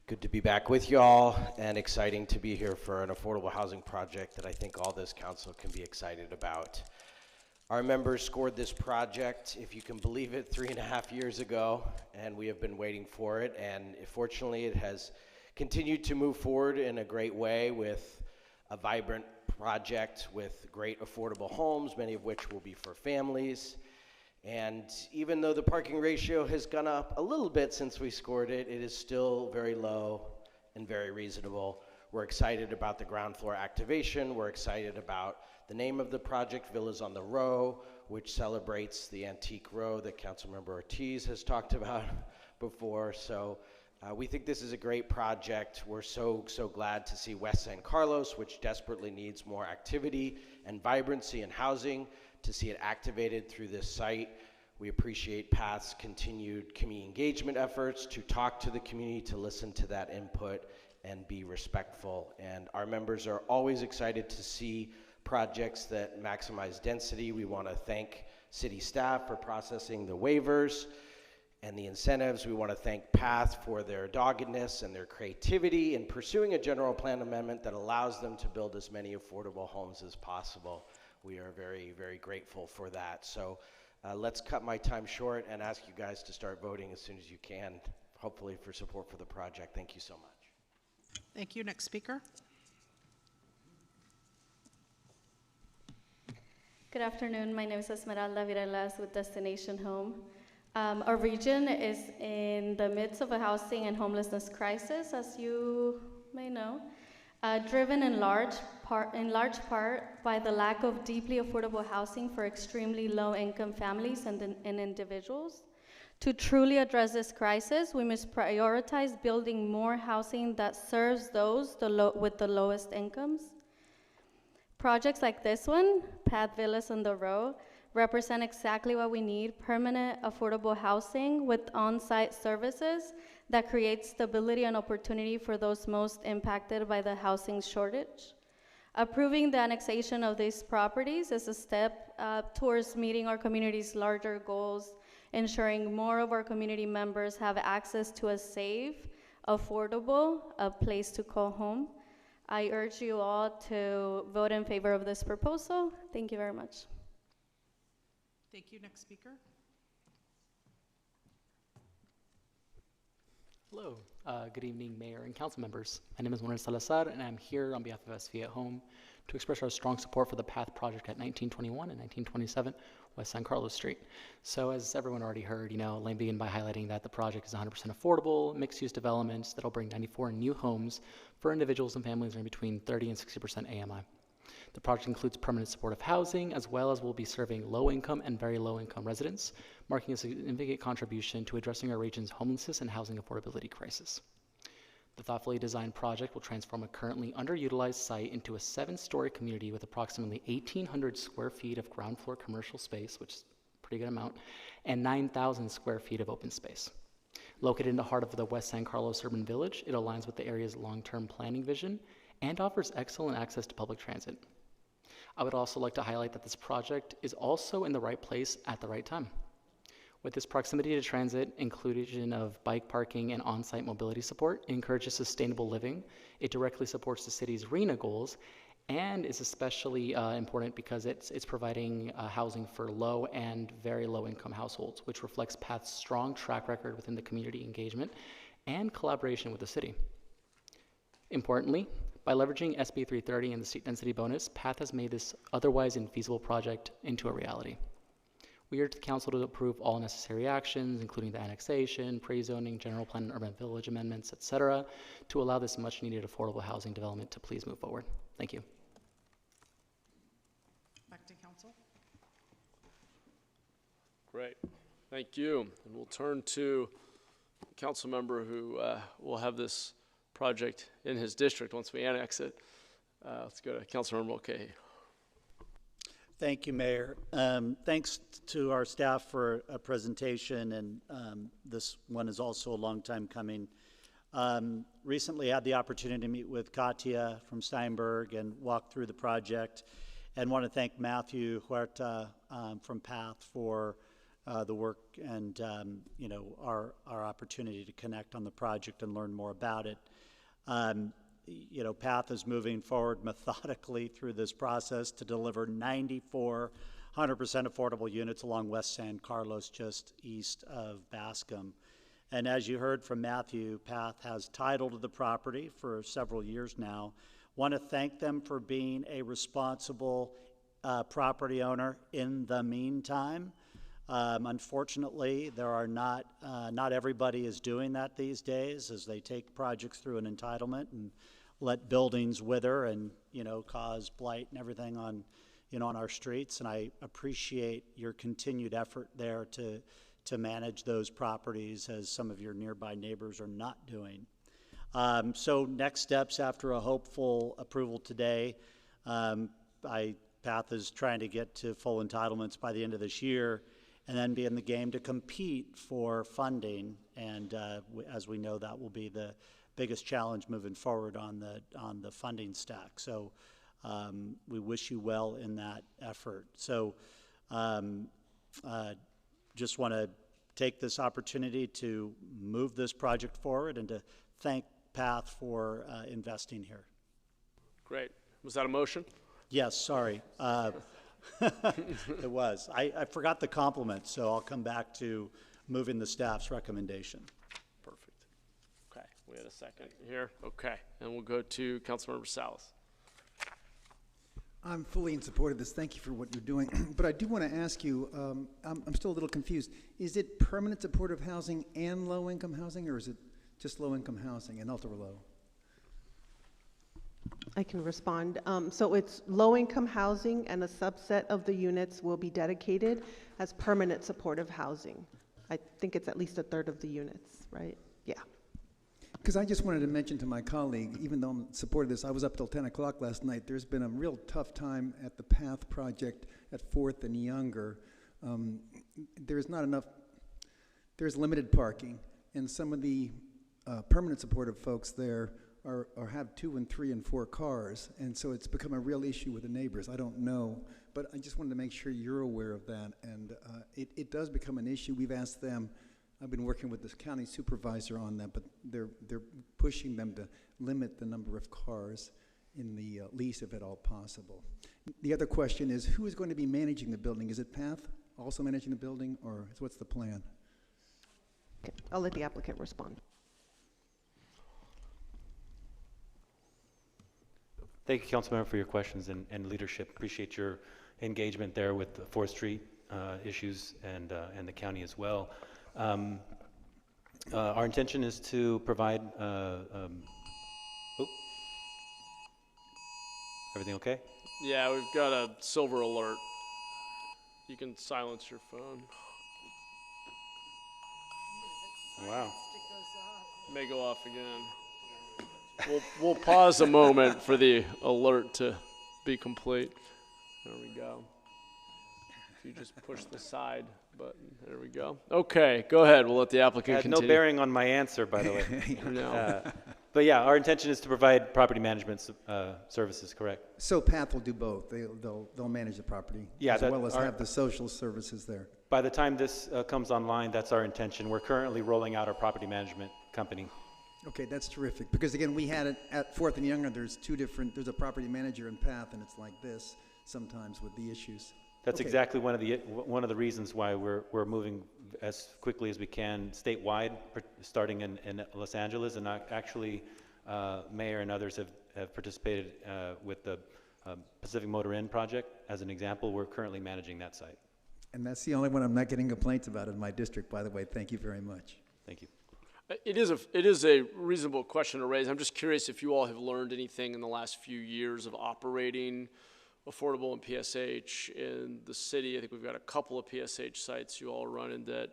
Good to be back with y'all, and exciting to be here for an affordable housing project that I think all this council can be excited about. Our members scored this project, if you can believe it, 3.5 years ago, and we have been waiting for it, and fortunately it has continued to move forward in a great way with a vibrant project with great affordable homes, many of which will be for families. And even though the parking ratio has gone up a little bit since we scored it, it is still very low and very reasonable. We're excited about the ground floor activation. We're excited about the name of the project, Villas on the Row, which celebrates the antique row that Councilmember Ortiz has talked about before. So we think this is a great project. We're so glad to see West San Carlos, which desperately needs more activity and vibrancy in housing, to see it activated through this site. We appreciate PATH's continued community engagement efforts to talk to the community, to listen to that input, and be respectful. And our members are always excited to see projects that maximize density. We want to thank city staff for processing the waivers and the incentives. We want to thank PATH for their doggedness and their creativity in pursuing a general plan amendment that allows them to build as many affordable homes as possible. We are very, very grateful for that. So let's cut my time short and ask you guys to start voting as soon as you can, hopefully for support for the project. Thank you so much. Thank you. Next speaker. Good afternoon. My name is Esmeralda Varelas with Destination Home. Our region is in the midst of a housing and homelessness crisis, as you may know, driven in large part by the lack of deeply affordable housing for extremely low-income families and individuals. To truly address this crisis, we must prioritize building more housing that serves those with the lowest incomes. Projects like this one, PATH Villas on the Row, represent exactly what we need: permanent affordable housing with on-site services that create stability and opportunity for those most impacted by the housing shortage. Approving the annexation of these properties is a step towards meeting our community's larger goals, ensuring more of our community members have access to a safe, affordable, place to call home. I urge you all to vote in favor of this proposal. Thank you very much. Thank you. Next speaker. Hello, good evening, Mayor and council members. My name is Manuel Salazar, and I'm here on behalf of SV at Home to express our strong support for the PATH project at 1921 and 1927 West San Carlos Street. So as everyone already heard, let me begin by highlighting that the project is 100% affordable, mixed-use developments that'll bring 94 new homes for individuals and families earning between 30 and 60% AMI. The project includes permanent supportive housing, as well as will be serving low-income and very low-income residents, marking a significant contribution to addressing our region's homelessness and housing affordability crisis. The thoughtfully designed project will transform a currently underutilized site into a 7-story community with approximately 1,800 square feet of ground floor commercial space, which is a pretty good amount, and 9,000 square feet of open space. Located in the heart of the West San Carlos urban village, it aligns with the area's long-term planning vision and offers excellent access to public transit. I would also like to highlight that this project is also in the right place at the right time. With this proximity to transit, inclusion of bike parking and on-site mobility support encourages sustainable living. It directly supports the city's RHNA goals, and is especially important because it's providing housing for low and very low-income households, which reflects PATH's strong track record within the community engagement and collaboration with the city. Importantly, by leveraging SB 330 and the state density bonus, PATH has made this otherwise infeasible project into a reality. We urge the council to approve all necessary actions, including the annexation, pre-zoning, general plan and urban village amendments, etc., to allow this much needed affordable housing development to please move forward. Thank you. Back to council. Great, thank you. And we'll turn to a council member who will have this project in his district once we annex it. Let's go to Councilmember Mulcahy. Thank you, Mayor. Thanks to our staff for a presentation, and this one is also a long time coming. Recently had the opportunity to meet with Katia from Steinberg and walk through the project, and want to thank Matthew Huerta from PATH for the work and our opportunity to connect on the project and learn more about it. PATH is moving forward methodically through this process to deliver 94 100% affordable units along West San Carlos, just east of Bascom. And as you heard from Matthew, PATH has title to the property for several years now. Want to thank them for being a responsible property owner in the meantime. Unfortunately, there are not everybody is doing that these days, as they take projects through an entitlement and let buildings wither and cause blight and everything on on our streets. And I appreciate your continued effort there to manage those properties, as some of your nearby neighbors are not doing. So next steps after a hopeful approval today, PATH is trying to get to full entitlements by the end of this year, and then be in the game to compete for funding. And as we know, that will be the biggest challenge moving forward on the funding stack. So we wish you well in that effort. So just want to take this opportunity to move this project forward and to thank PATH for investing here. Great. Was that a motion? Yes, sorry. It was. I forgot the compliment, so I'll come back to moving the staff's recommendation. Perfect. Okay, we had a second here. Okay, and we'll go to Councilmember Salas. I'm fully in support of this. Thank you for what you're doing. But I do want to ask you, I'm still a little confused. Is it permanent supportive housing and low-income housing, or is it just low-income housing and ultra-low? I can respond. So it's low-income housing, and a subset of the units will be dedicated as permanent supportive housing. I think it's at least a third of the units, right? Yeah. Because I just wanted to mention to my colleague, even though I'm in support of this, I was up till 10 o'clock last night. There's been a real tough time at the PATH project at 4th and Younger. There's not enough, there's limited parking, and some of the permanent supportive folks there or have 2 and 3 and 4 cars, and so it's become a real issue with the neighbors. I don't know, but I just wanted to make sure you're aware of that, and it does become an issue. We've asked them. I've been working with this county supervisor on that, but they're pushing them to limit the number of cars in the lease if at all possible. The other question is, who is going to be managing the building? Is it PATH also managing the building, or what's the plan? Okay, I'll let the applicant respond. Thank you, Councilmember, for your questions and leadership. Appreciate your engagement there with the 4th Street issues and the county as well. Our intention is to provide. Everything okay? Yeah, we've got a silver alert. You can silence your phone. Wow. May go off again. We'll pause a moment for the alert to be complete. There we go. If you just push the side button, there we go. Okay, go ahead. We'll let the applicant Had continue. no bearing on my answer, by the way. No. But yeah, our intention is to provide property management services, correct? So PATH will do both. They'll manage the property, Yeah, as well as have the social services there. By the time this comes online, that's our intention. We're currently rolling out our property management company. Okay, that's terrific. Because again, we had it at 4th and Younger. There's a property manager in PATH, and it's like this sometimes with the issues. That's Okay. exactly one of the reasons why we're moving as quickly as we can statewide, starting in Los Angeles, and actually Mayor and others have participated with the Pacific Motor Inn project. As an example, we're currently managing that site. And that's the only one I'm not getting complaints about in my district, by the way. Thank you very much. Thank you. It is a reasonable question to raise. I'm just curious if you all have learned anything in the last few years of operating affordable and PSH in the city. I think we've got a couple of PSH sites you all are running that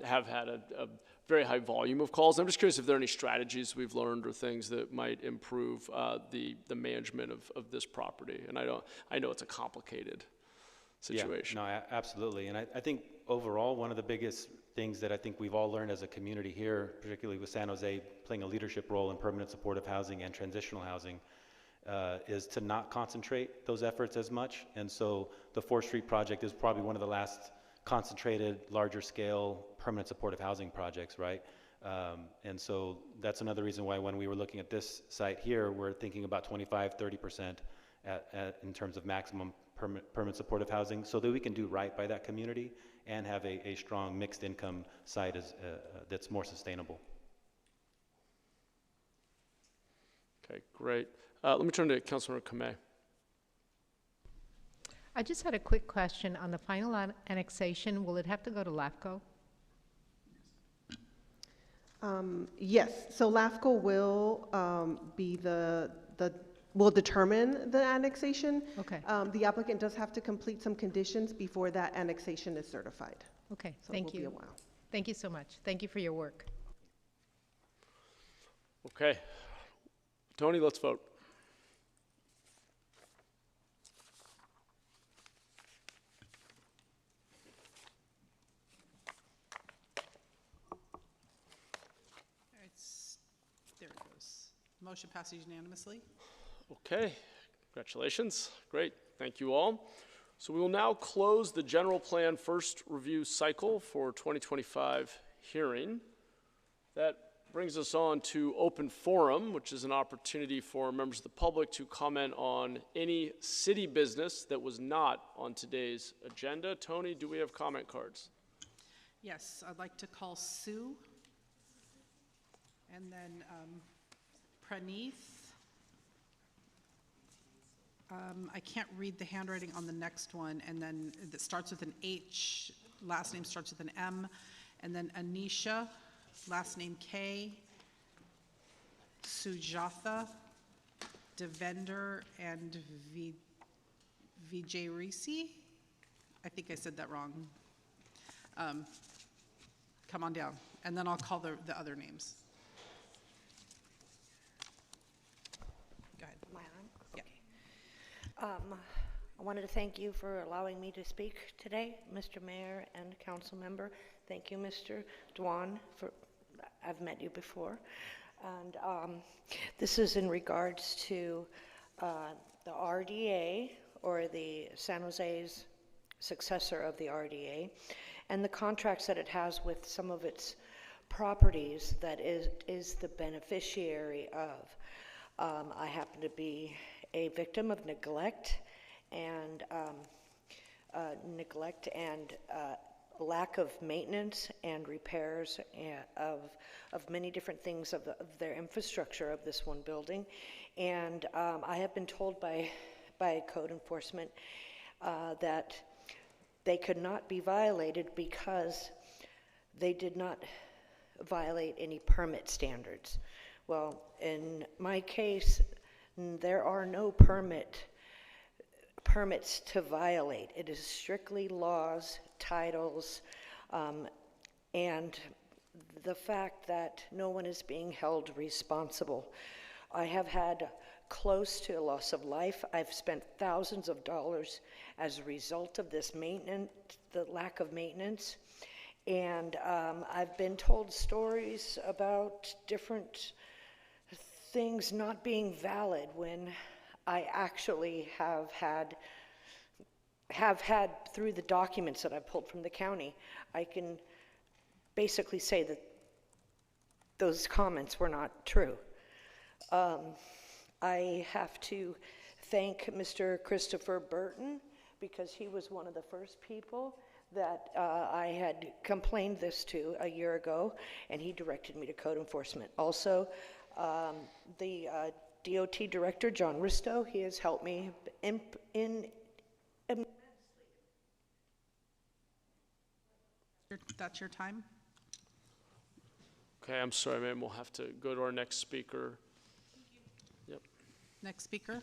have had a very high volume of calls. I'm just curious if there are any strategies we've learned or things that might improve the management of this property. And I know it's a complicated situation. Yeah, no, absolutely. And I think overall, one of the biggest things that I think we've all learned as a community here, particularly with San Jose playing a leadership role in permanent supportive housing and transitional housing, is to not concentrate those efforts as much. And so the 4th Street project is probably one of the last concentrated, larger scale, permanent supportive housing projects, right? And so that's another reason why when we were looking at this site here, we're thinking about 25, 30% in terms of maximum permanent supportive housing, so that we can do right by that community and have a strong mixed income site that's more sustainable. Okay, great. Let me turn to Councilmember Kamei. I just had a quick question on the final annexation. Will it have to go to LAFCO? Yes, so LAFCO will will determine the annexation. Okay. The applicant does have to complete some conditions before that annexation is certified. Okay, So thank it will you. be a while. Thank you so much. Thank you for your work. Okay. Tony, let's vote. There it goes. Motion passes unanimously. Okay, congratulations. Great, thank you all. So we will now close the general plan first review cycle for 2025 hearing. That brings us on to open forum, which is an opportunity for members of the public to comment on any city business that was not on today's agenda. Tony, do we have comment cards? Yes, I'd like to call Sue, and then Praneeth. I can't read the handwriting on the next one, and then that starts with an H, last name starts with an M, and then Anisha, last name K, Sujatha, Devender, and Vijay Risi. I think I said that wrong. Come on down, and then I'll call the other names. Go ahead. Am I on? Okay. I wanted to thank you for allowing me to speak today, Mr. Mayor and Council Member. Thank you, Mr. Dwan, I've met you before. And this is in regards to the RDA, or the San Jose's successor of the RDA, and the contracts that it has with some of its properties that is the beneficiary of. I happen to be a victim of neglect and lack of maintenance and repairs of many different things of their infrastructure of this one building. And I have been told by code enforcement that they could not be violated because they did not violate any permit standards. Well, in my case, there are no permits to violate. It is strictly laws, titles, and the fact that no one is being held responsible. I have had close to a loss of life. I've spent thousands of dollars as a result of this maintenance, the lack of maintenance. And I've been told stories about different things not being valid when I actually have had through the documents that I pulled from the county, I can basically say that those comments were not true. I have to thank Mr. Christopher Burton, because he was one of the first people that I had complained this to a year ago, and he directed me to code enforcement. Also, the DOT director, John Risto, he has helped me That's your time. Okay, I'm sorry, ma'am. We'll have to go to our next speaker. Yep. Next speaker.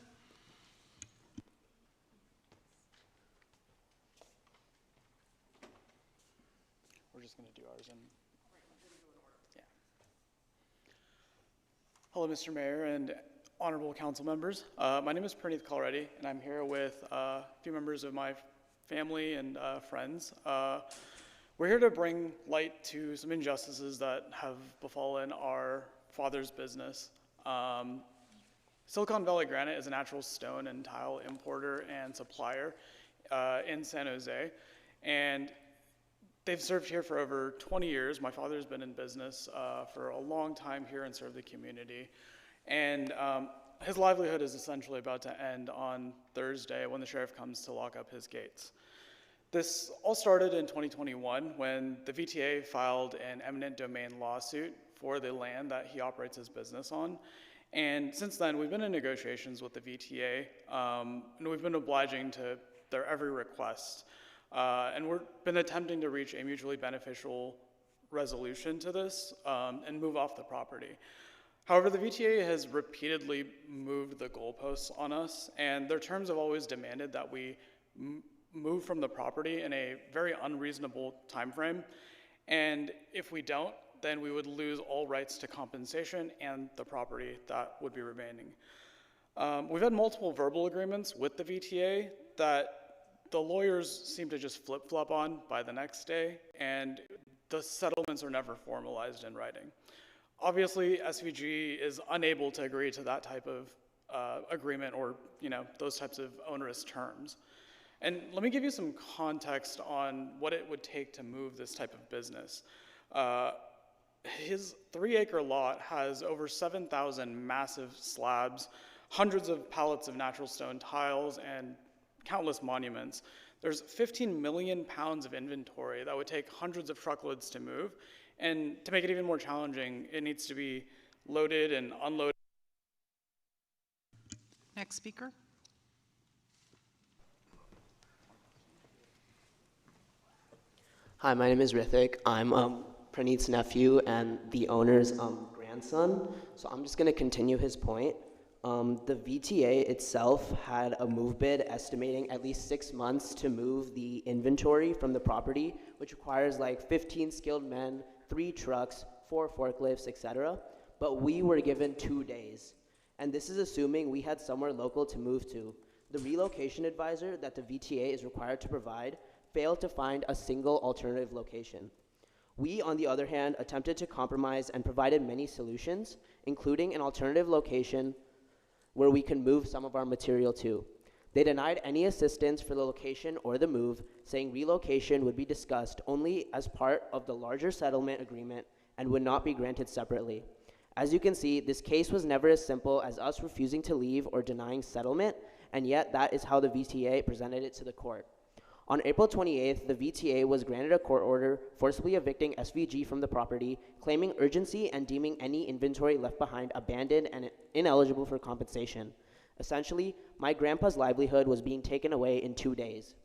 We're just going to do ours in. Yeah. Hello, Mr. Mayor and honorable council members. My name is Praneeth Kalreddy, and I'm here with a few members of my family and friends. We're here to bring light to some injustices that have befallen our father's business. Silicon Valley Granite is a natural stone and tile importer and supplier in San Jose, and they've served here for over 20 years. My father's been in business for a long time here and served the community. And his livelihood is essentially about to end on Thursday when the sheriff comes to lock up his gates. This all started in 2021 when the VTA filed an eminent domain lawsuit for the land that he operates his business on. And since then, we've been in negotiations with the VTA, and we've been obliging to their every request. And we've been attempting to reach a mutually beneficial resolution to this and move off the property. However, the VTA has repeatedly moved the goalposts on us, and their terms have always demanded that we move from the property in a very unreasonable time frame. And if we don't, then we would lose all rights to compensation and the property that would be remaining. We've had multiple verbal agreements with the VTA that the lawyers seem to just flip-flop on by the next day, and the settlements are never formalized in writing. Obviously, SVG is unable to agree to that type of agreement or those types of onerous terms. And let me give you some context on what it would take to move this type of business. His 3-acre lot has over 7,000 massive slabs, hundreds of pallets of natural stone tiles, and countless monuments. There's 15 million pounds of inventory that would take hundreds of truckloads to move. And to make it even more challenging, it needs to be loaded and unloaded. Next speaker. Hi, my name is Rithik. I'm Praneeth's nephew and the owner's grandson. So I'm just going to continue his point. The VTA itself had a move bid estimating at least 6 months to move the inventory from the property, which requires like 15 skilled men, 3 trucks, 4 forklifts, etc. But we were given 2 days. And this is assuming we had somewhere local to move to. The relocation advisor that the VTA is required to provide failed to find a single alternative location. We, on the other hand, attempted to compromise and provided many solutions, including an alternative location where we can move some of our material to. They denied any assistance for the location or the move, saying relocation would be discussed only as part of the larger settlement agreement and would not be granted separately. As you can see, this case was never as simple as us refusing to leave or denying settlement, and yet that is how the VTA presented it to the court. On April 28th, the VTA was granted a court order forcibly evicting SVG from the property, claiming urgency and deeming any inventory left behind abandoned and ineligible for compensation. Essentially, my grandpa's livelihood was being taken away in 2 days.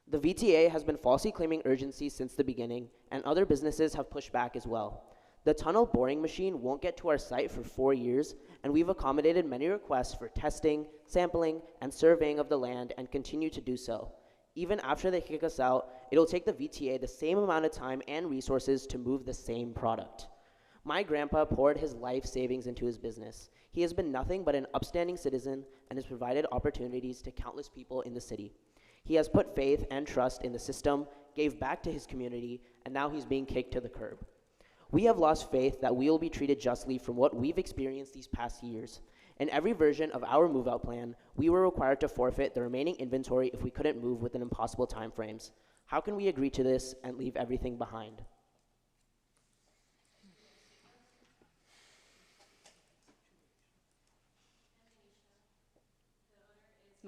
The VTA has been falsely claiming urgency since the beginning, and other businesses have pushed back as well. The tunnel boring machine won't get to our site for 4 years, and we've accommodated many requests for testing, sampling, and surveying of the land and continue to do so. Even after they kick us out, it'll take the VTA the same amount of time and resources to move the same product. My grandpa poured his life savings into his business. He has been nothing but an upstanding citizen and has provided opportunities to countless people in the city. He has put faith and trust in the system, gave back to his community, and now he's being kicked to the curb. We have lost faith that we will be treated justly from what we've experienced these past years. In every version of our move-out plan, we were required to forfeit the remaining inventory if we couldn't move within impossible timeframes. How can we agree to this and leave everything behind?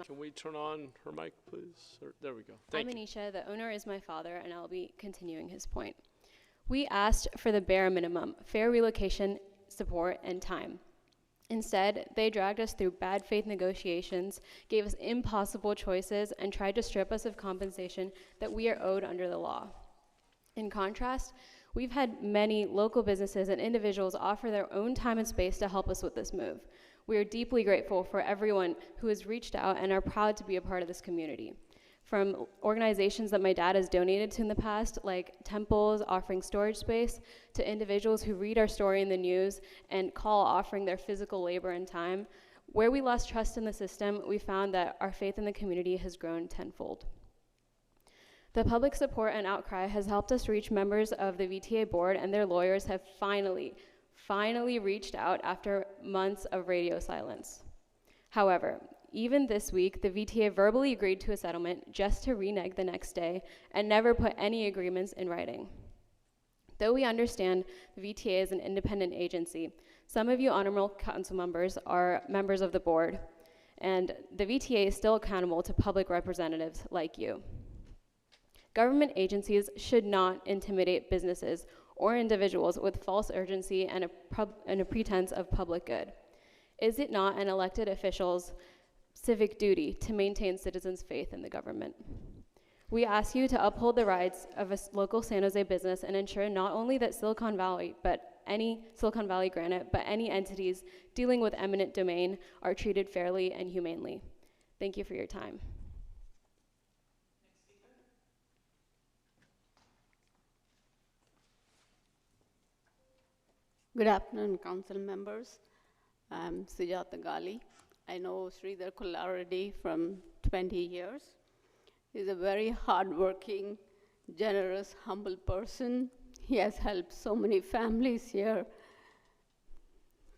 Can we turn on her mic, please? There we go. I'm Thank you. Anisha. The owner is my father, and I'll be continuing his point. We asked for the bare minimum, fair relocation support and time. Instead, they dragged us through bad faith negotiations, gave us impossible choices, and tried to strip us of compensation that we are owed under the law. In contrast, we've had many local businesses and individuals offer their own time and space to help us with this move. We are deeply grateful for everyone who has reached out and are proud to be a part of this community. From organizations that my dad has donated to in the past, like temples offering storage space, to individuals who read our story in the news and call offering their physical labor and time. Where we lost trust in the system, we found that our faith in the community has grown tenfold. The public support and outcry has helped us reach members of the VTA board, and their lawyers have finally reached out after months of radio silence. However, even this week, the VTA verbally agreed to a settlement just to renege the next day and never put any agreements in writing. Though we understand the VTA is an independent agency, some of you honorable council members are members of the board, and the VTA is still accountable to public representatives like you. Government agencies should not intimidate businesses or individuals with false urgency and a pretense of public good. Is it not an elected official's civic duty to maintain citizens' faith in the government? We ask you to uphold the rights of a local San Jose business and ensure not only that Silicon Valley Granite, but any entities dealing with eminent domain are treated fairly and humanely. Thank you for your time. Good afternoon, council members. I'm Sujata Gali. I know Sridhar Kullaredi from 20 years. He's a very hardworking, generous, humble person. He has helped so many families here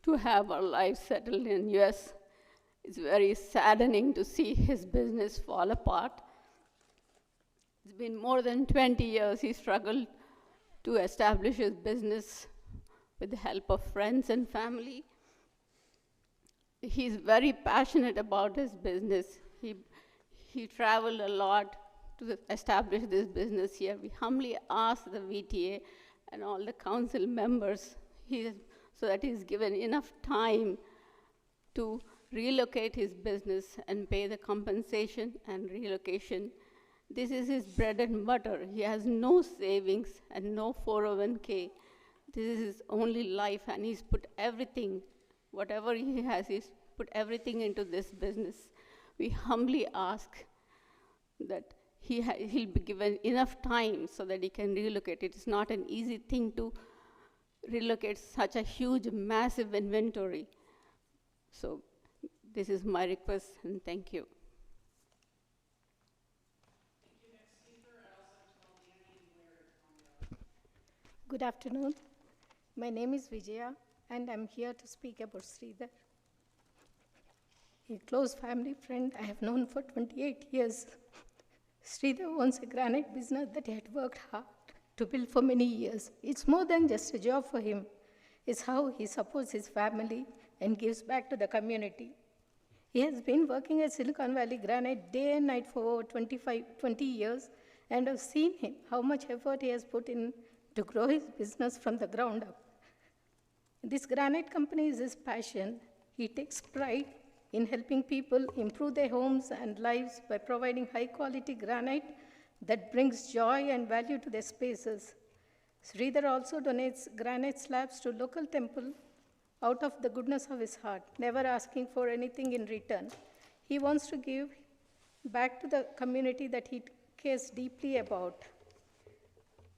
to have our lives settled in US. It's very saddening to see his business fall apart. It's been more than 20 years he struggled to establish his business with the help of friends and family. He's very passionate about his business. He traveled a lot to establish this business here. We humbly ask the VTA and all the council members so that he's given enough time to relocate his business and pay the compensation and relocation. This is his bread and butter. He has no savings and no 401k. This is his only life, and he's put everything, whatever he has, he's put everything into this business. We humbly ask that he'll be given enough time so that he can relocate. It is not an easy thing to relocate such a huge, massive inventory. So this is my request, and thank you. Good afternoon. My name is Vijaya, and I'm here to speak about Sridhar, a close family friend I have known for 28 years. Sridhar owns a granite business that he had worked hard to build for many years. It's more than just a job for him. It's how he supports his family and gives back to the community. He has been working at Silicon Valley Granite day and night for over 20 years, and I've seen him, how much effort he has put in to grow his business from the ground up. This granite company is his passion. He takes pride in helping people improve their homes and lives by providing high-quality granite that brings joy and value to their spaces. Sridhar also donates granite slabs to local temple out of the goodness of his heart, never asking for anything in return. He wants to give back to the community that he cares deeply about.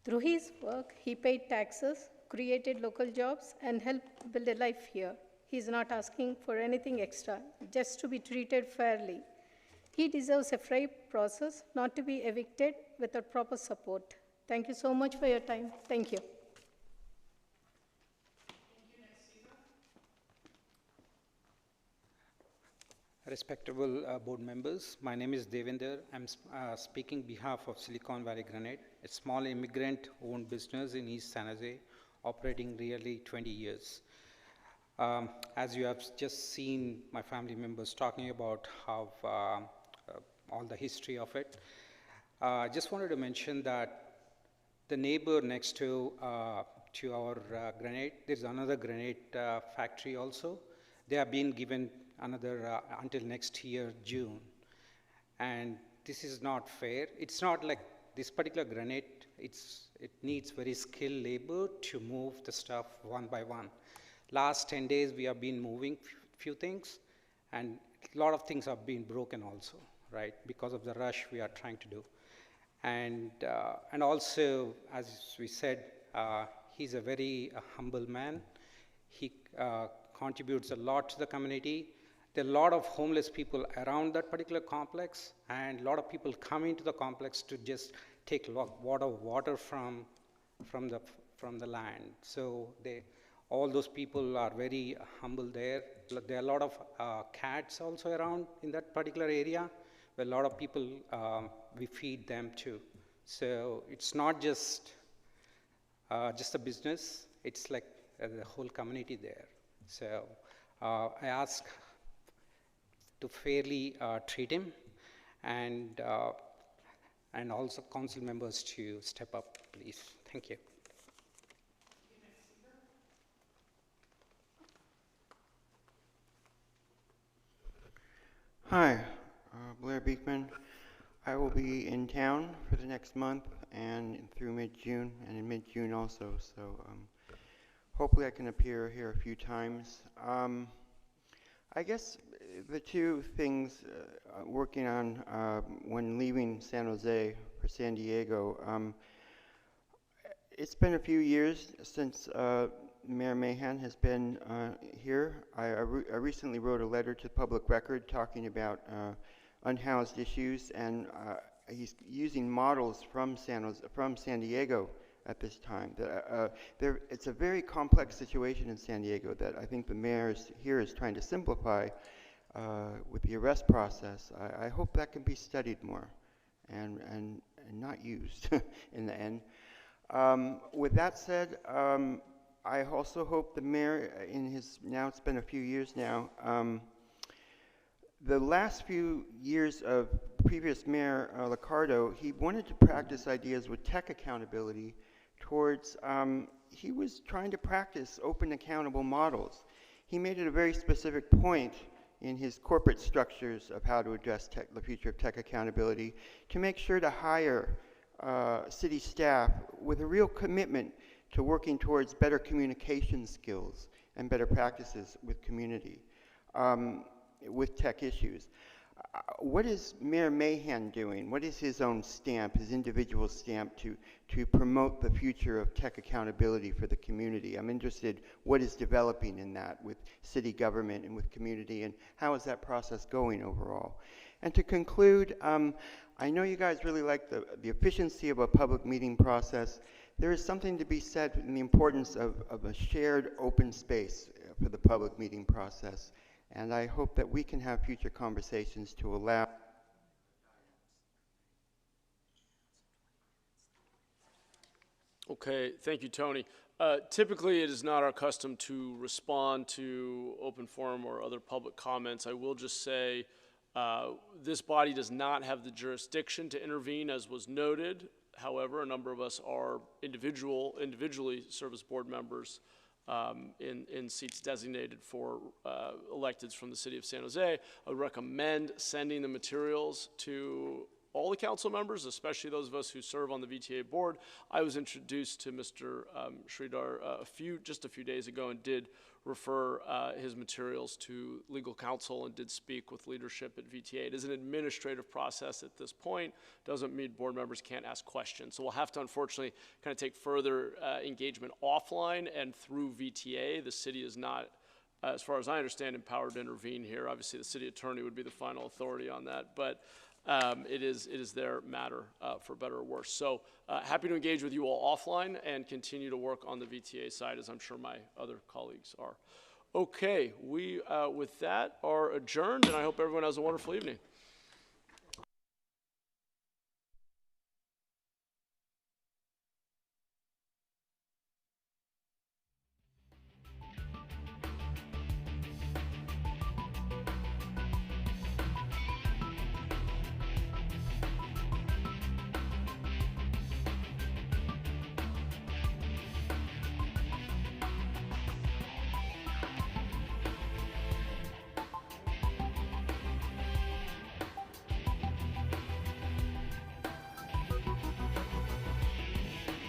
Through his work, he paid taxes, created local jobs, and helped build a life here. He's not asking for anything extra, just to be treated fairly. He deserves a fair process, not to be evicted without proper support. Thank you so much for your time. Thank you. Respectable board members, my name is Devinder. I'm speaking behalf of Silicon Valley Granite, a small immigrant-owned business in East San Jose, operating nearly 20 years. As you have just seen my family members talking about how all the history of it, I just wanted to mention that the neighbor next to our granite, there's another granite factory also. They have been given another until next year, June. And this is not fair. It's not like this particular granite, it needs very skilled labor to move the stuff one by one. Last 10 days, we have been moving few things, and a lot of things have been broken also, right? Because of the rush we are trying to do. And also, as we said, he's a very humble man. He contributes a lot to the community. There are a lot of homeless people around that particular complex, and a lot of people come into the complex to just take water from the land. So all those people are very humble there. There are a lot of cats also around in that particular area, where a lot of people, we feed them too. So it's not just a business, it's like the whole community there. So I ask to fairly treat him, and also council members to step up, please. Thank you. Hi, Blair Beekman. I will be in town for the next month and through mid-June, and in mid-June also, so hopefully I can appear here a few times. I guess the two things working on when leaving San Jose for San Diego, it's been a few years since Mayor Mahan has been here. I recently wrote a letter to Public Record talking about unhoused issues, and he's using models from San Diego at this time. It's a very complex situation in San Diego that I think the mayor here is trying to simplify with the arrest process. I hope that can be studied more and not used in the end. With that said, I also hope the mayor, now it's been a few years now, the last few years of previous mayor Liccardo, he wanted to practice ideas with tech accountability towards, he was trying to practice open accountable models. He made it a very specific point in his corporate structures of how to address the future of tech accountability to make sure to hire city staff with a real commitment to working towards better communication skills and better practices with community, with tech issues. What is Mayor Mahan doing? What is his own stamp, his individual stamp to promote the future of tech accountability for the community? I'm interested what is developing in that with city government and with community, and how is that process going overall? And to conclude, I know you guys really like the efficiency of a public meeting process. there is something to be said in the importance of a shared open space for the public meeting process. And I hope that we can have future conversations to allow. Okay, thank you, Tony. Typically, it is not our custom to respond to open forum or other public comments. I will just say this body does not have the jurisdiction to intervene, as was noted. However, a number of us are individually serve as board members in seats designated for electeds from the city of San Jose. I would recommend sending the materials to all the council members, especially those of us who serve on the VTA board. I was introduced to Mr. Sridhar just a few days ago and did refer his materials to legal counsel and did speak with leadership at VTA. It is an administrative process at this point. Doesn't mean board members can't ask questions. So we'll have to unfortunately kind of take further engagement offline and through VTA. The city is not, as far as I understand, empowered to intervene here. Obviously the city attorney would be the final authority on that, but it is their matter, for better or worse. So happy to engage with you all offline and continue to work on the VTA side, as I'm sure my other colleagues are. Okay, we, with that, are adjourned, and I hope everyone has a wonderful evening.